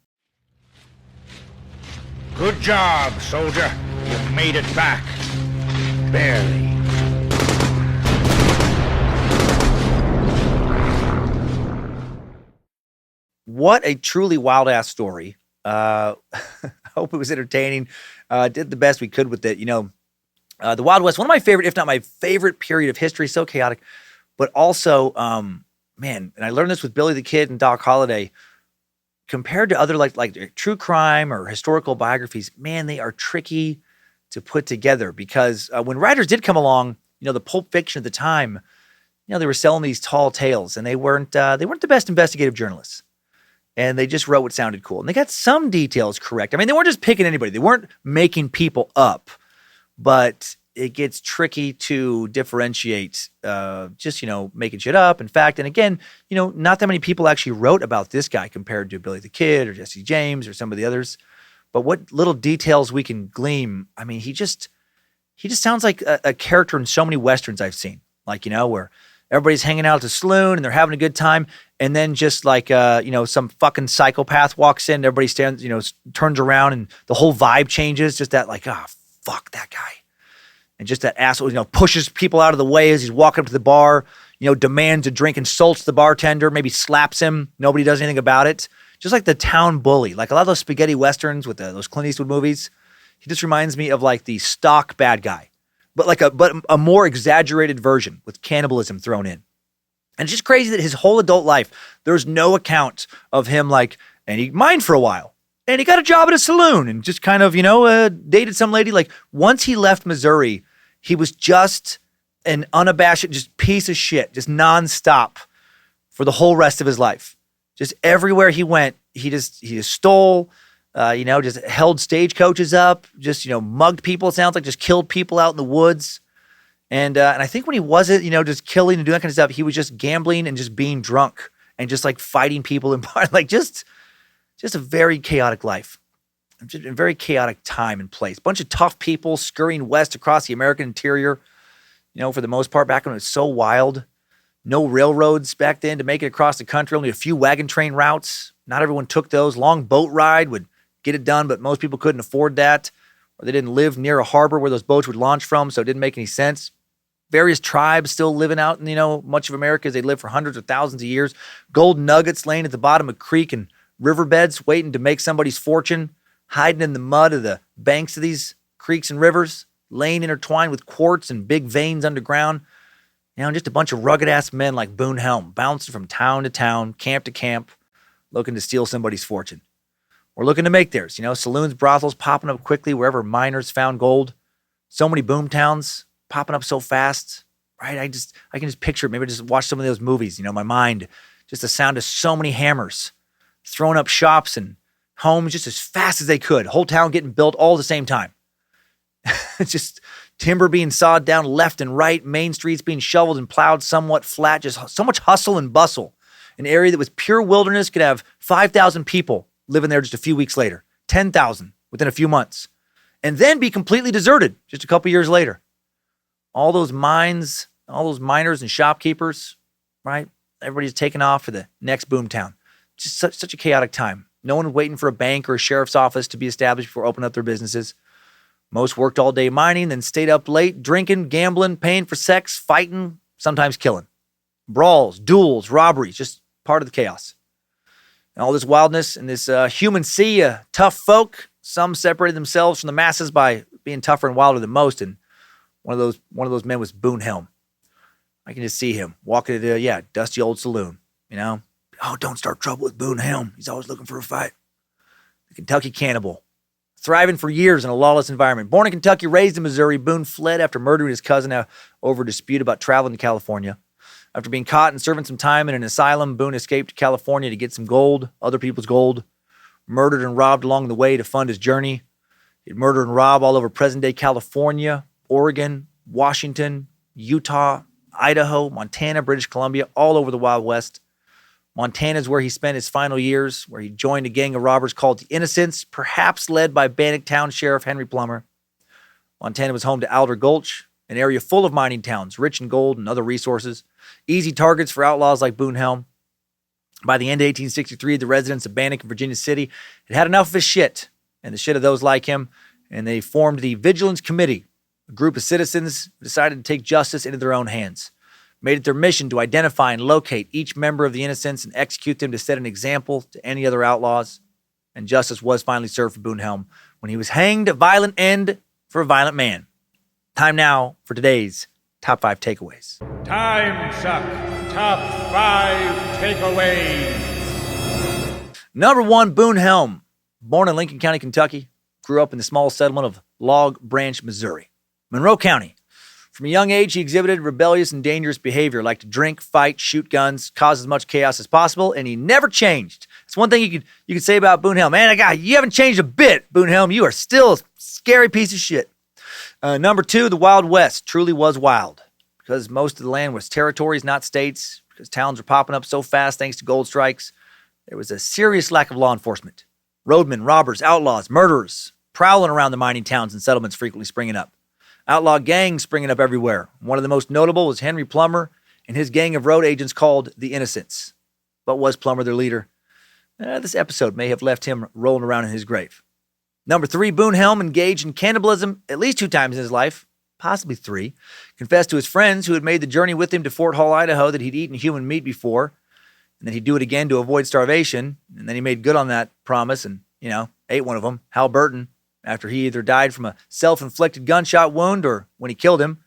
Good job, soldier. You made it back. barely. What a truly wild-ass story. Hope it was entertaining. Did the best we could with it. The Wild West, one of my favorite, if not my favorite period of history, so chaotic, but also, and I learned this with Billy the Kid and Doc Holliday, compared to other like true crime or historical biographies, man, they are tricky to put together because when writers did come along, the Pulp Fiction at the time, they were selling these tall tales and they weren't the best investigative journalists. And they just wrote what sounded cool. And they got some details correct. I mean, they weren't just picking anybody. They weren't making people up. But it gets tricky to differentiate making shit up. In fact, and again, not that many people actually wrote about this guy compared to Billy the Kid or Jesse James or some of the others. But what little details we can glean, I mean, he just sounds like a character in so many Westerns I've seen. Like, where everybody's hanging out at the saloon and they're having a good time. And then just like, some fucking psychopath walks in, everybody stands, turns around and the whole vibe changes. Just that like, fuck that guy. And just that asshole, pushes people out of the way as he's walking up to the bar, demands a drink, insults the bartender, maybe slaps him. Nobody does anything about it. Just like the town bully. Like a lot of those spaghetti westerns with those Clint Eastwood movies. He just reminds me of like the stock bad guy. But a more exaggerated version with cannibalism thrown in. And it's just crazy that his whole adult life, there's no account of him and he mined for a while. And he got a job at a saloon and just kind of, dated some lady. Like once he left Missouri, he was just an unabashed, just piece of shit, just nonstop for the whole rest of his life. Just everywhere he went, he just stole, just held stagecoaches up, just, mugged people. It sounds like just killed people out in the woods. And I think when he wasn't, just killing and doing that kind of stuff, he was just gambling and just being drunk and just like fighting people in bars, like just a very chaotic life, just a very chaotic time and place. Bunch of tough people scurrying west across the American interior, for the most part back when it was so wild. No railroads back then to make it across the country, only a few wagon train routes. Not everyone took those. Long boat ride would get it done, but most people couldn't afford that. Or they didn't live near a harbor where those boats would launch from, so it didn't make any sense. Various tribes still living out in, much of America as they lived for hundreds of thousands of years. Gold nuggets laying at the bottom of creek and riverbeds waiting to make somebody's fortune, hiding in the mud of the banks of these creeks and rivers, laying intertwined with quartz and big veins underground. Just a bunch of rugged-ass men like Boone Helm, bouncing from town to town, camp to camp, looking to steal somebody's fortune. Or looking to make theirs. Saloons, brothels popping up quickly wherever miners found gold. So many boomtowns popping up so fast, right? I can just picture it. Maybe just watch some of those movies, my mind, just the sound of so many hammers throwing up shops and homes just as fast as they could. Whole town getting built all at the same time. Just timber being sawed down left and right, main streets being shoveled and plowed somewhat flat, just so much hustle and bustle. An area that was pure wilderness could have 5,000 people living there just a few weeks later, 10,000 within a few months, and then be completely deserted just a couple years later. All those mines, all those miners and shopkeepers, right? Everybody's taking off for the next boomtown. Just such a chaotic time. No one waiting for a bank or a sheriff's office to be established before opening up their businesses. Most worked all day mining, then stayed up late, drinking, gambling, paying for sex, fighting, sometimes killing. Brawls, duels, robberies, just part of the chaos. And all this wildness and this human sea, tough folk, some separated themselves from the masses by being tougher and wilder than most, and one of those men was Boone Helm. I can just see him walking to the dusty old saloon, Oh, don't start trouble with Boone Helm. He's always looking for a fight. The Kentucky Cannibal. Thriving for years in a lawless environment. Born in Kentucky, raised in Missouri, Boone fled after murdering his cousin over a dispute about traveling to California. After being caught and serving some time in an asylum, Boone escaped to California to get some gold, other people's gold. Murdered and robbed along the way to fund his journey. He'd murder and rob all over present-day California, Oregon, Washington, Utah, Idaho, Montana, British Columbia, all over the Wild West. Montana is where he spent his final years, where he joined a gang of robbers called the Innocents, perhaps led by Bannack Town Sheriff Henry Plummer. Montana was home to Alder Gulch, an area full of mining towns, rich in gold and other resources, easy targets for outlaws like Boone Helm. By the end of 1863, the residents of Bannack and Virginia City had had enough of his shit and the shit of those like him, and they formed the Vigilance Committee, a group of citizens decided to take justice into their own hands, made it their mission to identify and locate each member of the Innocents and execute them to set an example to any other outlaws. And justice was finally served for Boone Helm when he was hanged a violent end for a violent man. Time now for today's Top 5 Takeaways. Timesuck Top 5 Takeaways. Number 1, Boone Helm. Born in Lincoln County, Kentucky, grew up in the small settlement of Log Branch, Missouri. Monroe County. From a young age, he exhibited rebellious and dangerous behavior, like to drink, fight, shoot guns, cause as much chaos as possible, and he never changed. It's one thing you could say about Boone Helm. Man, you haven't changed a bit, Boone Helm. You are still a scary piece of shit. Number 2, the Wild West truly was wild, because most of the land was territories, not states, because towns were popping up so fast thanks to gold strikes. There was a serious lack of law enforcement. Roadmen, robbers, outlaws, murderers, prowling around the mining towns and settlements frequently springing up. Outlaw gangs springing up everywhere. One of the most notable was Henry Plummer and his gang of road agents called the Innocents. But was Plummer their leader? This episode may have left him rolling around in his grave. Number 3, Boone Helm engaged in cannibalism at least 2 times in his life, possibly 3. Confessed to his friends who had made the journey with him to Fort Hall, Idaho, that he'd eaten human meat before, and then he'd do it again to avoid starvation. And then he made good on that promise and, ate one of them, Hal Burton, after he either died from a self-inflicted gunshot wound or when he killed him.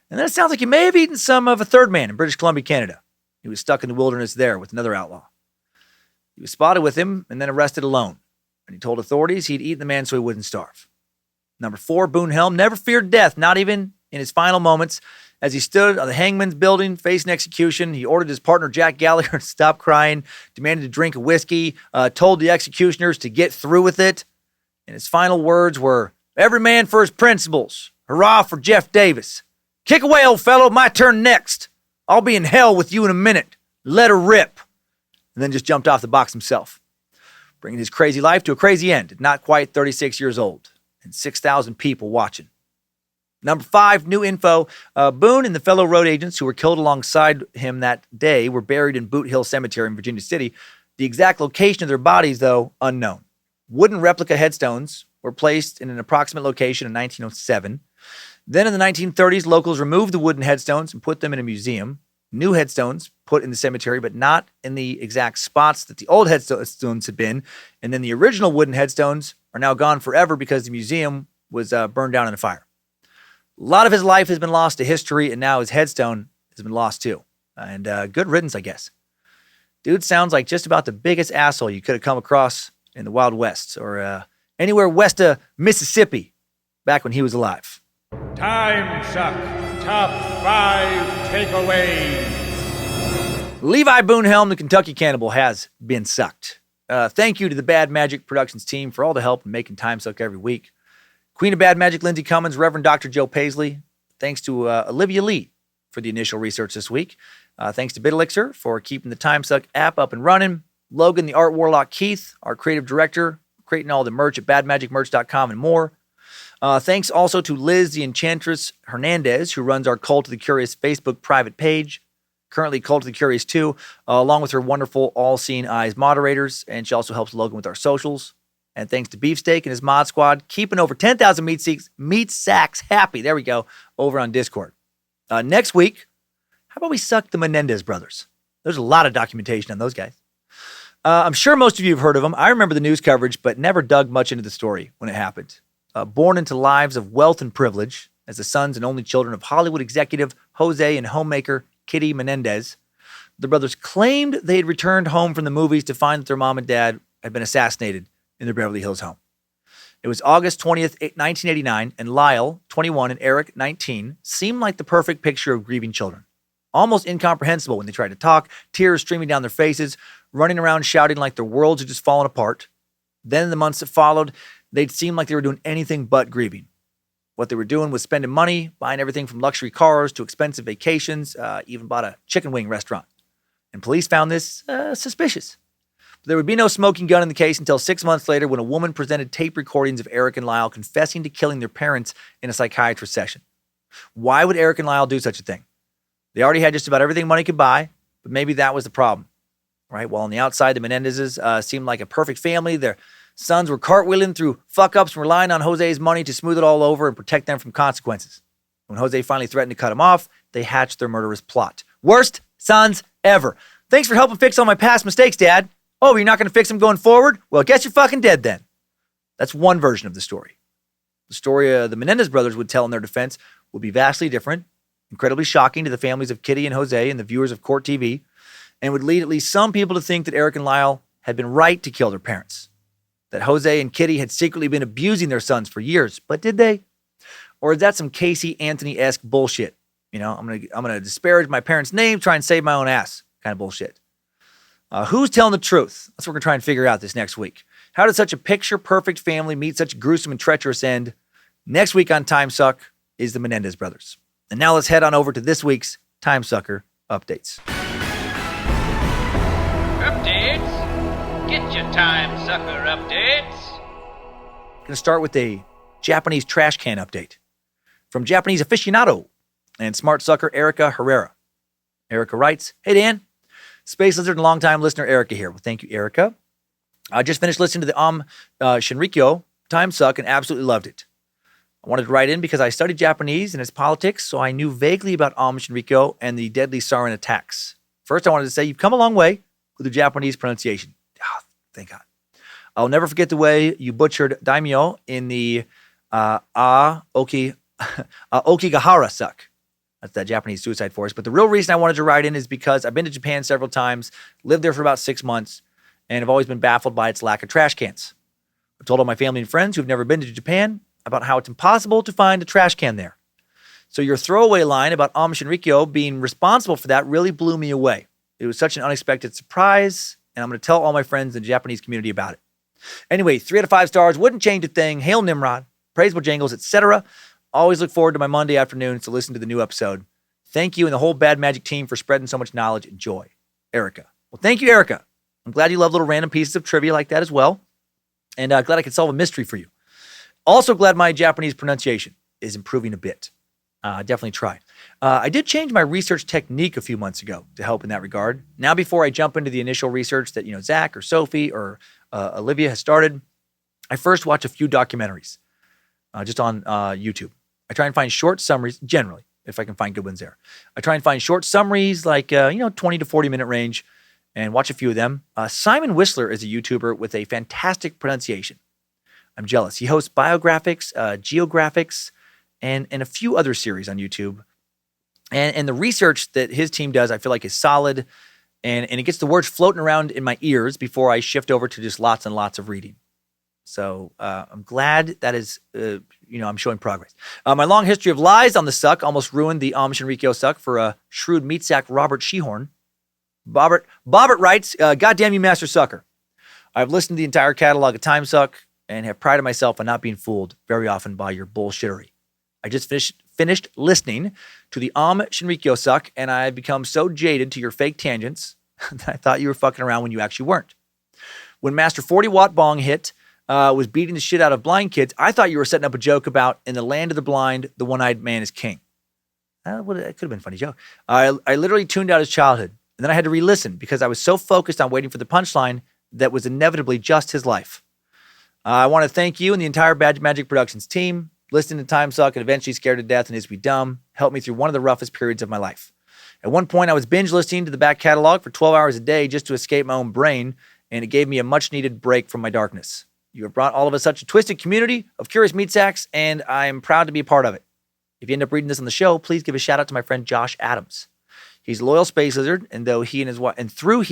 And then it sounds like he may have eaten some of a third man in British Columbia, Canada. He was stuck in the wilderness there with another outlaw. He was spotted with him and then arrested alone. And he told authorities he'd eaten the man so he wouldn't starve. Number 4, Boone Helm never feared death, not even in his final moments. As he stood on the hangman's building facing execution, he ordered his partner Jack Gallagher to stop crying, demanded a drink of whiskey, told the executioners to get through with it. And his final words were, "Every man for his principles. Hurrah for Jeff Davis. Kick away, old fellow. My turn next. I'll be in hell with you in a minute. Let her rip." And then just jumped off the box himself, bringing his crazy life to a crazy end at not quite 36 years old and 6,000 people watching. Number 5, new info. Boone and the fellow road agents who were killed alongside him that day were buried in Boot Hill Cemetery in Virginia City. The exact location of their bodies, though, unknown. Wooden replica headstones were placed in an approximate location in 1907. Then in the 1930s, locals removed the wooden headstones and put them in a museum. New headstones put in the cemetery, but not in the exact spots that the old headstones had been. And then the original wooden headstones are now gone forever because the museum was burned down in a fire. A lot of his life has been lost to history, and now his headstone has been lost too. And good riddance, I guess. Dude sounds like just about the biggest asshole you could have come across in the Wild West, or anywhere west of Mississippi, back when he was alive. Timesuck Top 5 Takeaways. Levi Boone Helm, the Kentucky Cannibal, has been sucked. Thank you to the Bad Magic Productions team for all the help in making Timesuck every week. Queen of Bad Magic, Lindsay Cummins, Reverend Dr. Joe Paisley. Thanks to Olivia Lee for the initial research this week. Thanks to BitElixir for keeping the Timesuck app up and running. Logan, the Art Warlock Keith, our creative director, creating all the merch at badmagicmerch.com and more. Thanks also to Liz, the Enchantress Hernandez, who runs our Cult of the Curious Facebook private page. Currently Cult of the Curious 2, along with her wonderful all-seeing eyes moderators, and she also helps Logan with our socials. And thanks to Beefsteak and his mod squad, keeping over 10,000 meat sacks happy, there we go, over on Discord. Next week, how about we suck the Menendez brothers? There's a lot of documentation on those guys. I'm sure most of you have heard of them. I remember the news coverage, but never dug much into the story when it happened. Born into lives of wealth and privilege, as the sons and only children of Hollywood executive Jose and homemaker Kitty Menendez, the brothers claimed they had returned home from the movies to find that their mom and dad had been assassinated in their Beverly Hills home. It was August 20th, 1989, and Lyle, 21, and Eric, 19, seemed like the perfect picture of grieving children. Almost incomprehensible when they tried to talk, tears streaming down their faces, running around shouting like their worlds had just fallen apart. Then in the months that followed, they'd seem like they were doing anything but grieving. What they were doing was spending money, buying everything from luxury cars to expensive vacations, even bought a chicken wing restaurant. And police found this suspicious. But there would be no smoking gun in the case until 6 months later when a woman presented tape recordings of Eric and Lyle confessing to killing their parents in a psychiatrist session. Why would Eric and Lyle do such a thing? They already had just about everything money could buy, but maybe that was the problem. Right? While on the outside, the Menendezes seemed like a perfect family. Their sons were cartwheeling through fuck-ups and relying on Jose's money to smooth it all over and protect them from consequences. When Jose finally threatened to cut him off, they hatched their murderous plot. Worst sons ever. Thanks for helping fix all my past mistakes, Dad. Oh, you're not going to fix them going forward? Well, I guess you're fucking dead then. That's one version of the story. The story the Menendez brothers would tell in their defense would be vastly different, incredibly shocking to the families of Kitty and Jose and the viewers of Court TV, and would lead at least some people to think that Eric and Lyle had been right to kill their parents. That Jose and Kitty had secretly been abusing their sons for years. But did they? Or is that some Casey Anthony-esque bullshit? You know, I'm gonna disparage my parents' name, try and save my own ass kind of bullshit. Who's telling the truth? That's what we're going to try and figure out this next week. How did such a picture-perfect family meet such a gruesome and treacherous end? Next week on Timesuck is the Menendez brothers. And now let's head on over to this week's Timesucker Updates. Updates? Get your Timesucker updates. Going to start with a Japanese trash can update from Japanese aficionado and smart sucker Erica Herrera. Erica writes, "Hey Dan, Space Lizard and longtime listener Erica here." Well, thank you, Erica. I just finished listening to the Shinrikyo Timesuck and absolutely loved it. I wanted to write in because I studied Japanese and its politics, so I knew vaguely about Shinrikyo and the deadly sarin attacks. First, I wanted to say you've come a long way with the Japanese pronunciation. Oh, thank God. I'll never forget the way you butchered daimyo in the Okigahara suck. That's that Japanese suicide force. But the real reason I wanted to write in is because I've been to Japan several times, lived there for about 6 months, and have always been baffled by its lack of trash cans. I've told all my family and friends who've never been to Japan about how it's impossible to find a trash can there. So your throwaway line about Shinrikyo being responsible for that really blew me away. It was such an unexpected surprise, and I'm going to tell all my friends in the Japanese community about it. Anyway, 3 out of 5 stars, wouldn't change a thing. Hail Nimrod, praise Bojangles, etc. Always look forward to my Monday afternoons to listen to the new episode. Thank you and the whole Bad Magic team for spreading so much knowledge and joy. Erica. Well, thank you, Erica. I'm glad you love little random pieces of trivia like that as well. And glad I could solve a mystery for you. Also glad my Japanese pronunciation is improving a bit. Definitely try. I did change my research technique a few months ago to help in that regard. Now, before I jump into the initial research that, Zach or Sophie or Olivia has started, I first watch a few documentaries just on YouTube. I try and find short summaries, generally, if I can find good ones there. I try and find short summaries like, 20 to 40 minute range and watch a few of them. Simon Whistler is a YouTuber with a fantastic pronunciation. I'm jealous. He hosts Biographics, Geographics, and a few other series on YouTube. And the research that his team does, I feel like is solid. And it gets the words floating around in my ears before I shift over to just lots and lots of reading. So I'm glad that is, I'm showing progress. My long history of lies on the suck almost ruined the Shinrikyo suck for a shrewd meat sack Robert Shehorn. Bobbert writes, "Goddamn you, master sucker. I've listened to the entire catalog of Timesuck and have prided myself on not being fooled very often by your bullshittery. I just finished listening to the Shinrikyo suck, and I've become so jaded to your fake tangents that I thought you were fucking around when you actually weren't. When Master 40 Watt Bong hit was beating the shit out of blind kids, I thought you were setting up a joke about in the land of the blind, the one-eyed man is king. It could have been a funny joke. I literally tuned out his childhood, and then I had to re-listen because I was so focused on waiting for the punchline that was inevitably just his life. I want to thank you and the entire Bad Magic Productions team. Listening to Timesuck and eventually Scared to Death and Is We Dumb helped me through one of the roughest periods of my life. At one point, I was binge listening to the back catalog for 12 hours a day just to escape my own brain, and it gave me a much-needed break from my darkness. You have brought all of us such a twisted community of curious meat sacks, and I am proud to be a part of it. If you end up reading this on the show, please give a shout-out to my friend Josh Adams. He's a loyal space lizard, and through he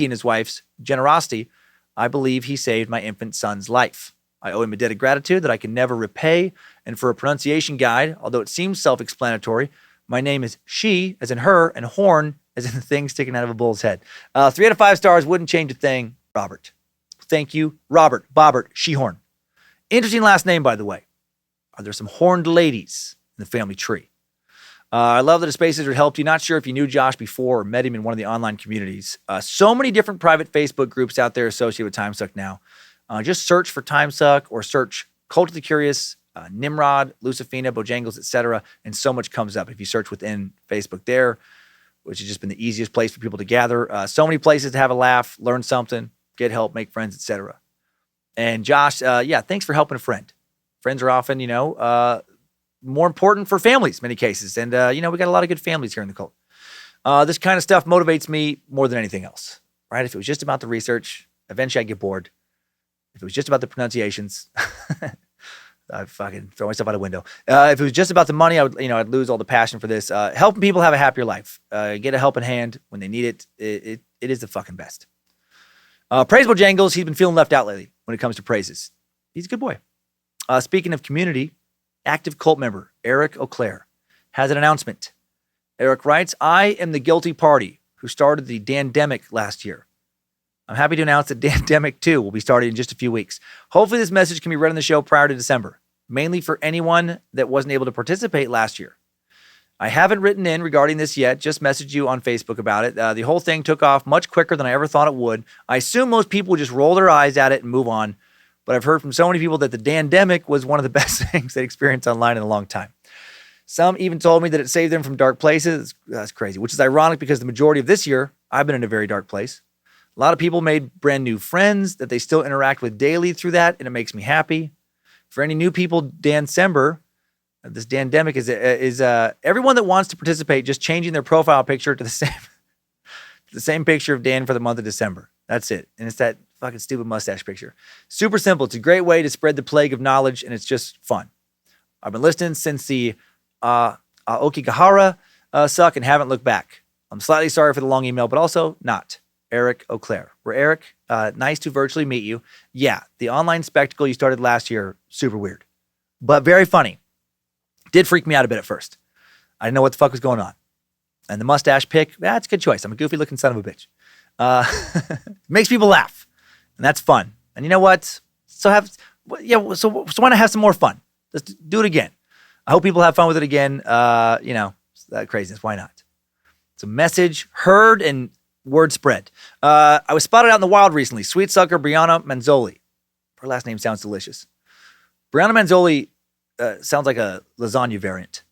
and his wife's generosity, I believe he saved my infant son's life. I owe him a debt of gratitude that I can never repay. And for a pronunciation guide, although it seems self-explanatory, my name is she, as in her, and horn, as in the thing sticking out of a bull's head. 3 out of 5 stars, wouldn't change a thing. Robert. Thank you, Robert. Bobbert Shehorn. Interesting last name, by the way. Are there some horned ladies in the family tree? I love that a space lizard helped you. Not sure if you knew Josh before or met him in one of the online communities. So many different private Facebook groups out there associated with Timesuck now. Just search for Timesuck or search Cult of the Curious, Nimrod, Lucifina, Bojangles, etc., and so much comes up if you search within Facebook there, which has just been the easiest place for people to gather. So many places to have a laugh, learn something, get help, make friends, etc. And Josh, thanks for helping a friend. Friends are often, more important for families in many cases. And, we got a lot of good families here in the cult. This kind of stuff motivates me more than anything else, right? If it was just about the research, eventually I'd get bored. If it was just about the pronunciations, I'd fucking throw myself out a window. If it was just about the money, I'd lose all the passion for this. Helping people have a happier life. Get a helping hand when they need it. It is the fucking best. Praise Bojangles, he's been feeling left out lately when it comes to praises. He's a good boy. Speaking of community, active cult member Eric O'Clair has an announcement. Eric writes, I am the guilty party who started the Dandemic last year. I'm happy to announce that Dandemic 2 will be starting in just a few weeks. Hopefully this message can be read on the show prior to December, mainly for anyone that wasn't able to participate last year. I haven't written in regarding this yet, just messaged you on Facebook about it. The whole thing took off much quicker than I ever thought it would. I assume most people would just roll their eyes at it and move on, but I've heard from so many people that the Dandemic was one of the best things they experienced online in a long time. Some even told me that it saved them from dark places. That's crazy, which is ironic because the majority of this year, I've been in a very dark place. A lot of people made brand new friends that they still interact with daily through that, and it makes me happy. For any new people, Dancember, this Dandemic is everyone that wants to participate just changing their profile picture to the same picture of Dan for the month of December. That's it. And it's that fucking stupid mustache picture. Super simple. It's a great way to spread the plague of knowledge, and it's just fun. I've been listening since the Okigahara suck and haven't looked back. I'm slightly sorry for the long email, but also not. Eric O'Clair. We're Eric. Nice to virtually meet you. Yeah, the online spectacle you started last year, super weird, but very funny. Did freak me out a bit at first. I didn't know what the fuck was going on. And the mustache pick, that's a good choice. I'm a goofy looking son of a bitch. Makes people laugh, and that's fun. And you know what? So why not have some more fun? Let's do it again. I hope people have fun with it again. That craziness. Why not? It's a message heard and word spread. I was spotted out in the wild recently. Sweet sucker Brianna Manzoli. Her last name sounds delicious. Brianna Manzoli sounds like a lasagna variant.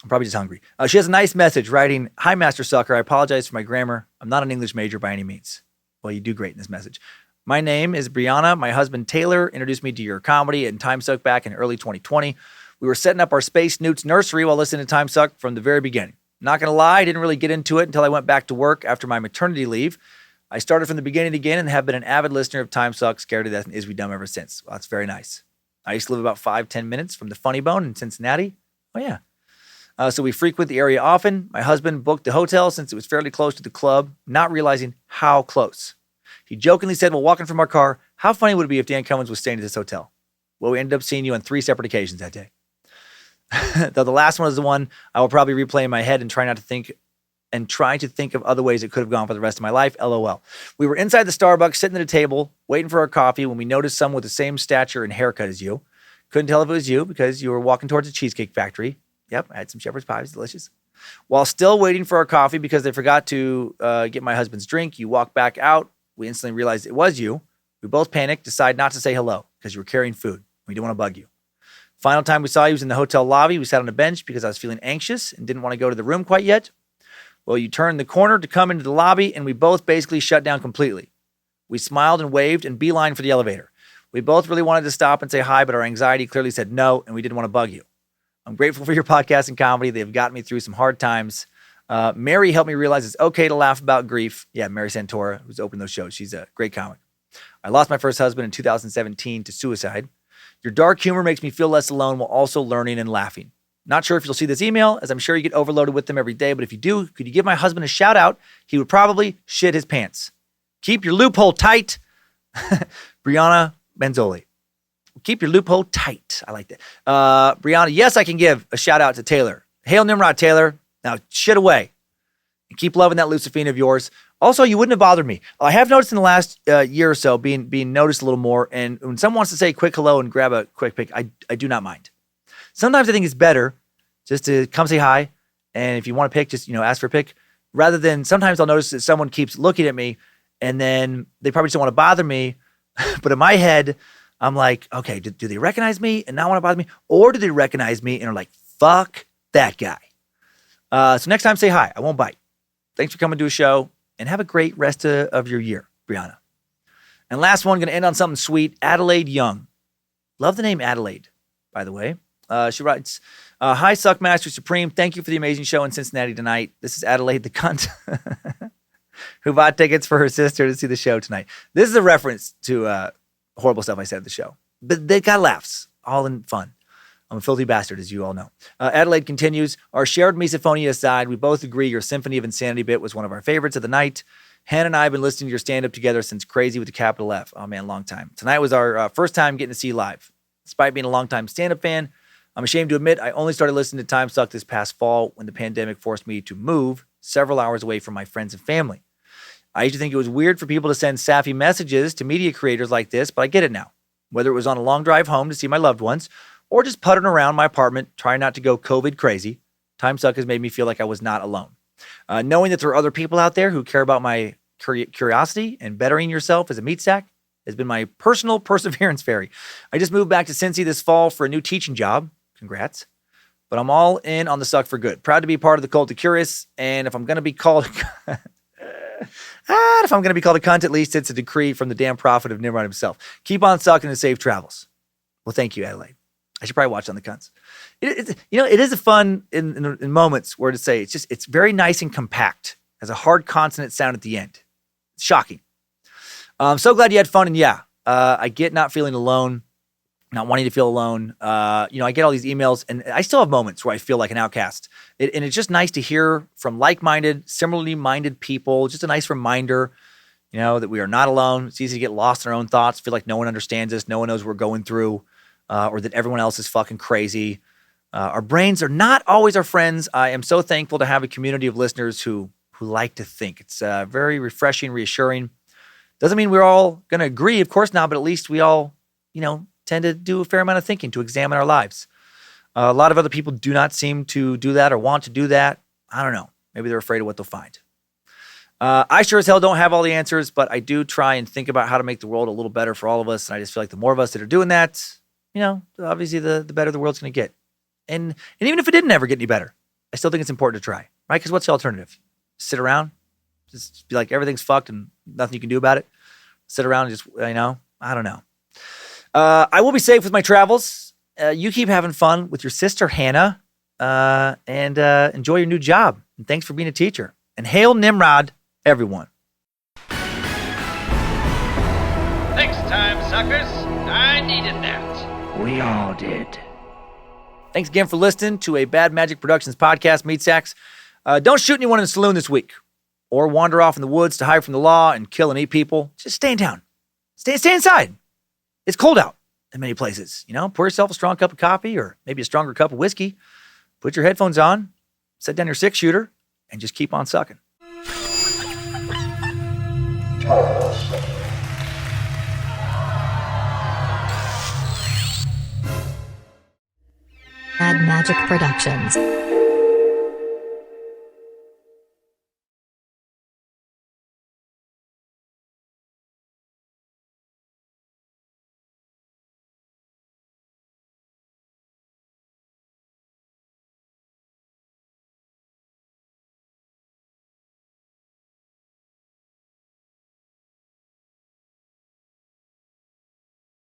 I'm probably just hungry. She has a nice message writing, Hi, Master Sucker. I apologize for my grammar. I'm not an English major by any means. Well, you do great in this message. My name is Brianna. My husband, Taylor, introduced me to your comedy and Timesuck back in early 2020. We were setting up our Space Newts nursery while listening to Timesuck from the very beginning. Not going to lie, I didn't really get into it until I went back to work after my maternity leave. I started from the beginning again and have been an avid listener of Timesuck, Scared to Death, and Is We Dumb ever since. Well, that's very nice. I used to live about 5-10 minutes from the Funny Bone in Cincinnati. Oh, yeah. So we frequent the area often. My husband booked the hotel since it was fairly close to the club, not realizing how close. He jokingly said while walking from our car, how funny would it be if Dan Cummins was staying at this hotel? Well, we ended up seeing you on 3 separate occasions that day. Though the last one is the one I will probably replay in my head and try to think of other ways it could have gone for the rest of my life. LOL. We were inside the Starbucks, sitting at a table, waiting for our coffee when we noticed someone with the same stature and haircut as you. Couldn't tell if it was you because you were walking towards a cheesecake factory. Yep, I had some shepherd's pies, delicious. While still waiting for our coffee because they forgot to get my husband's drink, you walked back out. We instantly realized it was you. We both panicked, decided not to say hello because you were carrying food. We didn't want to bug you. Final time we saw you was in the hotel lobby. We sat on a bench because I was feeling anxious and didn't want to go to the room quite yet. Well, you turned the corner to come into the lobby, and we both basically shut down completely. We smiled and waved and beeline for the elevator. We both really wanted to stop and say hi, but our anxiety clearly said no, and we didn't want to bug you. I'm grateful for your podcast and comedy. They have gotten me through some hard times. Mary helped me realize it's okay to laugh about grief. Yeah, Mary Santora, who's opened those shows. She's a great comic. I lost my first husband in 2017 to suicide. Your dark humor makes me feel less alone while also learning and laughing. Not sure if you'll see this email, as I'm sure you get overloaded with them every day, but if you do, could you give my husband a shout out? He would probably shit his pants. Keep your loophole tight. Brianna Manzoli. Keep your loophole tight. I like that. Brianna, yes, I can give a shout out to Taylor. Hail Nimrod, Taylor. Now shit away. And keep loving that Lucifina of yours. Also, you wouldn't have bothered me. I have noticed in the last year or so being noticed a little more. And when someone wants to say quick hello and grab a quick pic, I do not mind. Sometimes I think it's better just to come say hi. And if you want a pic, just, ask for a pic. Rather than sometimes I'll notice that someone keeps looking at me and then they probably just don't want to bother me. But in my head, I'm like, okay, do they recognize me and not want to bother me? Or do they recognize me and are like, fuck that guy? So next time, say hi. I won't bite. Thanks for coming to a show. And have a great rest of your year, Brianna. And last one, going to end on something sweet. Adelaide Young. Love the name Adelaide, by the way. She writes, hi, Suckmaster Supreme. Thank you for the amazing show in Cincinnati tonight. This is Adelaide the cunt who bought tickets for her sister to see the show tonight. This is a reference to horrible stuff I said at the show. But they got laughs, all in fun. I'm a filthy bastard, as you all know. Adelaide continues, our shared misophonia aside, we both agree your Symphony of Insanity bit was one of our favorites of the night. Hannah and I have been listening to your stand-up together since Crazy with the capital F. Oh, man, long time. Tonight was our first time getting to see you live. Despite being a long-time stand-up fan, I'm ashamed to admit I only started listening to Timesuck this past fall when the pandemic forced me to move several hours away from my friends and family. I used to think it was weird for people to send sappy messages to media creators like this, but I get it now. Whether it was on a long drive home to see my loved ones or just puttering around my apartment trying not to go COVID crazy, Timesuck has made me feel like I was not alone. Knowing that there are other people out there who care about my curiosity and bettering yourself as a meat sack has been my personal perseverance fairy. I just moved back to Cincy this fall for a new teaching job. Congrats. But I'm all in on the suck for good. Proud to be part of the cult of curious. And if I'm going to be called a cunt, at least it's a decree from the damn prophet of Nimrod himself. Keep on sucking and safe travels. Well, thank you, Adelaide. I should probably watch on the cunts. It is a fun in moments where to say it's very nice and compact. Has a hard consonant sound at the end. It's shocking. I'm so glad you had fun. And yeah, I get not feeling alone, not wanting to feel alone. I get all these emails and I still have moments where I feel like an outcast. And it's just nice to hear from like-minded, similarly minded people. Just a nice reminder, that we are not alone. It's easy to get lost in our own thoughts, feel like no one understands us, no one knows what we're going through, or that everyone else is fucking crazy. Our brains are not always our friends. I am so thankful to have a community of listeners who like to think. It's very refreshing, reassuring. Doesn't mean we're all going to agree, of course not, but at least we all, tend to do a fair amount of thinking to examine our lives. A lot of other people do not seem to do that or want to do that. I don't know. Maybe they're afraid of what they'll find. I sure as hell don't have all the answers, but I do try and think about how to make the world a little better for all of us. And I just feel like the more of us that are doing that, obviously the better the world's going to get. And even if it didn't ever get any better, I still think it's important to try, right? Because what's the alternative? Sit around? Just be like, everything's fucked and nothing you can do about it? Sit around and just, I don't know. I will be safe with my travels. You keep having fun with your sister, Hannah, and enjoy your new job. And thanks for being a teacher. And hail Nimrod, everyone. Thanks, time suckers. I needed that. We all did. Thanks again for listening to a Bad Magic Productions podcast, Meat Sacks. Don't shoot anyone in the saloon this week or wander off in the woods to hide from the law and kill and eat people. Just stay in town. Stay inside. It's cold out in many places. Pour yourself a strong cup of coffee or maybe a stronger cup of whiskey. Put your headphones on, set down your 6-shooter, and just keep on sucking. Bad Magic Productions.